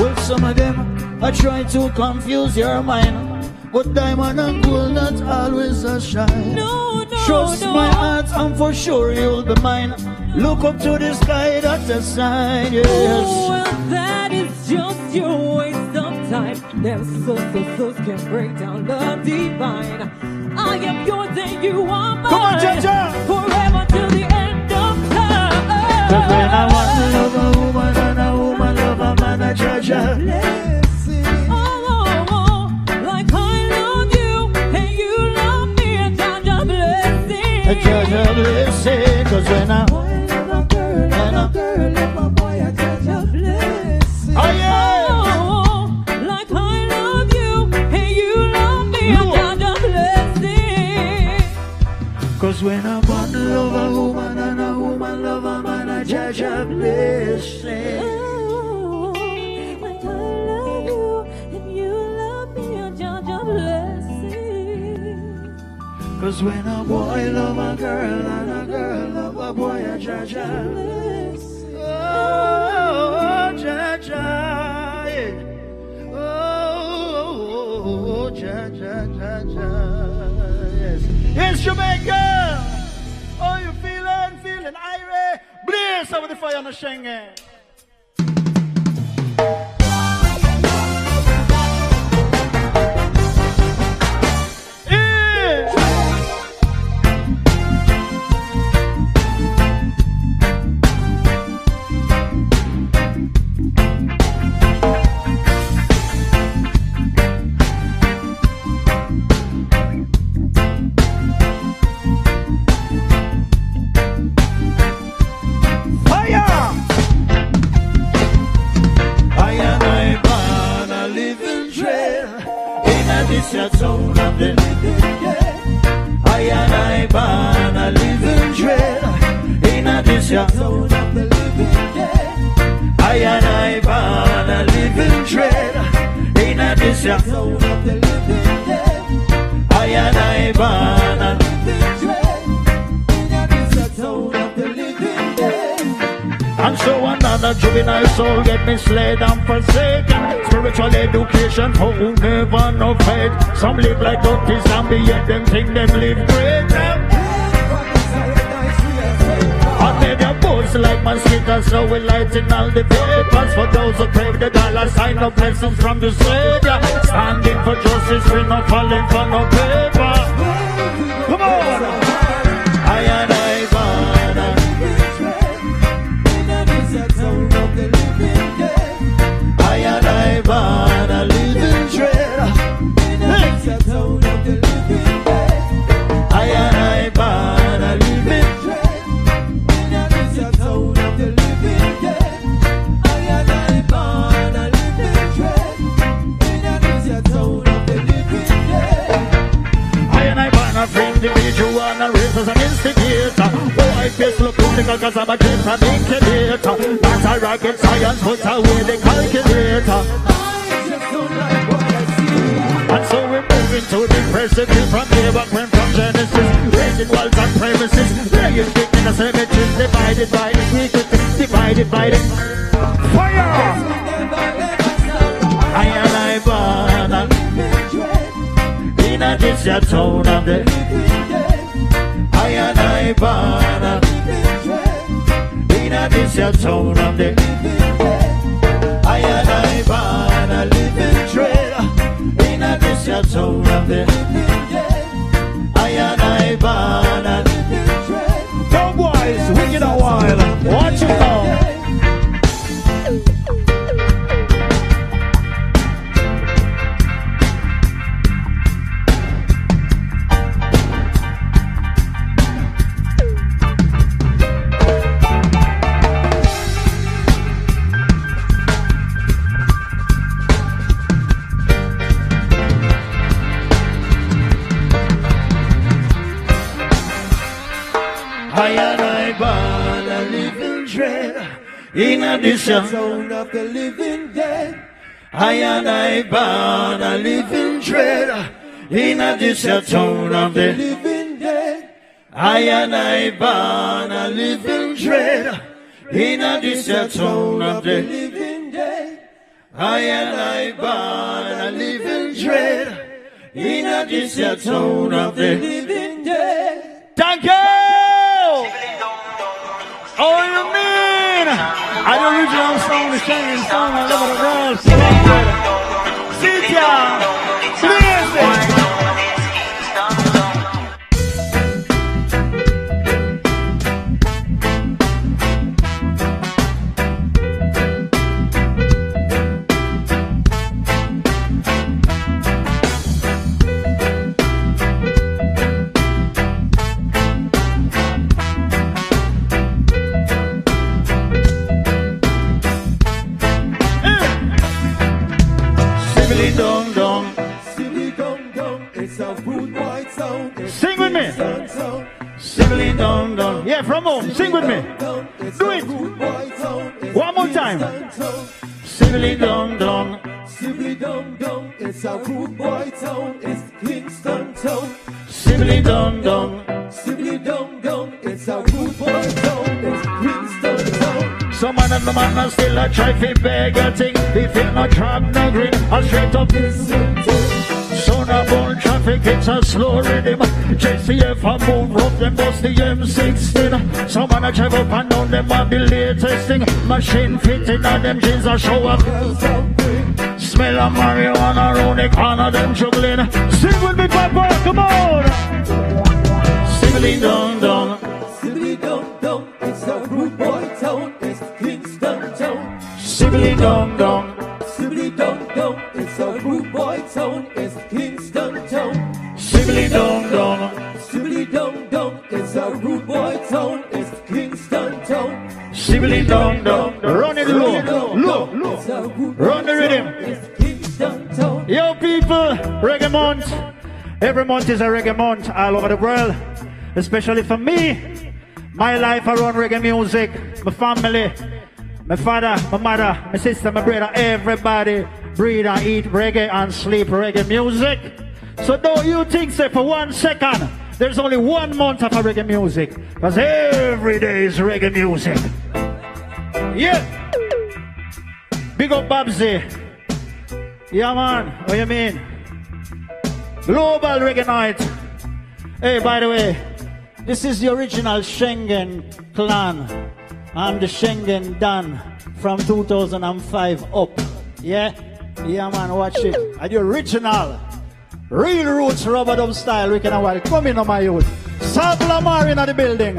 Well, some of them I try to confuse your mind, but diamond and gold not always a shine. No, trust my heart and for sure you'll be mine. Look up to the sky, that's a sign, yes. Oh, well, that is just your waste of time. Them so can break down love divine. I am yours and you are mine. Come on, Jaja. Forever till the end of time. Cause when I want to love a woman and a woman love a man, a Jaja. Like I love you and you love me, and judge a blessing. A judge a blessing. Cause when I love a girl, love a girl, love a boy, a judge a blessing. Oh yeah. Like I love you and you love me, and judge a blessing. Cause when a man love a woman and a woman love a man, a Jaja blessing. Oh, like I love you and you love me, a Jaja blessing. Cause when a boy love a girl and a girl love a boy, a Jaja blessing. Oh, Jaja, yeah. Oh, Jaja, yes. Yes, Jamaica. Oh, you feeling irate? Blaze over the fire on the Schengen. This your town of the living dead. I and I born a living dread. In this your town of the living dead. I and I born a living dread. In this your town of the living dead. I and I born a living dread. In this your town of the living dead. And so another juvenile soul get misled and forsaken. Spiritual education for who never know faith. Some live like dirty zombies, yet them think them live great. And they their boats like mosquitoes, so we lighting all the papers. For those who crave the dollar sign of blessings from the Savior. Standing for justice, we not falling for no paper. Come on! I and I born a living dread. It's a town of the living dead. I and I born a living dread. It's a town of the living dead. I and I born a living dread. It's a town of the living dead. I and I born a individual and race as an instigator. Oh, I face look critical cause I'm a kid from incubator. That's a rocket science, put away the calculator. And so we're moving to the present from here back when from Genesis. Raising walls and premises, laying thick in the cemeteries, divided by iniquity, divided by the fire. I and I born in a this your town of the I and I born in a this your town of the I and I born a living dread. In a this your town of the I and I born a living dread. Go boys, wicked a while. Watch it now. I and I born a living dread. In a this town of the living dead. I and I born a living dread. In a this town of the living dead. I and I born a living dread. In a this town of the living dead. I and I born a living dread. In a this town of the living dead. Thank you. Oh, you mean? I the original song, the Schengen song, I love the girls. Sit down, please. Sibbly dong dong. Yeah, from home. Sing with me. Do it. One more time. Sibbly dong dong. Sibbly dong dong, it's a rude boy town, it's Kingston town. Sibbly dong dong. Sibbly dong dong, it's a rude boy town, it's Kingston town. Some man and the man are still a try fi beg a thing. If it no trap, no green, a straight up this. Son of born traffic, it's a slow rhythm. JCF a move up, them bust the M16. Some man a drive up and down, them a the latest thing. Machine fitting and them jeans a show up. Smell of marijuana around the corner, them juggling. Sing with me, Papa, come on! Sibbly dong dong. Sibbly dong dong, it's a rude boy town, it's Kingston town. Sibbly dong dong. Sibbly dong dong, it's a rude boy town, it's Kingston town. Sibbly dong dong. Sibbly dong dong, it's a rude boy town, it's Kingston town. Sibbly dong dong. Run it low, low. Run the rhythm. Yo people, reggae month. Every month is a reggae month all over the world. Especially for me. My life around reggae music. My family. My father, my mother, my sister, my brother. Everybody breathe and eat reggae and sleep reggae music. So don't you think, say, for 1 second, there's only 1 month of reggae music. Because every day is reggae music. Yeah. Big up Babsy. Yeah man, what you mean? Global Reggae Night. Hey, by the way, this is the original Schengen clan. I'm the Schengen Dan from 2005 up. Yeah? Yeah man, watch it. And the original, real roots rubber dub style, we can have come in on my youth. Savla Marin at the building.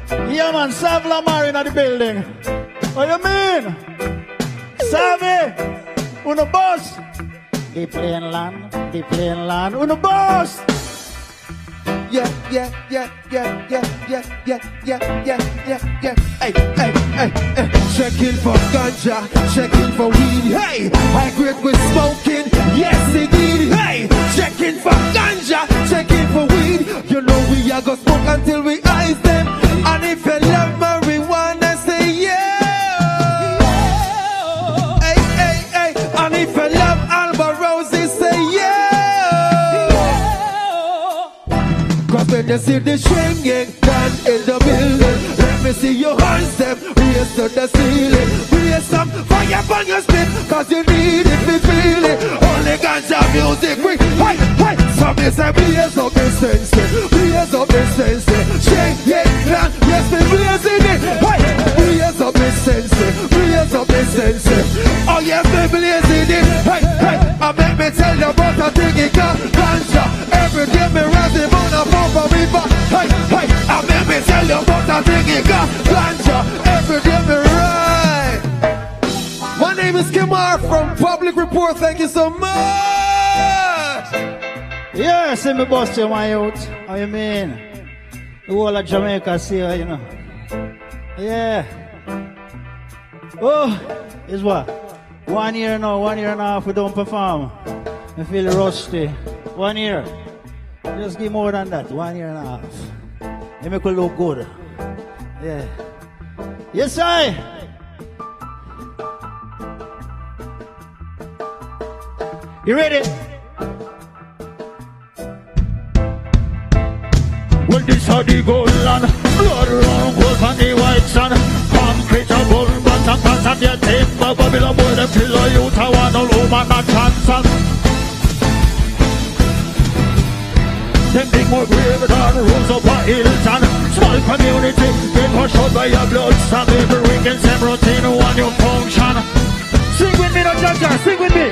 Yeah man, Savla Marin at the building. What you mean? Savvy? Uno boss. They playing land. Uno boss. Yeah. Hey. Checking for ganja, checking for weed. Hey, high grade with smoking. Yes, indeed. Hey, checking for ganja, checking for weed. You know we are gonna smoke until we eyes them. And if you love marijuana, say yeah. Hey. And if you love Alborosie, say yeah. Cause when you see the Schengen down in the building, let me see your hands them raise to the ceiling. Raise some fire upon your spit, cause you need it, we feel it. Only ganja music, we hey. Some say blaze up the sense, blaze up the sense. Schengen down, yes we blazing it. Hey, blaze up the sense, blaze up the sense. Oh yes we blazing it. Hey, I make me tell you about a thing it got ganja. Every day me rising on a pump a river. Hey, I make me tell you about a thing it got ganja. Every day me ride. My name is Kimar from Public Report. Thank you so much. Yeah, see me bust you, my youth. How you mean? The whole of Jamaica see you, you know. Yeah. Oh, is what? 1 year now, 1 year and a half we don't perform. I feel rusty. 1 year. Just give more than that. 1 year and a half. They make it look good. Yeah. Yes, I. You ready? Well, this how the gold land. Blood run gold on the white sand. Concrete a gold bottom pass and your tape. Babylon boy, the pillow you to one all over not chance. Them big more grave than rose up a Hilton. Small community, get pushed out by your blood. Some every weekend, same routine, one new function. Sing with me, no Jaja, sing with me.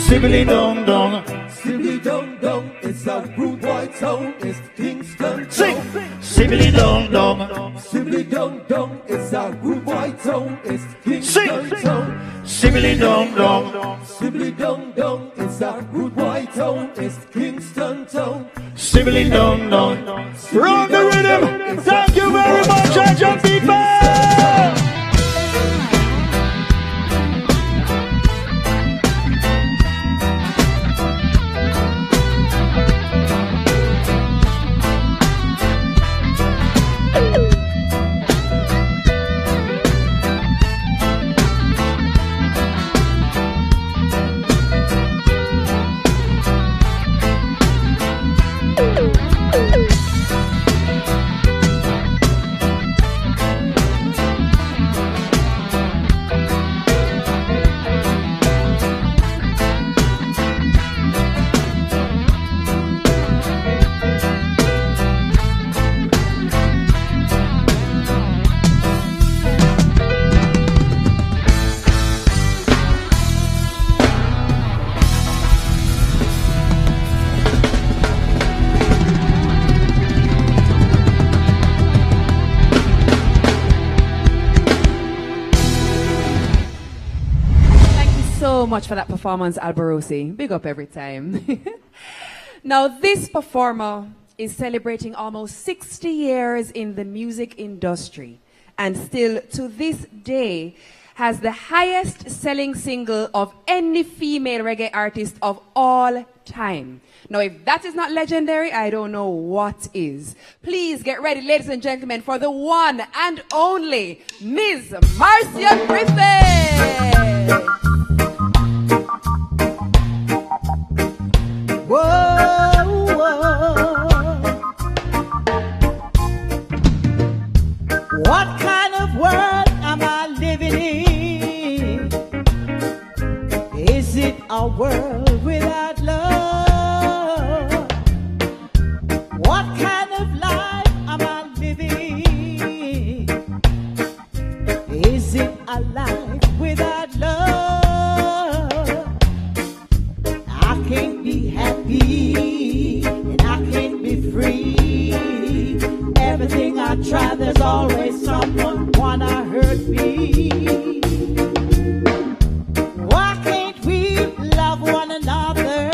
Sibbly dong dong. Sibbly dong dong, it's a rude white town, it's Kingston town. Sing! Sibbly dong dong. Sibbly dong dong, it's a rude white town, it's Kingston town. Sibbly dong dong. Sibbly dong dong, it's a rude white town, it's Kingston town. Sibbly dong dong. Run the rhythm! Thank you very much, Jaja people! much for that performance, Alborosie. Big up every time. Now, this performer is celebrating almost 60 years in the music industry and still to this day has the highest selling single of any female reggae artist of all time. Now, if that is not legendary, I don't know what is. Please get ready, ladies and gentlemen, for the one and only Ms. Marcia Griffiths. Whoa, whoa. What kind of world am I living in? Is it a world without love? What kind of life am I living? Is it a life without love? I can't be happy and I can't be free. Everything I try, there's always someone wanna hurt me. Why can't we love one another?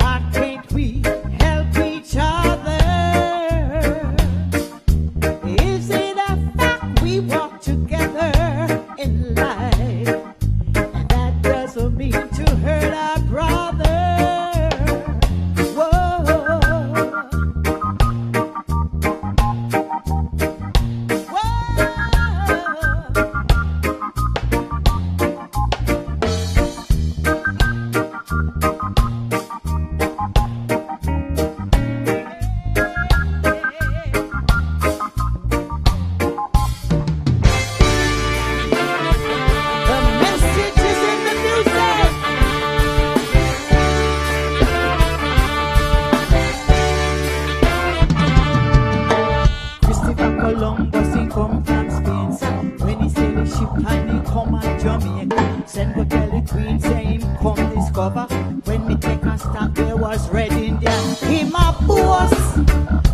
Why can't we help each other? Is it a fact we walk together in life? And that doesn't mean to hurt our brother. When me take a stop, there was red Indian. He my boss,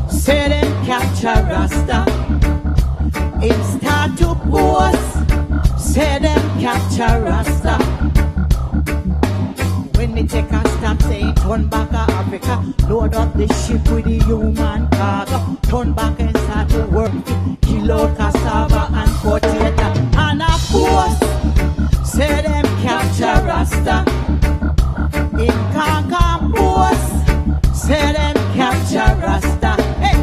said him capture Rasta. Him start to boss, said him capture Rasta. When me take a stop, say turn back to Africa. Load up the ship with the human cargo. Turn back and start to work. Kill out cassava and potato. And a boss, said him capture Rasta. In Kankapos, said them capture Rasta. Hey.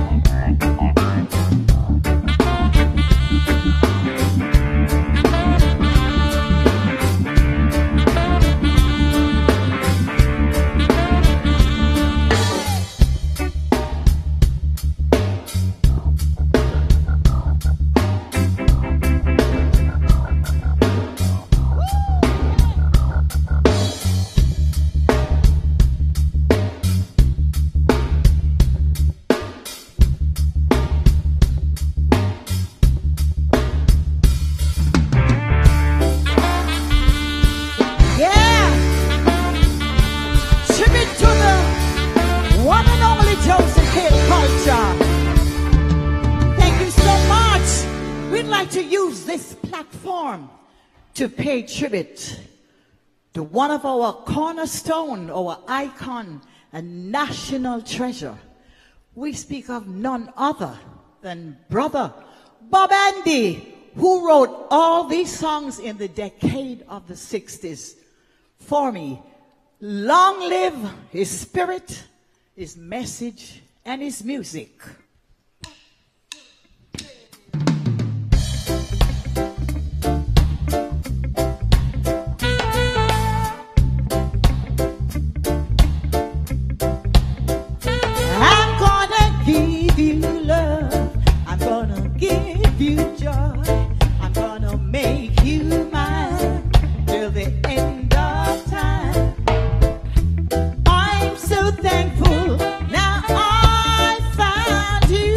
To pay tribute to one of our cornerstone, our icon, and national treasure. We speak of none other than Brother Bob Andy, who wrote all these songs in the decade of the 60s. For me, long live his spirit, his message, and his music. Thankful now I found you.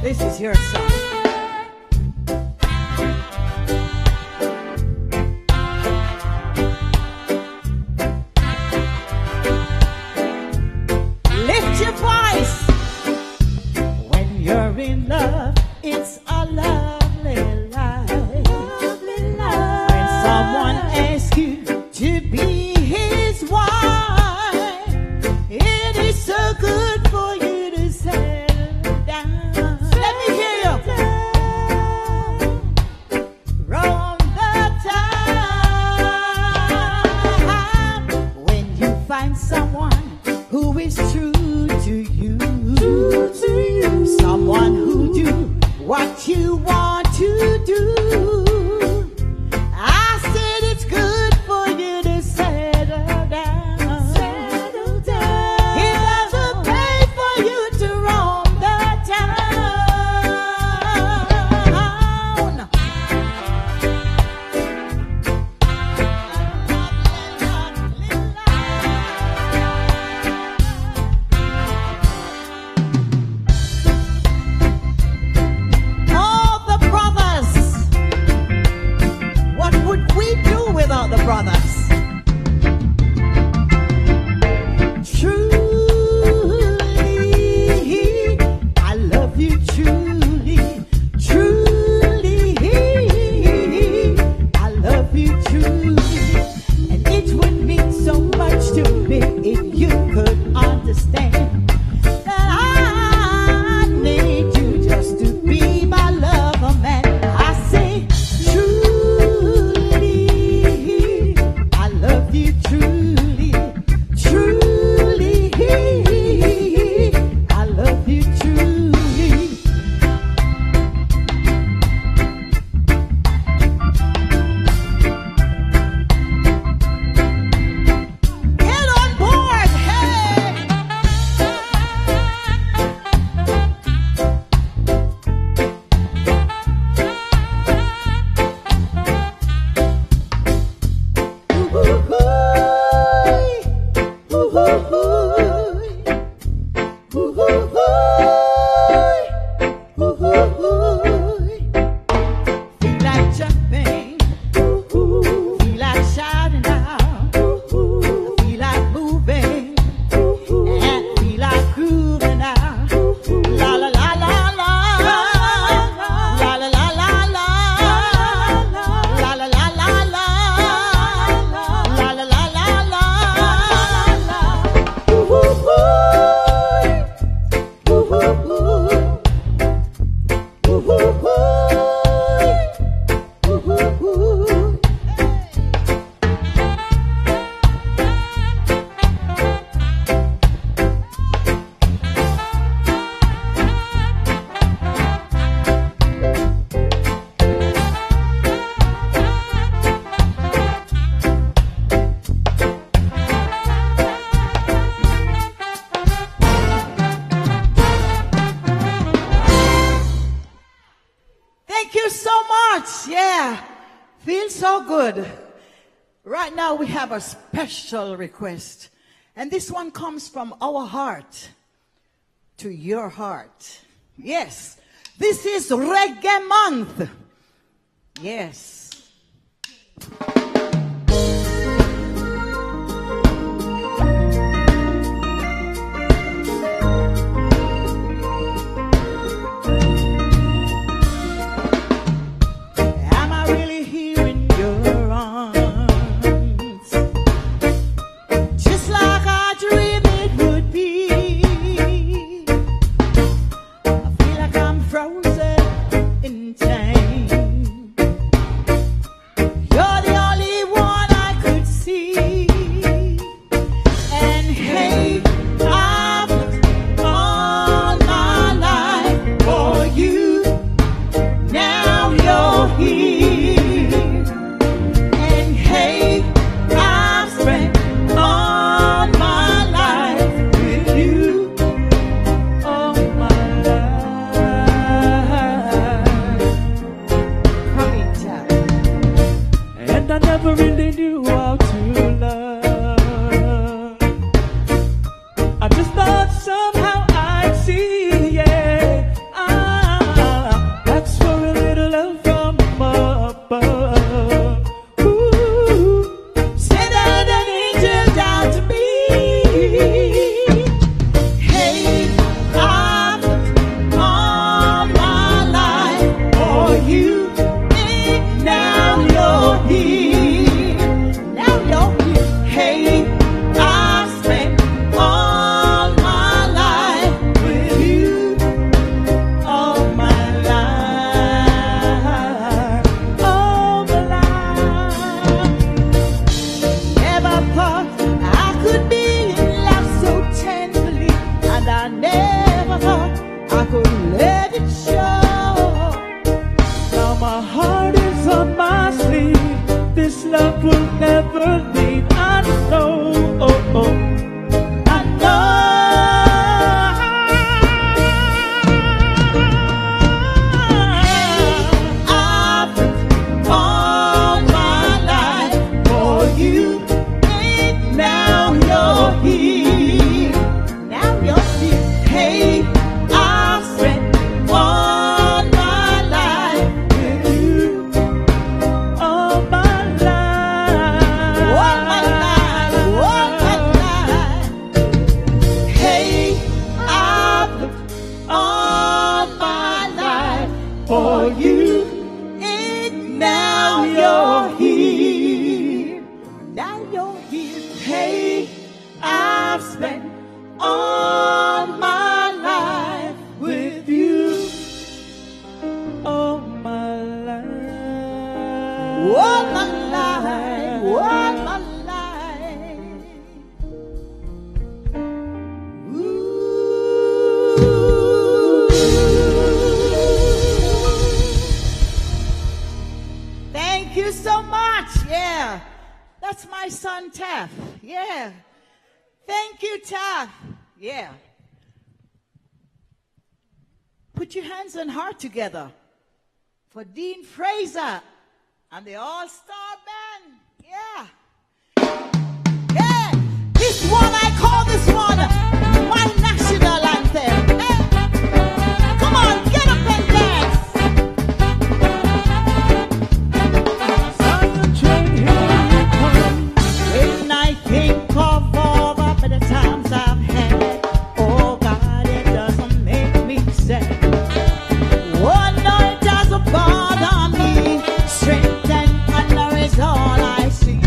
This is your song. Lift your voice. When you're in love, it's a lovely life. When someone asks you to be his wife, it is so good for you to settle down. Let me hear you. Roam the town. When you find someone who is true to you, someone who do what you want to do. I said it's good for you to settle down. Settle down. It doesn't pay for you to roam the town. All the brothers. What would we do without the brothers? Truly, I love you truly. Truly, I love you truly. And it would mean so much to me if you could understand that I need you just to be my lover, man. I say truly, I love you truly. Truly, I love you truly. Get on board, hey! Feel like jumping, feel like shouting out, feel like moving, and feel like grooving out. La la la la la, la la la la la, la la la la la, la la la la Thank you so much. Yeah, feels so good. Right now we have a special request, and this one comes from our heart to your heart. Yes, this is Reggae Month. Yes. Am I really here in your arms? Just like I dreamed it would be. I feel like I'm frozen in time. never leave. I know, I know. I've all my life for you, and now you're here. Now you're here. Hey, I've spent all my life with you. All my life. All my life. All my life. Hey, I've lived all my life for you. And now you're here. Now you're here. Hey, I've spent all my life with you. All my life. All my life. All my life. Thank you so much. Yeah. That's my son, Taff. Yeah. Thank you, Taff. Yeah. Put your hands and heart together for Dean Fraser and the All-Star Band. Yeah. Yeah. This one, I call this one my national anthem. Hey. Come on, get up and dance. When I think of all the better times I've had, oh God, it doesn't make me sad. Oh no, it doesn't bother me. Strength and honor is all I see.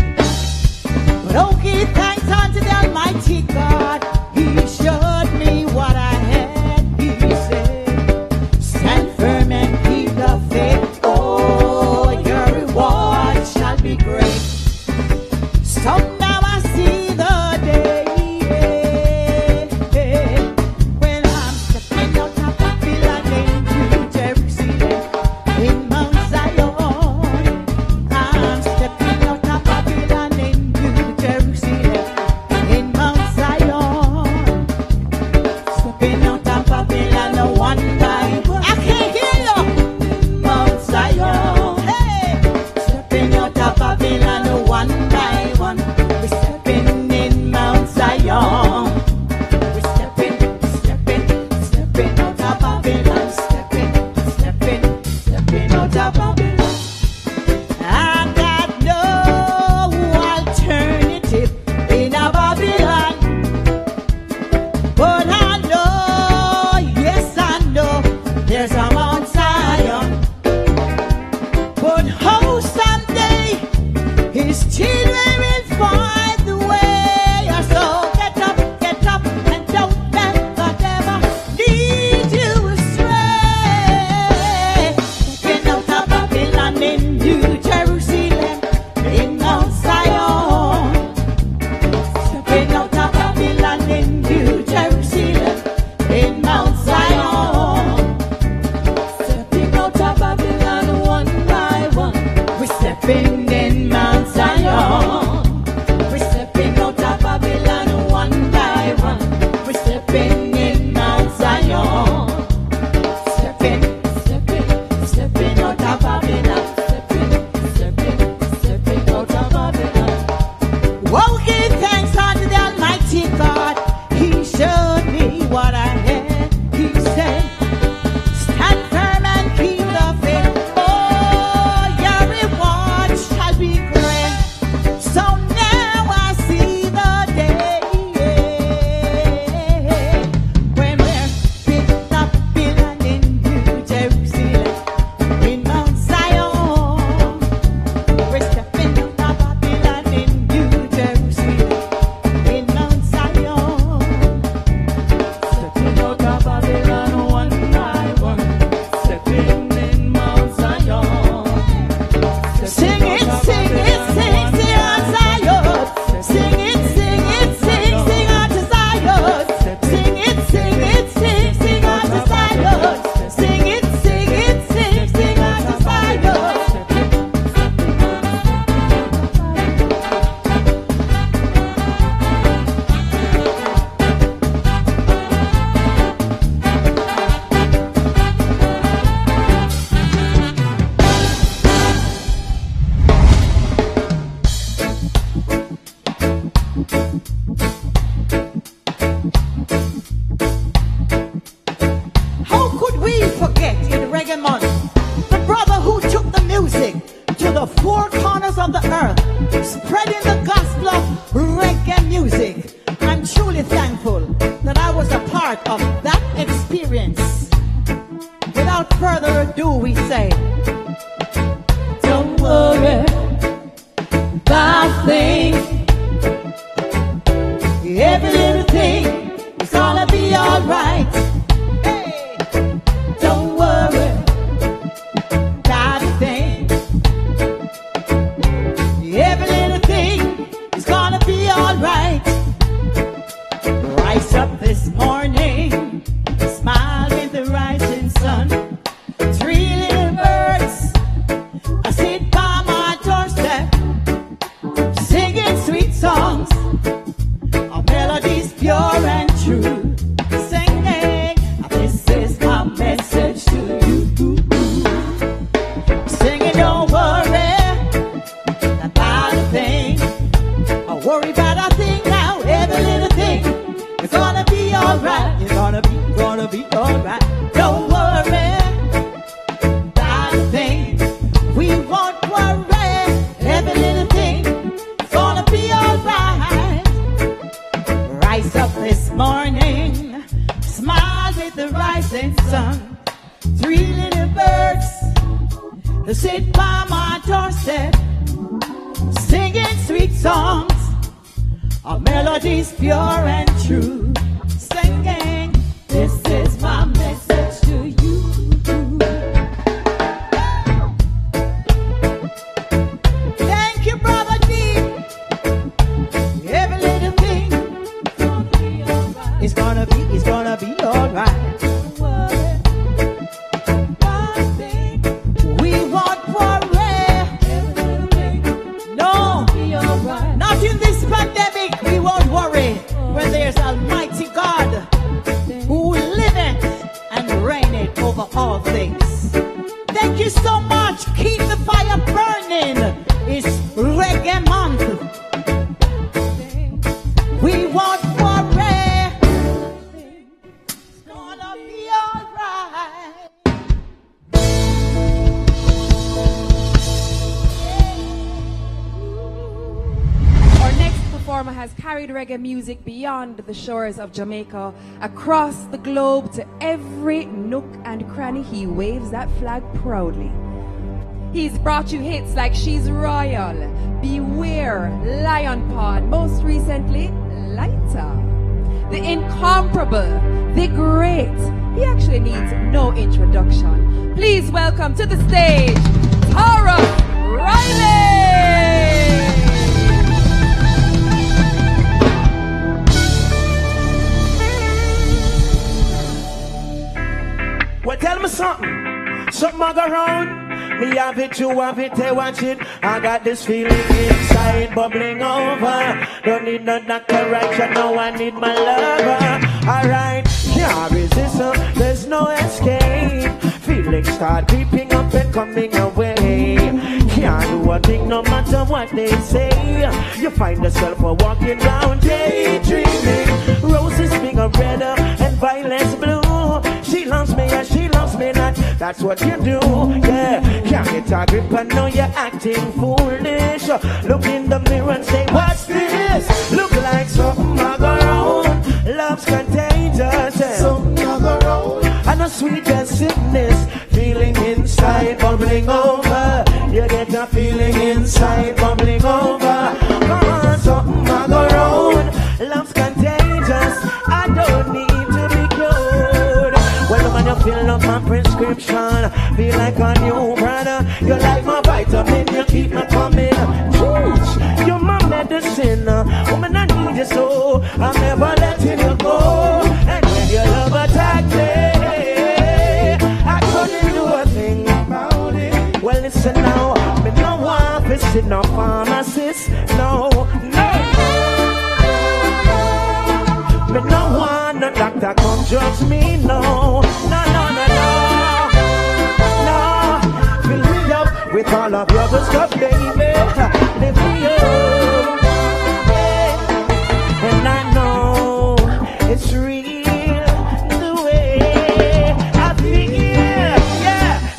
But oh, give thanks unto the Almighty God. He showed me what I had. He said, stand firm and keep the faith. Oh, your reward shall be great. So now I see the day when I'm stepping out of Babylon into Jerusalem in Mount Zion. I'm stepping out of Babylon into Jerusalem in Mount Zion. Stepping out of Babylon one by one. I can't hear you. Mount Zion. Hey, stepping out of Babylon one by one. We're stepping in Mount Zion. We're stepping out of Babylon. Stepping out of Babylon. I got no alternative in a Babylon. But I know, yes I know, there's a Mount Zion. But how someday his children will find the way. So get up, and don't let the devil lead you astray. Stepping out of Babylon. Reggae Month. The brother who took the music to the four corners of the earth, spreading the gospel of reggae music. I'm truly thankful that I was a part of that experience. Without further ado, we say, don't worry about things. Every little thing is gonna be alright. Hey, don't worry about a thing. Every little thing is gonna be alright. Rise up this morning, smile in the rising sun. Three little birds, I sit by my doorstep, singing sweet songs, our melodies pure and true. Singing, this is my message to you. Singing, don't worry about a thing. I worry about a thing now, every little thing. It's gonna be alright. It's gonna be alright. Don't worry about a thing. We won't worry. Every little thing. It's gonna be alright. Rise up this morning, smile with the rising sun. Three little birds that sit by my doorstep, singing sweet songs. Our melodies pure and true. Singing, this is my message to you. Thank you, Brother D. Every little thing is gonna be alright. We won't worry. No, not in this pandemic. We won't worry when there's Almighty God who liveth and reigneth over all things. Thank you so much. Keep the fire burning. It's Reggae Month. We won't worry. It's gonna be alright. Our next performer has carried reggae music beyond the shores of Jamaica, across the globe to every nook and cranny. He waves that flag proudly. He's brought you hits like She's Royal, Beware, Lion Pod, most recently, Lighter. The incomparable, the great. He actually needs no introduction. Please welcome to the stage, Taurus Riley! Well, tell me something. Something I go round. Me have it, you have it, they watch it. I got this feeling inside bubbling over. Don't need no doctor right, you know I need my lover. Alright, can't resist, there's no escape. Feelings start creeping up and coming away. Can't do a thing no matter what they say. You find yourself walking round daydreaming. Roses being a red and violets blue. She loves me and she loves me not. That's what you do, yeah. Can't get a grip and know you're acting foolish. Look in the mirror and say, what's this? Look like something I go round. Love's contagious, something I go round. And a sweet sickness, feeling inside bubbling over. You get a feeling inside bubbling over. Come on, something I go round. Love's contagious. I don't need to be cured. Well, man, you fill up my prescription. Feel like a new brother. You like my vitamin, you keep me coming. Jeez, you're my medicine. Woman, I need you so. I'm never letting you go. And when your love attacked me, I couldn't do a thing about it. Well, listen now, me no want to sit no pharmacist. No, no. Me no want no doctor come judge me. No, no, no, no, no. No, fill me up with all of your good stuff, baby. Lift me up. And I know it's real the way I feel. Yeah,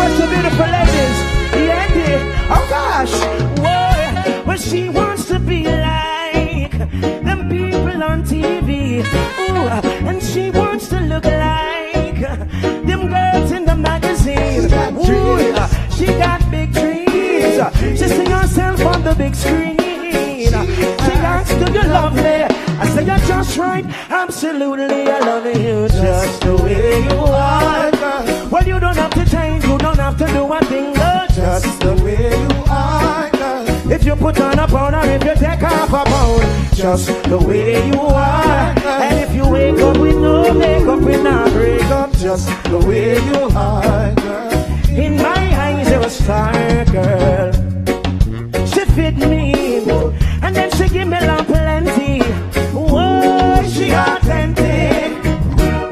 request to beautiful ladies. Yeah. Oh gosh. Whoa. Well, she wants to be like them people on TV. Ooh. And she wants to look like them girls in the magazine. Ooh. She got big dreams. She see herself on the big screen. She asks, do you love me? I say you're just right. Absolutely, I love you just the way you are. Well, you don't have to change, you don't have to do a thing, girl. Just the way you are. If you put on a powder, if you take off a pound, just the way you are. And if you wake up with no makeup, with no breakup, just the way you are. In my eyes, you're a star, girl. She fit me, and then she give me love plenty. Whoa, she authentic.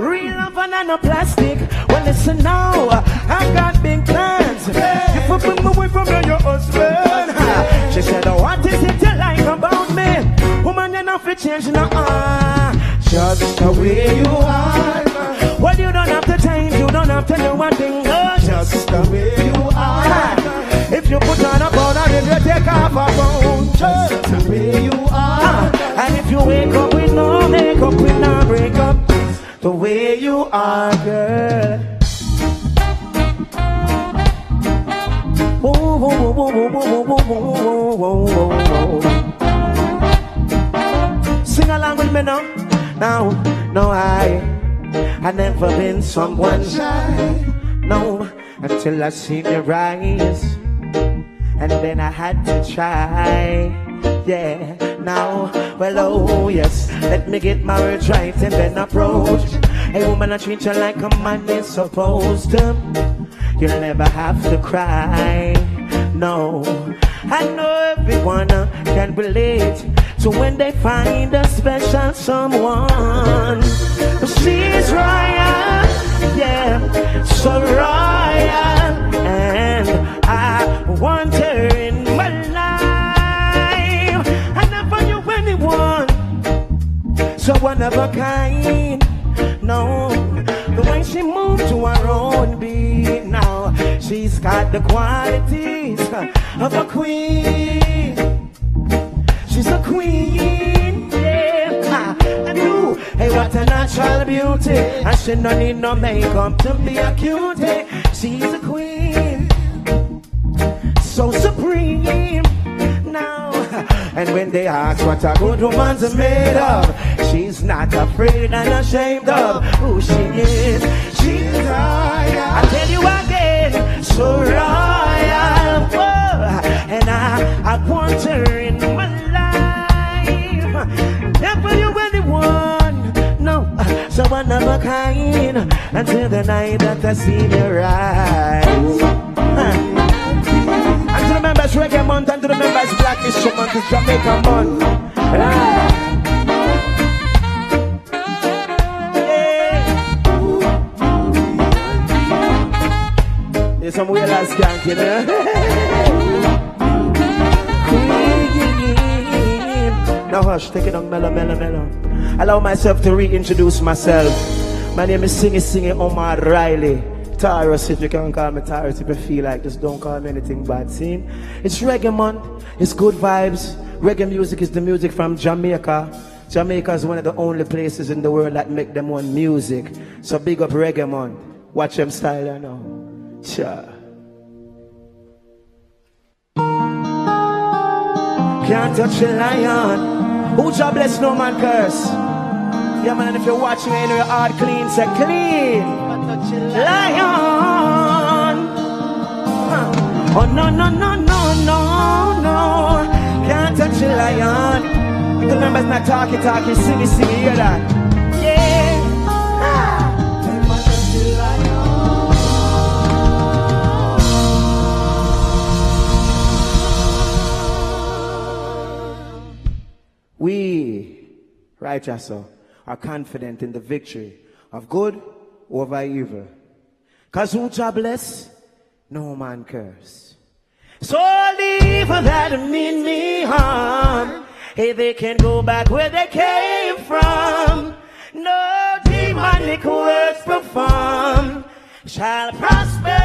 Real love and no plastic. Well, listen now, I've got big plans. If I bring me away from you, your husband. She said, oh, what is it you like about me? Woman, you're not fit change now. Just the way you are. Well, you don't have to change, you don't have to do one thing. Just the way you are. If you put on a powder, if you take off a bone, just the way you are. And if you wake up with no makeup, with no breakup, the way you are, girl. Whoa, whoa, whoa, whoa, whoa, whoa, whoa, whoa, whoa. Sing along with me now. Now, no, I never been someone shy. No, until I seen your eyes. And then I had to try, yeah, now, well, oh, yes, let me get my words right and then approach. A woman, I treat you like a man is supposed to. You'll never have to cry, no. I know everyone can relate to when they find a special someone. She's royal, yeah, so royal, and I want her in my life. I never knew anyone so one of a kind. No, the way she moved to her own beat now, she's got the qualities of a queen. She's a queen, yeah. And you, hey, what a natural beauty. And she don't need no makeup to be a cutie. She's a queen, so supreme now. And when they ask what a good woman's made of, she's not afraid and ashamed of who she is. She's royal, I tell you again, so royal. Whoa. And I want her in my life. Never you anyone, no, so one of a kind. Until the night that I see your eyes. And to the members Reggae Month, and to the members Black History Month, it's Jamaican Month. There's some whalers skanking, eh? Now hush, take it on mellow, mellow, mellow. Allow myself to reintroduce myself. My name is Singy Omar Riley. Taurus, if you can call me Taurus if you feel like, just don't call me anything bad. See? It's Reggae Month, it's good vibes. Reggae music is the music from Jamaica. Jamaica is one of the only places in the world that make them own music. So big up Reggae Month. Watch them style, you know. Cha. Can't touch the lion. Who shall bless no man curse? Yeah man, if you're watching and your heart clean, say clean. Lion. Oh no, no, no, no, no, no. Can't touch the lion. The members not talking, sing it, hear that? Yeah. We, righteous, are confident in the victory of good over evil. Cause who shall bless, no man curse. So all the evil that mean me harm, hey, they can go back where they came from. No demonic words performed shall prosper.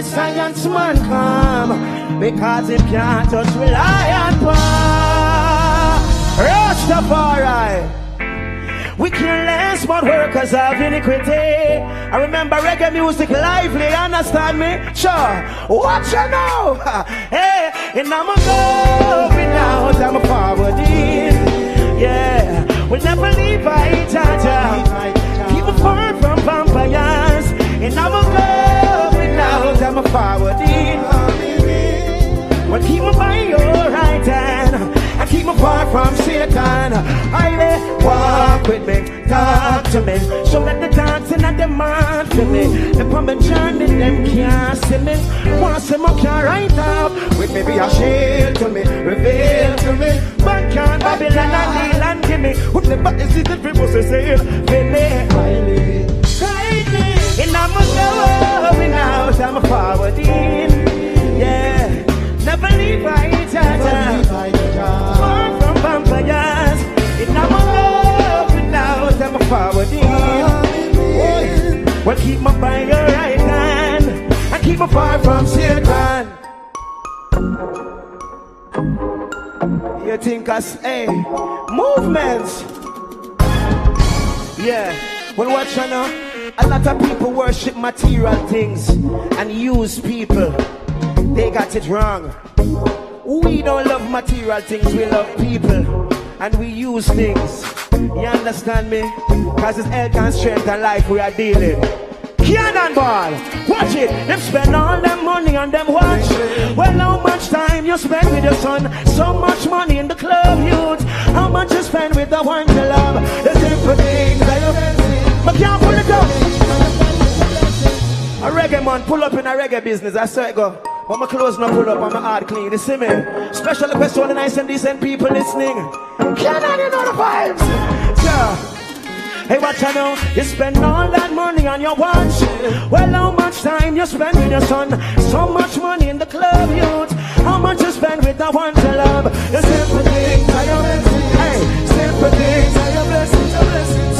science man come, because it can't just rely on power. Rastafari. We care less but workers of iniquity. I remember reggae music lively, understand me? Sure, what you know? Hey, and I'm going out, I'm forwarding. Yeah, we'll never leave each other. Keep apart from vampires. And I'm going out, I'm forwarding. Well, keep me by your right hand. I keep me far from Satan. I walk with me, talk to me. Show that the dancing and the man for me. The pump and journey, them can't see me. Once them up can right up. With me be a shield to me, reveal to me. Man can't Babylon and kneel and give me. With the back is it the people say sail. Feel me, highly. And I'm going out, I'm forwarding. Yeah, never leave each other. Far from vampires. And I'm going out, I'm forwarding. Well, keep my by your right hand. And keep me far from Satan. You think us, hey, movements. Yeah, well, watch you now. A lot of people worship material things and use people. They got it wrong. We don't love material things, we love people. And we use things. You understand me? Because it's health and strength and life we are dealing. Cannonball, watch it. Them spend all them money on them watch. Well, how much time you spend with your son? So much money in the club, youth. How much you spend with the one you love? The simple things that you but can't pull it up. A reggae man pull up in a reggae business, I saw it go. But my clothes not pull up and my heart clean, you see me? Special request to all the nice and decent people listening. Can I know the vibes? Yeah. Hey, what you know? You spend all that money on your watch. Well, how much time you spend with your son? So much money in the club, youth. How much you spend with the one you love? The simple things are your blessings. Hey, simple things are your blessings.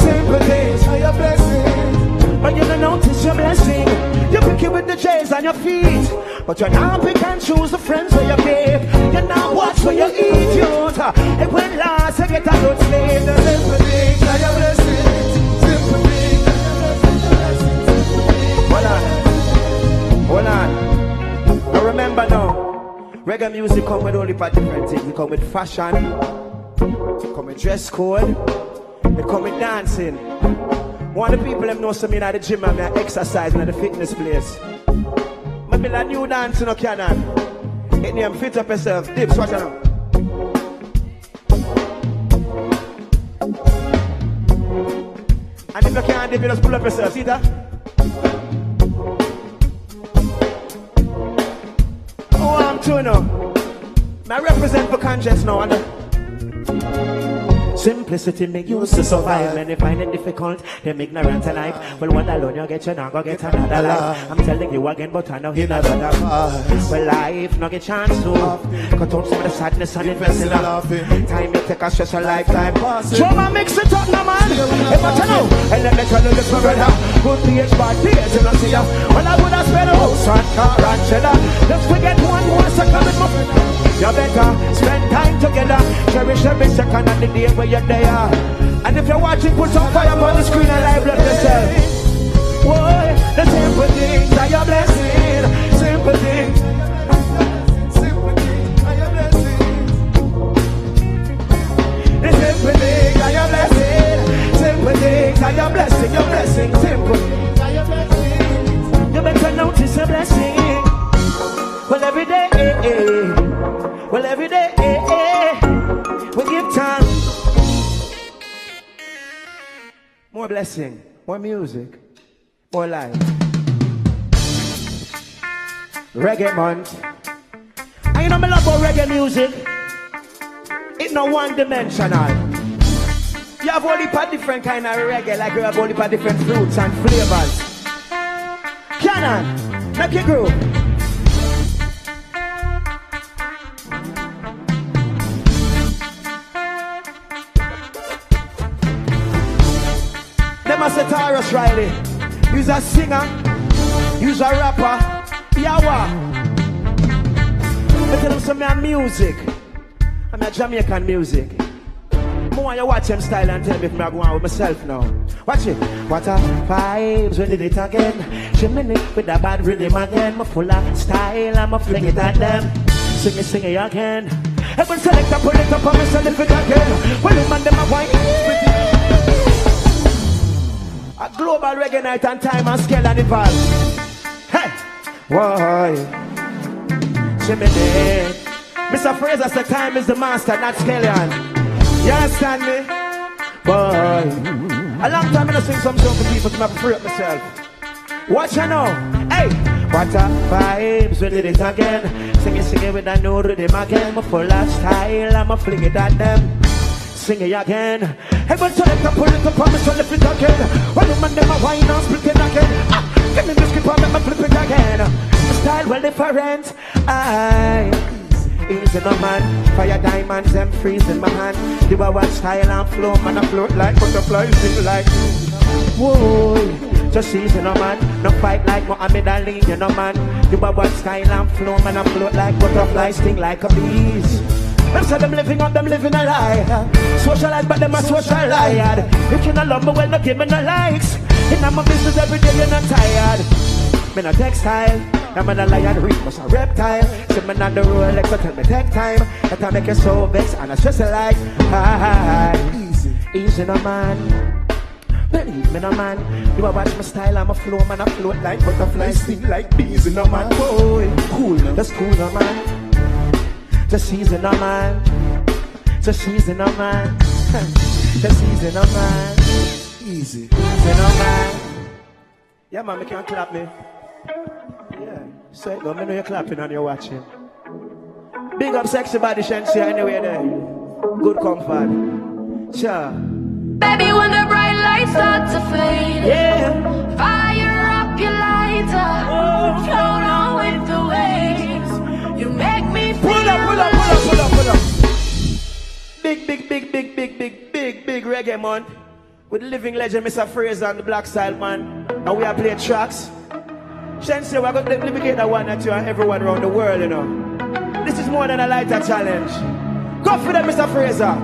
Simple things are your blessings. But you don't notice your blessing. You pick it with the J's on your feet. But you now pick and choose the friends where you keep. You now watch where you eat, youth. It will last, you get a good sleep. The simple things are your blessings. Simple things are your blessings. Hold on. Now remember now, reggae music come with only part different things. It come with fashion, it come with dress code, it come with dancing. One of the people them know some in at the gym and I exercise in the fitness place. Maybe a new dance no canon. It name fit up yourself. Dips, watch out now. And if you can't dip, you just pull up yourself. See that? Oh, I'm true now. I represent for conscience now. Simplicity make you to survive. Many find it difficult, them ignorant alike. Well, one alone you get, you now go get another life. I'm telling you again, but I know he never life. Well, life no get chance to cut out some of the sadness and invest in laughing. Time you take a stress a lifetime. Drama mix it up now, man. Hey, but you know, and let me tell you this, my brother. Good days, bad days, you don't see ya. Well, I would have spent a house and car and cheddar. Just forget one more second with my friend. You better spend time together. Cherish every second of the day where you're there. And if you're watching, put some fire on the screen and live yourself. Boy, the simple things are your blessing. Simple things. Simple things are your blessing. The simple things are your blessing. Simple things are your blessing. Your blessing. Simple things are your blessing. You better notice a blessing. Well, every day. Well, every day, we give time. More blessing, more music, more life. Reggae month. I know me love about reggae music. It's not one-dimensional. You have only for different kind of reggae, like you have only for different fruits and flavors. Canon, make it groove. Taurus Riley. He's a singer, he's a rapper, Yawa. I tell them some of music. I'm a Jamaican music. I want you watch them style and tell me if I'm going with myself now. Watch it. What a vibes, we did it again. Jiminy with a bad rhythm again. I'm full of style, I'm a fling it at them. Sing it again. Everyone select up, pull it up, and we sell it again. Well, the man, them a wine. A global reggae night and time and scale and evolve. Hey! Why? Jiminy. Mr. Fraser said time is the master, not scallion. You understand me? Boy. A long time I sing some song for people to make me free up myself. Watch you now. Hey! What a vibes, we did it again. Sing it with a new rhythm again. I'm full of style, I'm a fling it at them. Sing it again. Everyone select up, pull it up, and we sell it again. Well, the man, them a wine and split it again. Give me the skip and make me flip it again. The style well different. Easy no man, fire diamonds, them freeze in my hand. You a watch style and flow, man, I float like butterflies, sing like. Whoa, just easy no man, no fight like Muhammad Ali, you know man. You a watch style and flow, man, I float like butterflies, sting like a bees. Them say them living up, them living a lie. Socialize, but them a socialize. If you not love me, well, not give me no likes. In my business every day, you're not tired. Me no textile. I'm a lion, reef was a reptile. See me on the Rolex, so tell me take time. That I make you so vexed and I stress it like easy no man. Believe me no man. You a watch my style, I'm a flow man. I float like butterflies, sting like bees in no man. Boy, cool, that's cool no man. Just easy no man. Just easy no man. Just easy no man. Easy no man. Yeah man, you can't clap me. Yeah, so it go. Me know you're clapping and you're watching. Big up sexy body, Shensia, anyway there. Good comfort. Sure. Baby, when the bright lights start to fade, yeah, fire up your lighter, float on with the waves. You make me feel pull up. Big reggae man. With the living legend, Mr. Fraser and the Black Style man. And we are playing tracks. Shensia, we're going to replicate that one at you and everyone around the world, you know. This is more than a lighter challenge. Go for them, Mr. Fraser.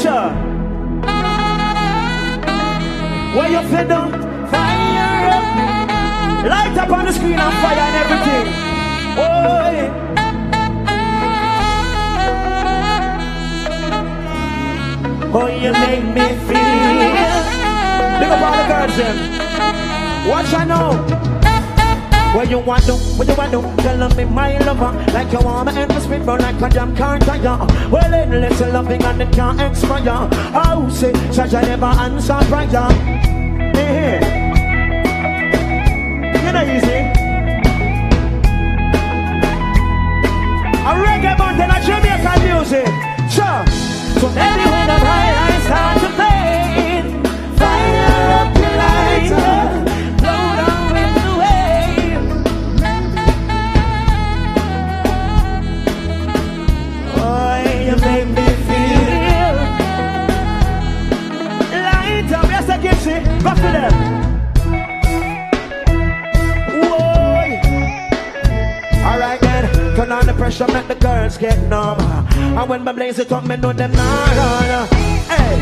Sure. What you fed up? Fire up. Light up on the screen and fire and everything. Oh, yeah. Oh, you make me feel. Big up all the girls, them. Watch I know. What you want to, tell me my lover. Like you want me and me spin burn like a jam can't tire. Well, endless loving and it can't expire. Oh, say, such I never answer prayer. Yeah. You know easy. A reggae mountain and Jamaican music. Sure. So baby, when the bright lights start to fade, fire up your lighter. You make me feel light up, yes I can see. Back to them. Whoa. Alright then, turn on the pressure, make the girls get numb. And when my blaze it up, me know them not run. Hey,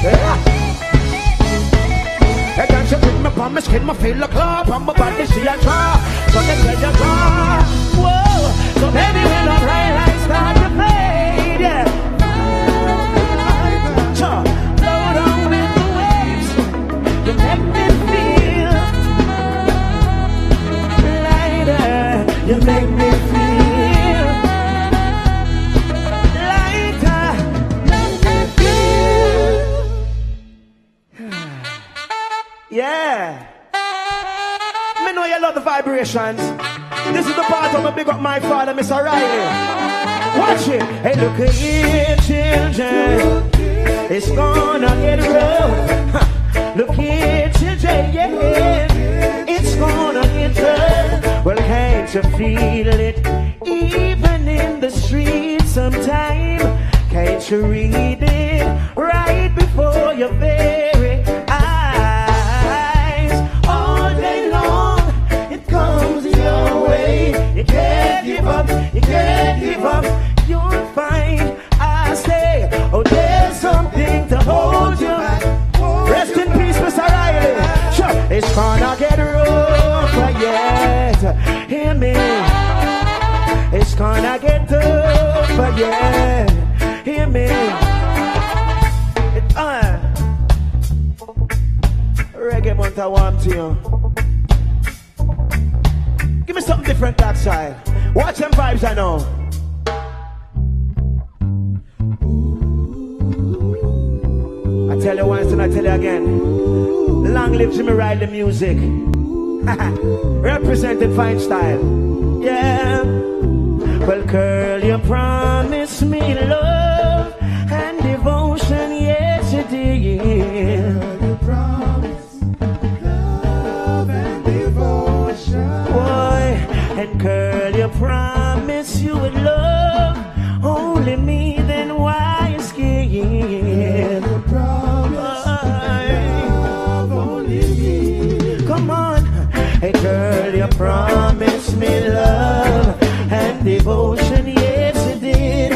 yeah. I got you with me on my skin, my feel a claw on my body, see a draw. So they get you draw. Whoa, so baby when the bright lights start to fade, yeah. Sure, float on with the waves. You make me feel lighter. You make me feel lighter. Make me feel. Yeah. Me know you love the vibrations. This is the part of me big up my father, Mr. Riley. Watch it. Hey, look at here, children. It's gonna get rough. Look here, children, yeah. It's gonna get tough. Well, can't you feel it? Even in the street sometime. Can't you read it right before your very eyes? All day long, it comes your forget. Hear me. It's Reggae month I want to you. Give me something different that side. Watch them vibes I know. I tell you once and I tell you again. Long live Jimmy Riley music. Represented fine style. Yeah. Well, girl, you promised me love and devotion. Yes, you did. You promised love and devotion. Boy, and girl, you promised you would love only me. Then why you scared? You promised love only me. Come on. Hey girl, you promised me love and devotion, yes you did.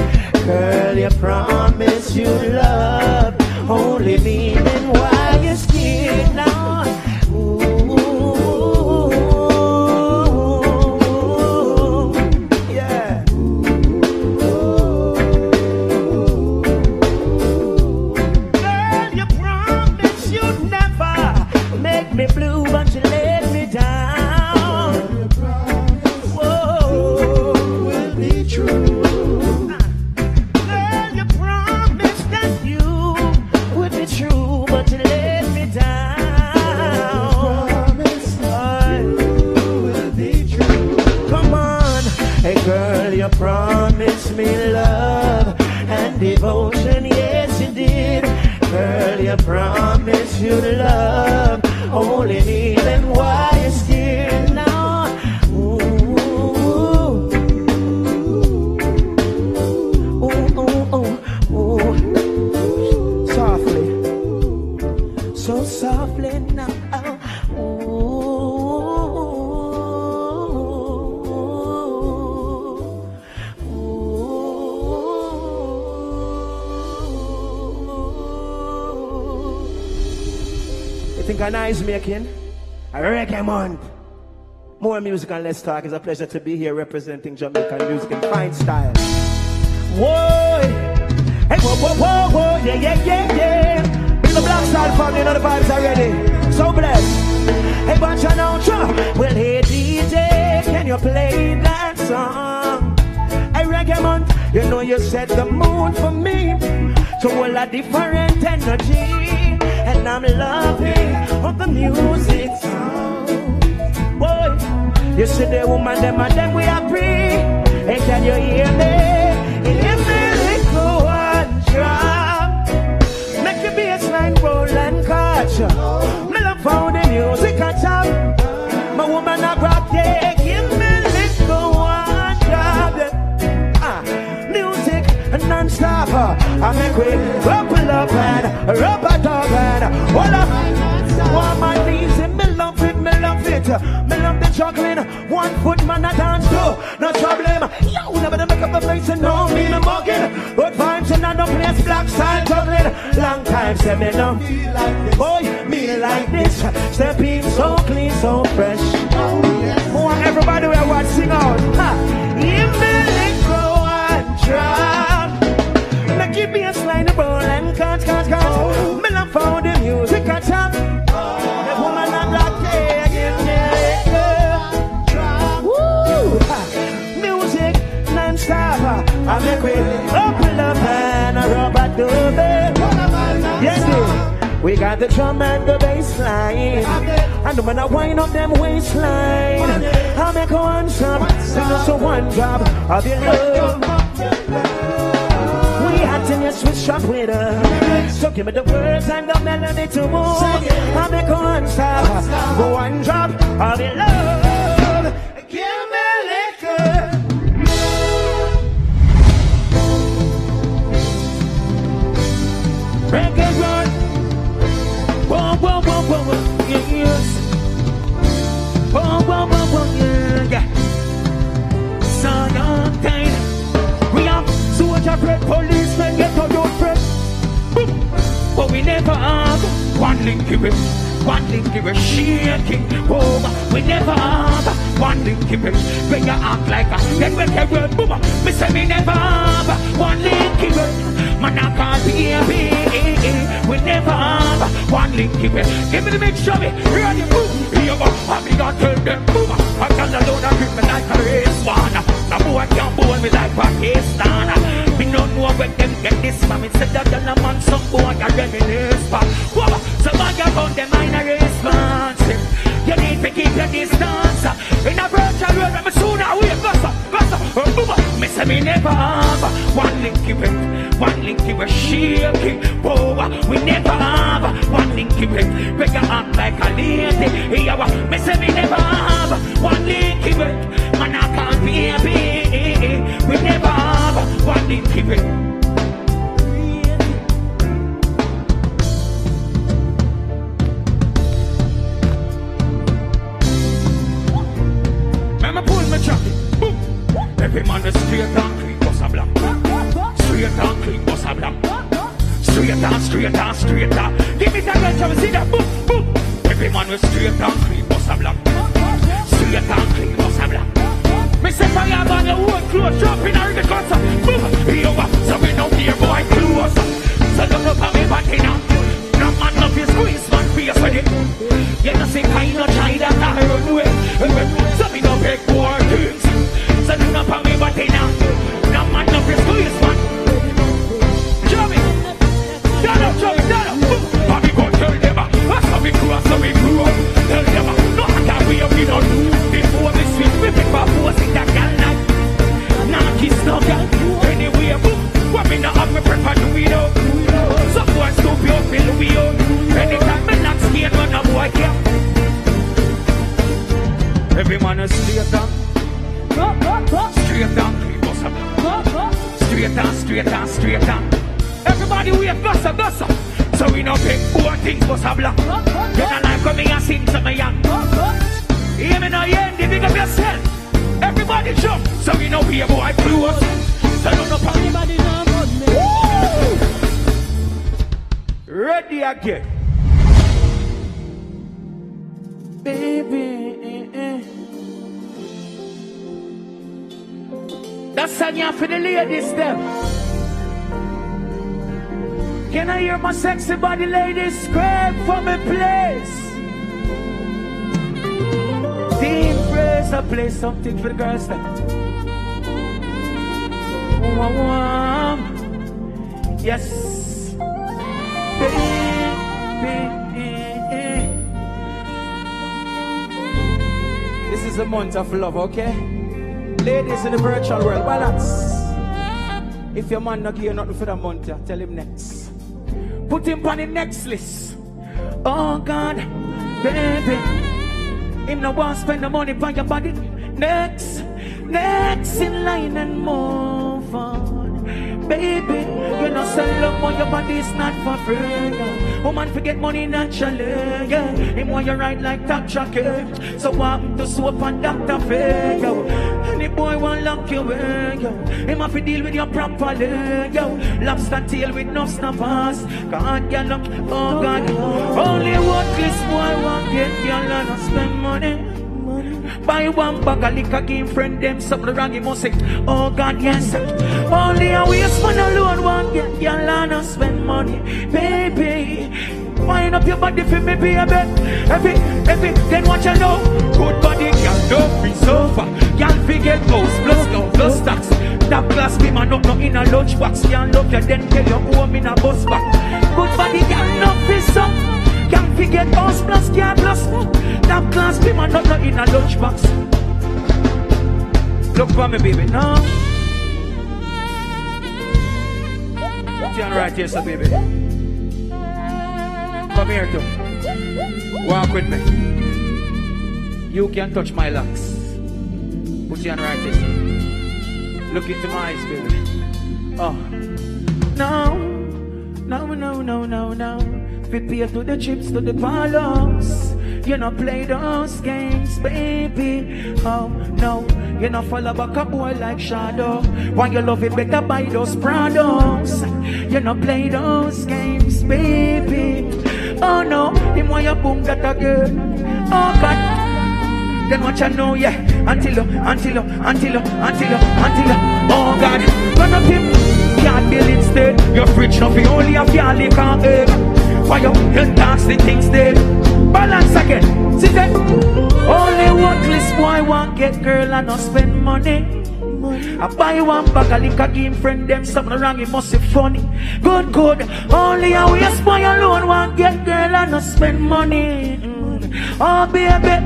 Girl, you promised you love only me, then why you scared now? Ooh, yeah. Girl, you promised you'd never make me blue, but you let me down. Whoa, will be true. Girl, you promised that you would be true, but you let me down. Will be true. Come on, hey girl, you promised me love and devotion, yes you did. Girl, you promised you'd love only me, then why you scared now? Ooh, ooh, ooh, ooh, ooh. Softly, so softly now. You think a nice making? A reggae month. More music and less talk. It's a pleasure to be here representing Jamaican music in fine style. Whoa! Hey, whoa, whoa, whoa, whoa, yeah, yeah, yeah, yeah. Bring the black style family, you know the vibes are ready. So blessed. Hey, but you know, well, hey, DJ, can you play that song? Hey, reggae month, you know you set the mood for me to all a different energy. And I'm loving of the music sound. Boy, you see the woman, them and them we are free. Hey, can you hear me? Hear me, little one drop. Make the bassline roll and catch. Me love how the music a top. My woman a rock, yeah. Give me little one drop. Music non-stop. I make we rumble up and rub a dog and hold up. One my knees and me love it, me love it. Me love the juggling. 1 foot man I dance to, no problem. Yo, never to make up a face and no me no mugging. Good vibes and I don't place black side juggling. Long time say me no boy, me like this. Step in so clean, so fresh. Oh, everybody we watch sing out. Give me little one drop. Make me a slide the ball and cut. Me love for the music a top. The woman a black day, give me a woo. Music non-stop. I make we open up and a rubber dub. Yes, we got the drum and the bass line. And when I wind up them waistline, I make one stop, so one drop of your love. And you switch up with her. So give me the words and the melody to move. I make one stop, go one drop of your love. Give me liquor. Reggae run. Whoa, whoa, whoa, whoa, whoa, yes. Whoa, whoa, whoa, whoa, yeah. So young time. We have soldier bread, policemen get a road bread. But we never have one link give it shaking. Oh, we never have one linky break. When you act like a then when you world boomer, me say me never have one linky break. Man I can't be, we never have one linky break. Give me the big show me, ready boom. Here go, I me gonna tell them boomer. I can alone and grip me like a race one. Now boy can't bowl me like Pakistan. Me don't know when them get this man. Me say that a man some boy can reminisce back. So man you found them in a response. You need to keep your distance. In a virtual world, I'm sooner away. Boom. Me say me never have one linky break. One linky break shaking. Oh, we never have one linky break. We can act like a lady. Me say me never have one linky break. Man, I can't be a baby. We never have one linky break. Every man is straight and clean, boss a black. Straight and clean, boss a black. Straight and. Give me that gun, shall we see that? Boom, boom. Every man is straight and clean, boss a black. Straight and clean, boss a black. Me say fire on your own clothes, jumping out the gutter. Boom, yo, so we know dear boy close. So don't look at me body now. No man love you squeeze man face with it. You know say kind of try that I run away. So we don't beg war things. So do not put me body now. No man no risk to his man. Jummy, down up. Bobby go tell them. That's how we cross, so we grew up. Tell them, no matter we have been on. Before this week, we pick up what's in that girl night. Now kiss no girl. Anyway, what me not have me prefer to we know. Some boys don't be up in Louis out. Anytime me not scared, man, a boy care. Every man is straight down. Straight down, bossa. Straight down. Everybody wave, bossa. So we know pick four things, bossa blanc. You don't like coming and sing to me young. Hear me now, yeah, the big up yourself. Everybody jump, so we know we a boy close. So don't know everybody know about me. Ready again. Baby. That's Sanya for the ladies, them. Can I hear my sexy body ladies scream from a place? Team Fraser, play something for the girls, them. Yes. Baby. This is a month of love, okay? Ladies in the virtual world, balance. If your man not give you nothing for the month, tell him next. Put him on the next list. Oh God, baby. Him no want to spend the money on your body. Next in line and move on. Baby, you know sell love when your body is not for free. Yeah. Woman forget money naturally. Yeah. Him want you ride like top tracker. So want to soap and Dr. Fair. Any boy want lock you away. Him have to deal with you properly. Lobster tail with no snappers. God, girl, oh God. Only what this boy want get girl and spend money. Buy one bag of liquor, give friend them something wrong, he must say, oh God, yes. Only a waste man alone won't get your land and spend money. Baby, wind up your body for me, baby. Every, then what you know? Good body, girl, don't be so far. Girl, forget house, plus tax. That class be man up, no in a lunchbox. Can't love you, then tell you home in a bus back. Good body, girl, no be so. Can't forget house plus car plus that class be man not in a lunchbox. Look for me, baby, now. Stand right here, so baby. Come here, too. Walk with me. You can touch my locks. Put your hand right here. Look into my eyes, baby. Oh. No. Prepare to the trips to the parlors. You not play those games, baby. Oh no, you not follow back a boy like Shadow. Why you love it better buy those products. You not play those games, baby. Oh no, him why you boom that again. Oh God, then what you know, yeah. Until you. Oh God, run up him. Can't build instead. Your fridge no be only a your liquor egg. Why you dance the things dead? Balance again. See that? Only worthless boy want get girl and not spend money. I buy one bag of liquor, give friend them something wrong, it must be funny. Good. Only a waste boy alone want get girl and not spend money. Oh baby,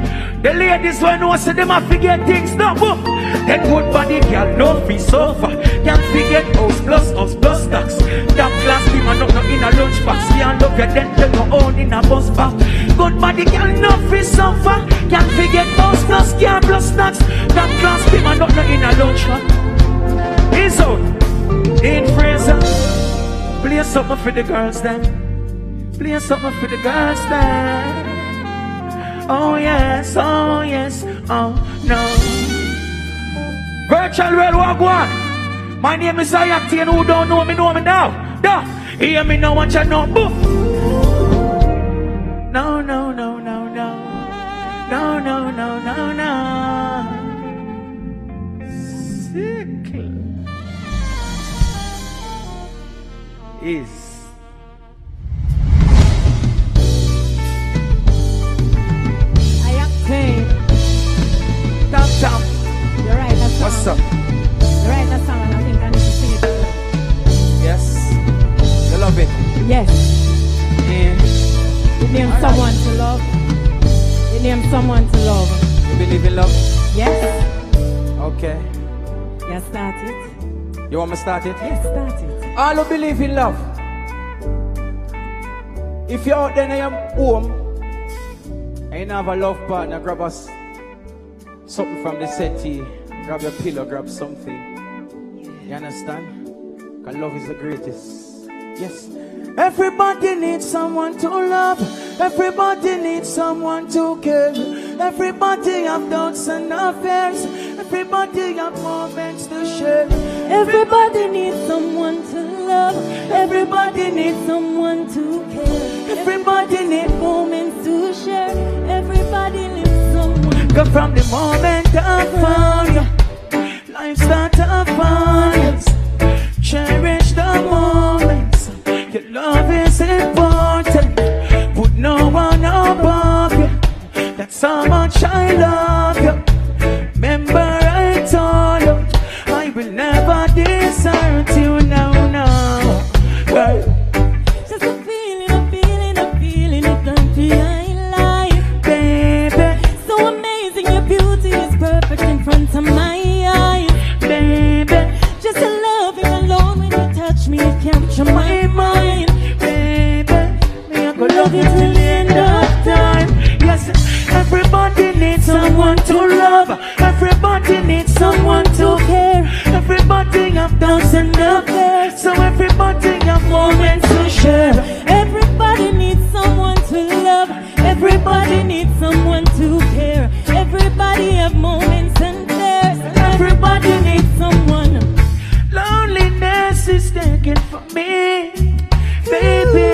the ladies when know say them a forget things now. That good body girl no free sofa. Can't forget house plus tax. That class team and not in a lunchbox. Can't love your then tell your own in a bus back. Good body girl no free sofa. Can't forget house plus tax. That class team and not in a lunchbox. It's out in Fraser. Play something for the girls then. Play something for the girls then. Oh yes, oh no. Virtual world walk one. My name is Ayakti and who don't know me now. Duh. Hear me now, what you know. Boof. No. Sick. Is. Top. You're right, that's song. What's up? You're right, that song, and I think I need to sing it. Yes. You love it? Yes. Yeah. You name All someone right. to love. You name someone to love. You believe in love? Yes. Okay. Yes, start it. You want me to start it? Yes, start it. All who believe in love. If you're out there in your home and you have a love partner, grab us something from the settee, grab your pillow, grab something. You understand? Because love is the greatest. Yes. Everybody needs someone to love. Everybody needs someone to care. Everybody have doubts and affairs. Everybody have moments to share. Everybody needs someone to love. Everybody needs someone to care. Everybody needs moments to share. Everybody needs someone. Cause from the moment I found you, life started to find. Cherish the moments. Your love is important. Put no one above you. That's how much I love you. Remember I told you I will never desert you now. Girl. Just a feeling, it don't feel like Baby. so amazing, your beauty is perfect in front of my eyes. Baby. Just to love you alone when you touch me, it capture my mind. Baby, me I go love you till the end of time. Yes, everybody needs someone to love. Everybody needs someone to care. Everybody have doubts and affairs. So everybody have moments to share. Everybody needs someone to love. Everybody needs someone to care. Everybody have moments and theirs. Everybody needs someone. Loneliness is taken from me, baby.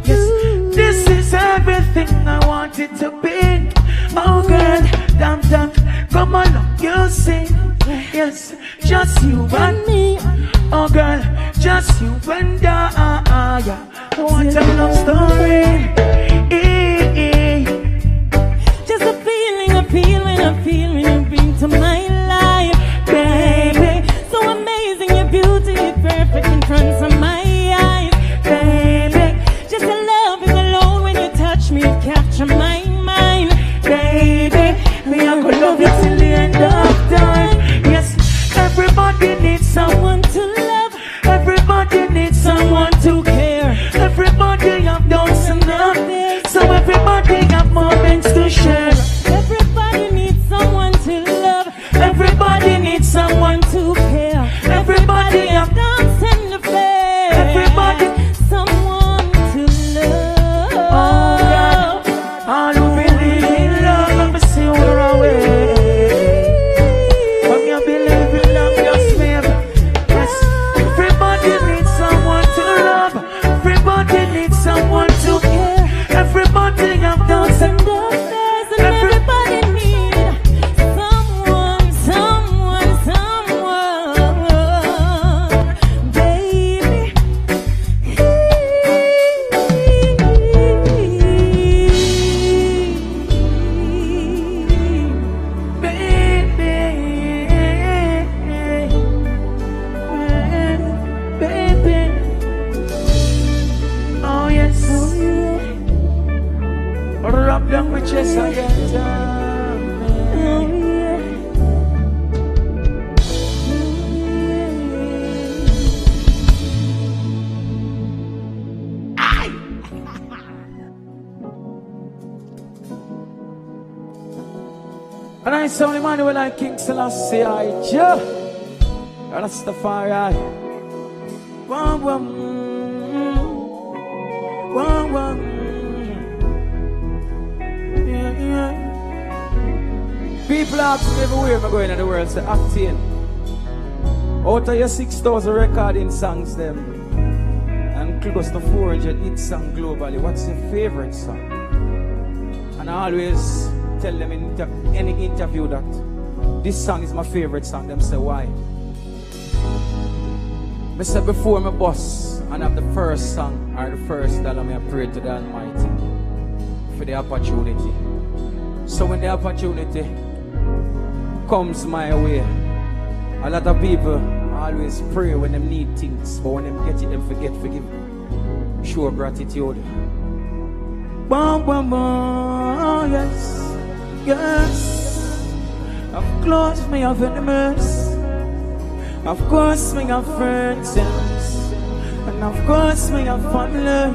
Yes, this is everything I want it to be. Oh girl, damn, come on, you sing. Yes, just you and me. Oh girl, just you and I. Just again. And I saw Emmanuel and King Selassie, yeah. Rastafari. Wam wam. Wam wam. Yeah, yeah. People ask me everywhere I'm going in the world, say, acting. Out of your 6,000 recording songs, them, and close to 400 hit songs globally, what's your favorite song? And I always tell them in any interview that this song is my favorite song. Them say why? I said before my boss and have the first song or the first dollar, I pray to the Almighty for the opportunity. So when the opportunity comes my way, a lot of people always pray when they need things, but when they get it, they forget forgive. Show gratitude. Bum, bum, bum, yes. Yes, of course me have enemies, of course me have friends, yes. And of course me have family.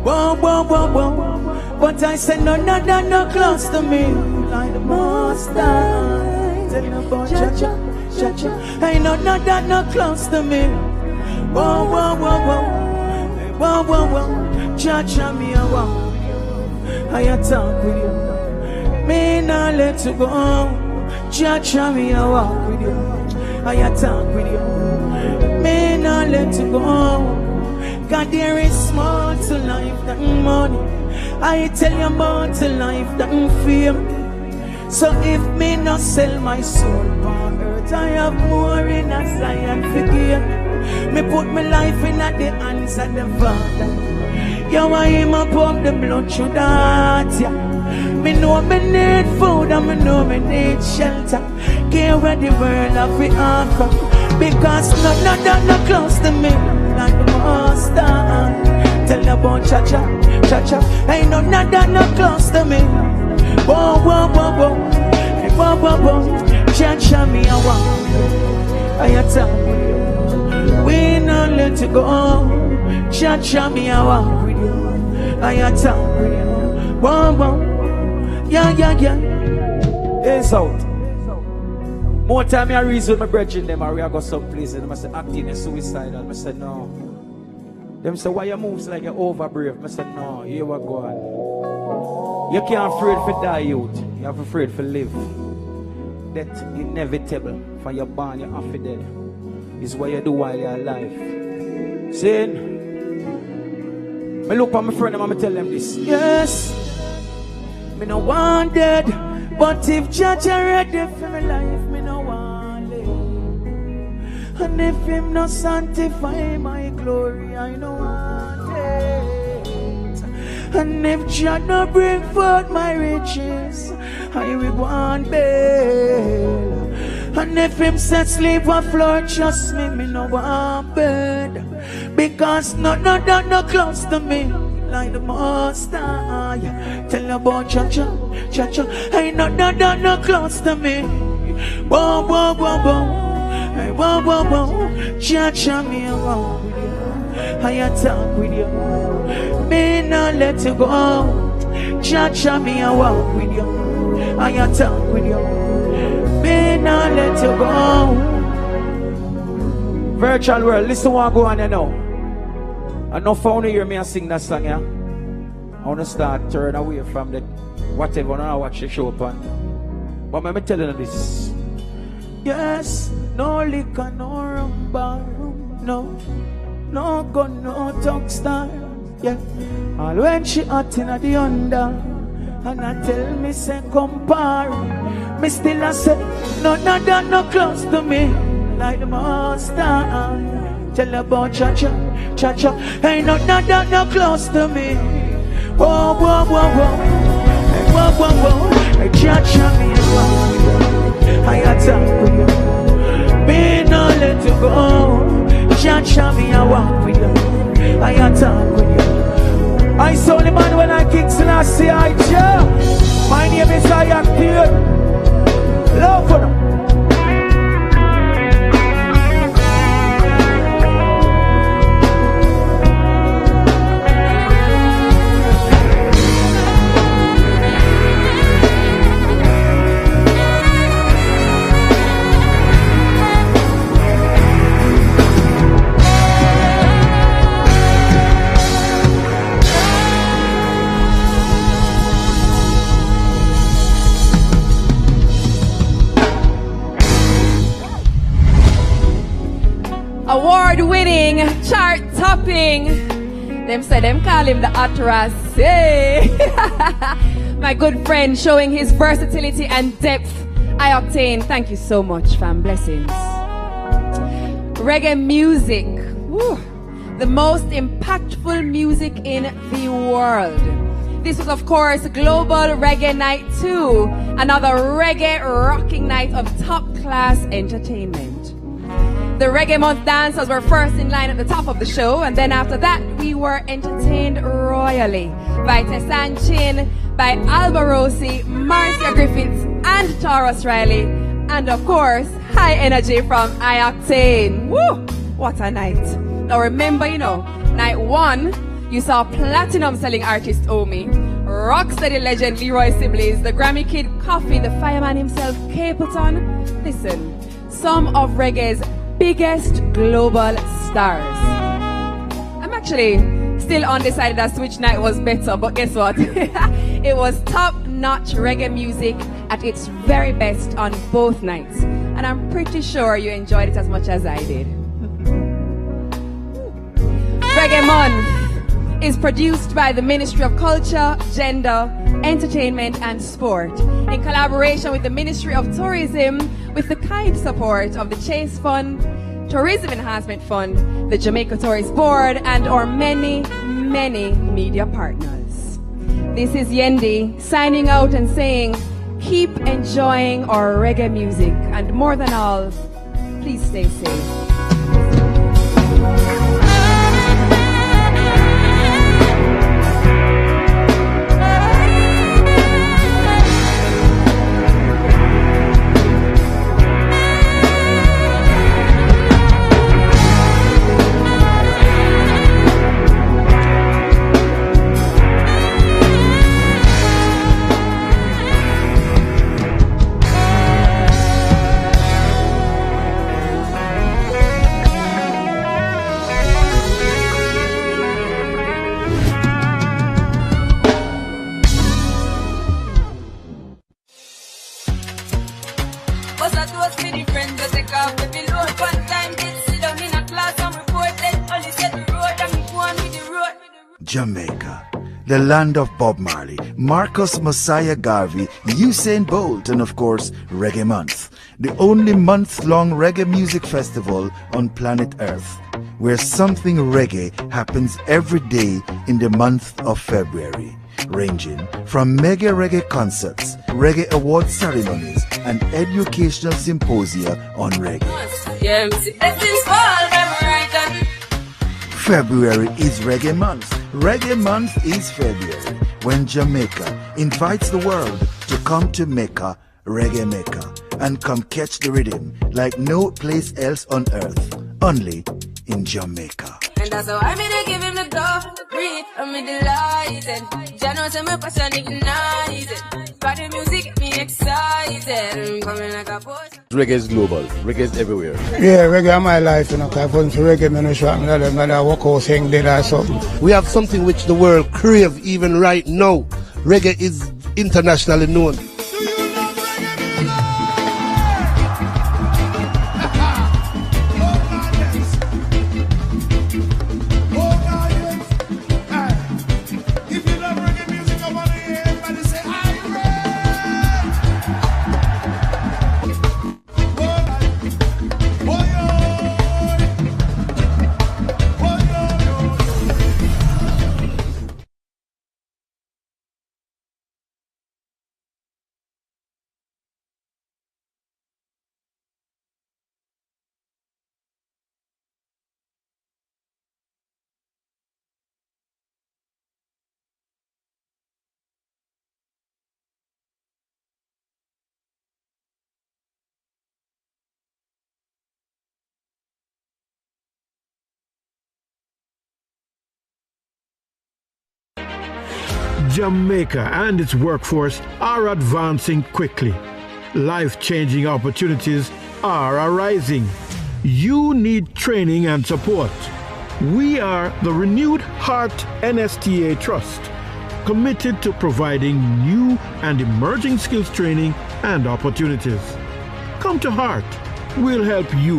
Whoa, whoa, whoa, whoa. But I said no, no, no, no close to me, like the most high. Tell you about cha-cha, cha-cha. Hey, no, no, no, no close to me. Whoa, whoa, whoa, whoa. Whoa, whoa, whoa. Cha-cha me a wow. I talk with you. Me not let you go. Cha-cha me a walk with you. I talk with you. Me not let you go. God, there is more to life than money. I tell you more to life than fame. So if me not sell my soul on earth, I have more in a Zion for gain. Me put my life in at the hands of the Father. You want him up the blood through that, yeah. Me know me need food and me know me need shelter. Care where the world have to offer. Because no close to me like the master. Tell you about cha-cha, cha-cha. Ain't no close to me. Whoa, whoa, whoa, whoa. Hey, whoa, whoa, whoa. Cha-cha me a walk. I talk with you. We not let you go. Cha-cha me a walk with you. I talk with you. Whoa, whoa. Yeah, yeah, yeah. It's out. More time I reason with my brethren them or we go someplace and I say acting is suicidal. I said no. Them say why you moves like you're over brave. I said no, here we go on. You can't afraid for die youth. You have afraid for live. That's inevitable. For your born, you have to dead. It's what you do while you're alive. See? I look at my friend and I tell them this. Yes. Me no want dead, but if Judge are ready for my life, me no want live. And if him no sanctify my glory, I no want it. And if Judge no bring forth my riches, I will want bail. And if him set sleep on floor, trust me, me no want bed. Because no close to me. Like the master, tell you about cha-cha, cha-cha. Ain't no close to me. Whoa, whoa, whoa, whoa. Hey, whoa, whoa, whoa. Cha-cha me a walk with you. I talk with you. Me not let you go. Cha-cha me a walk with you. I talk with you. Me not let you go. Virtual world, listen what I go on now. I know for you hear me and sing that song, yeah? I want to start turn away from the whatever I watch the show upon. But let me tell you this. Yes, no liquor, no rum bar, no gun, no talk star. Yeah, all when she hot in the under, and I tell me say compare. Me still I say no close to me like the master. Tell about cha-cha, cha-cha. Ain't no close to me. Whoa, whoa, whoa, whoa. Hey, whoa, whoa, whoa. Hey, cha-cha me I talk with you. Me no let you go. Cha-cha me I walk with you. I talk with you. I saw the man when I kick and I say I jump. nice I active. Love for them. Award-winning, chart-topping. Them say them call him the Taurus. Hey. My good friend showing his versatility and depth. I Octane, thank you so much, fam. Blessings. Reggae music. Woo. The most impactful music in the world. This was, of course, Global Reggae Night 2. Another reggae rocking night of top-class entertainment. The Reggae Month dancers were first in line at the top of the show, and then after that, we were entertained royally by Tessanne Chin, by Alborosie, Marcia Griffiths, and Taurus Riley, and of course, high energy from Octane. Woo! What a night. Now remember, night 1, you saw platinum selling artist Omi, rocksteady legend Leroy Sibbles, the Grammy Kid Coffee, the fireman himself Capleton. Listen, some of reggae's biggest global stars. I'm actually still undecided as to which night was better, but guess what? It was top-notch reggae music at its very best on both nights. And I'm pretty sure you enjoyed it as much as I did. Reggae Month is produced by the Ministry of Culture, Gender, Entertainment and Sport in collaboration with the Ministry of Tourism with the kind support of the Chase Fund, Tourism Enhancement Fund, the Jamaica Tourist Board and our many, many media partners. This is Yendi signing out and saying keep enjoying our reggae music and more than all, please stay safe. Jamaica, the land of Bob Marley, Marcus Messiah Garvey, Usain Bolt, and of course, Reggae Month, the only month-long reggae music festival on planet Earth, where something reggae happens every day in the month of February, ranging from mega reggae concerts, reggae award ceremonies, and educational symposia on reggae. February is Reggae Month. Reggae Month is February, when Jamaica invites the world to come to Mecca, Reggae Mecca, and come catch the rhythm like no place else on earth, only in Jamaica. And that's how I'm gonna give him the go, breathe, I'm delighted. January, say my passion ignited. Party music get me excited. I'm coming like a boss. Reggae is global, reggae is everywhere. Yeah, reggae is my life, Cause I want to reggae, me no shot, me I walk out saying dead or something. We have something which the world crave even right now. Reggae is internationally known. Jamaica and its workforce are advancing quickly. Life-changing opportunities are arising. You need training and support. We are the Renewed Heart NSTA Trust, committed to providing new and emerging skills training and opportunities. Come to Heart. We'll help you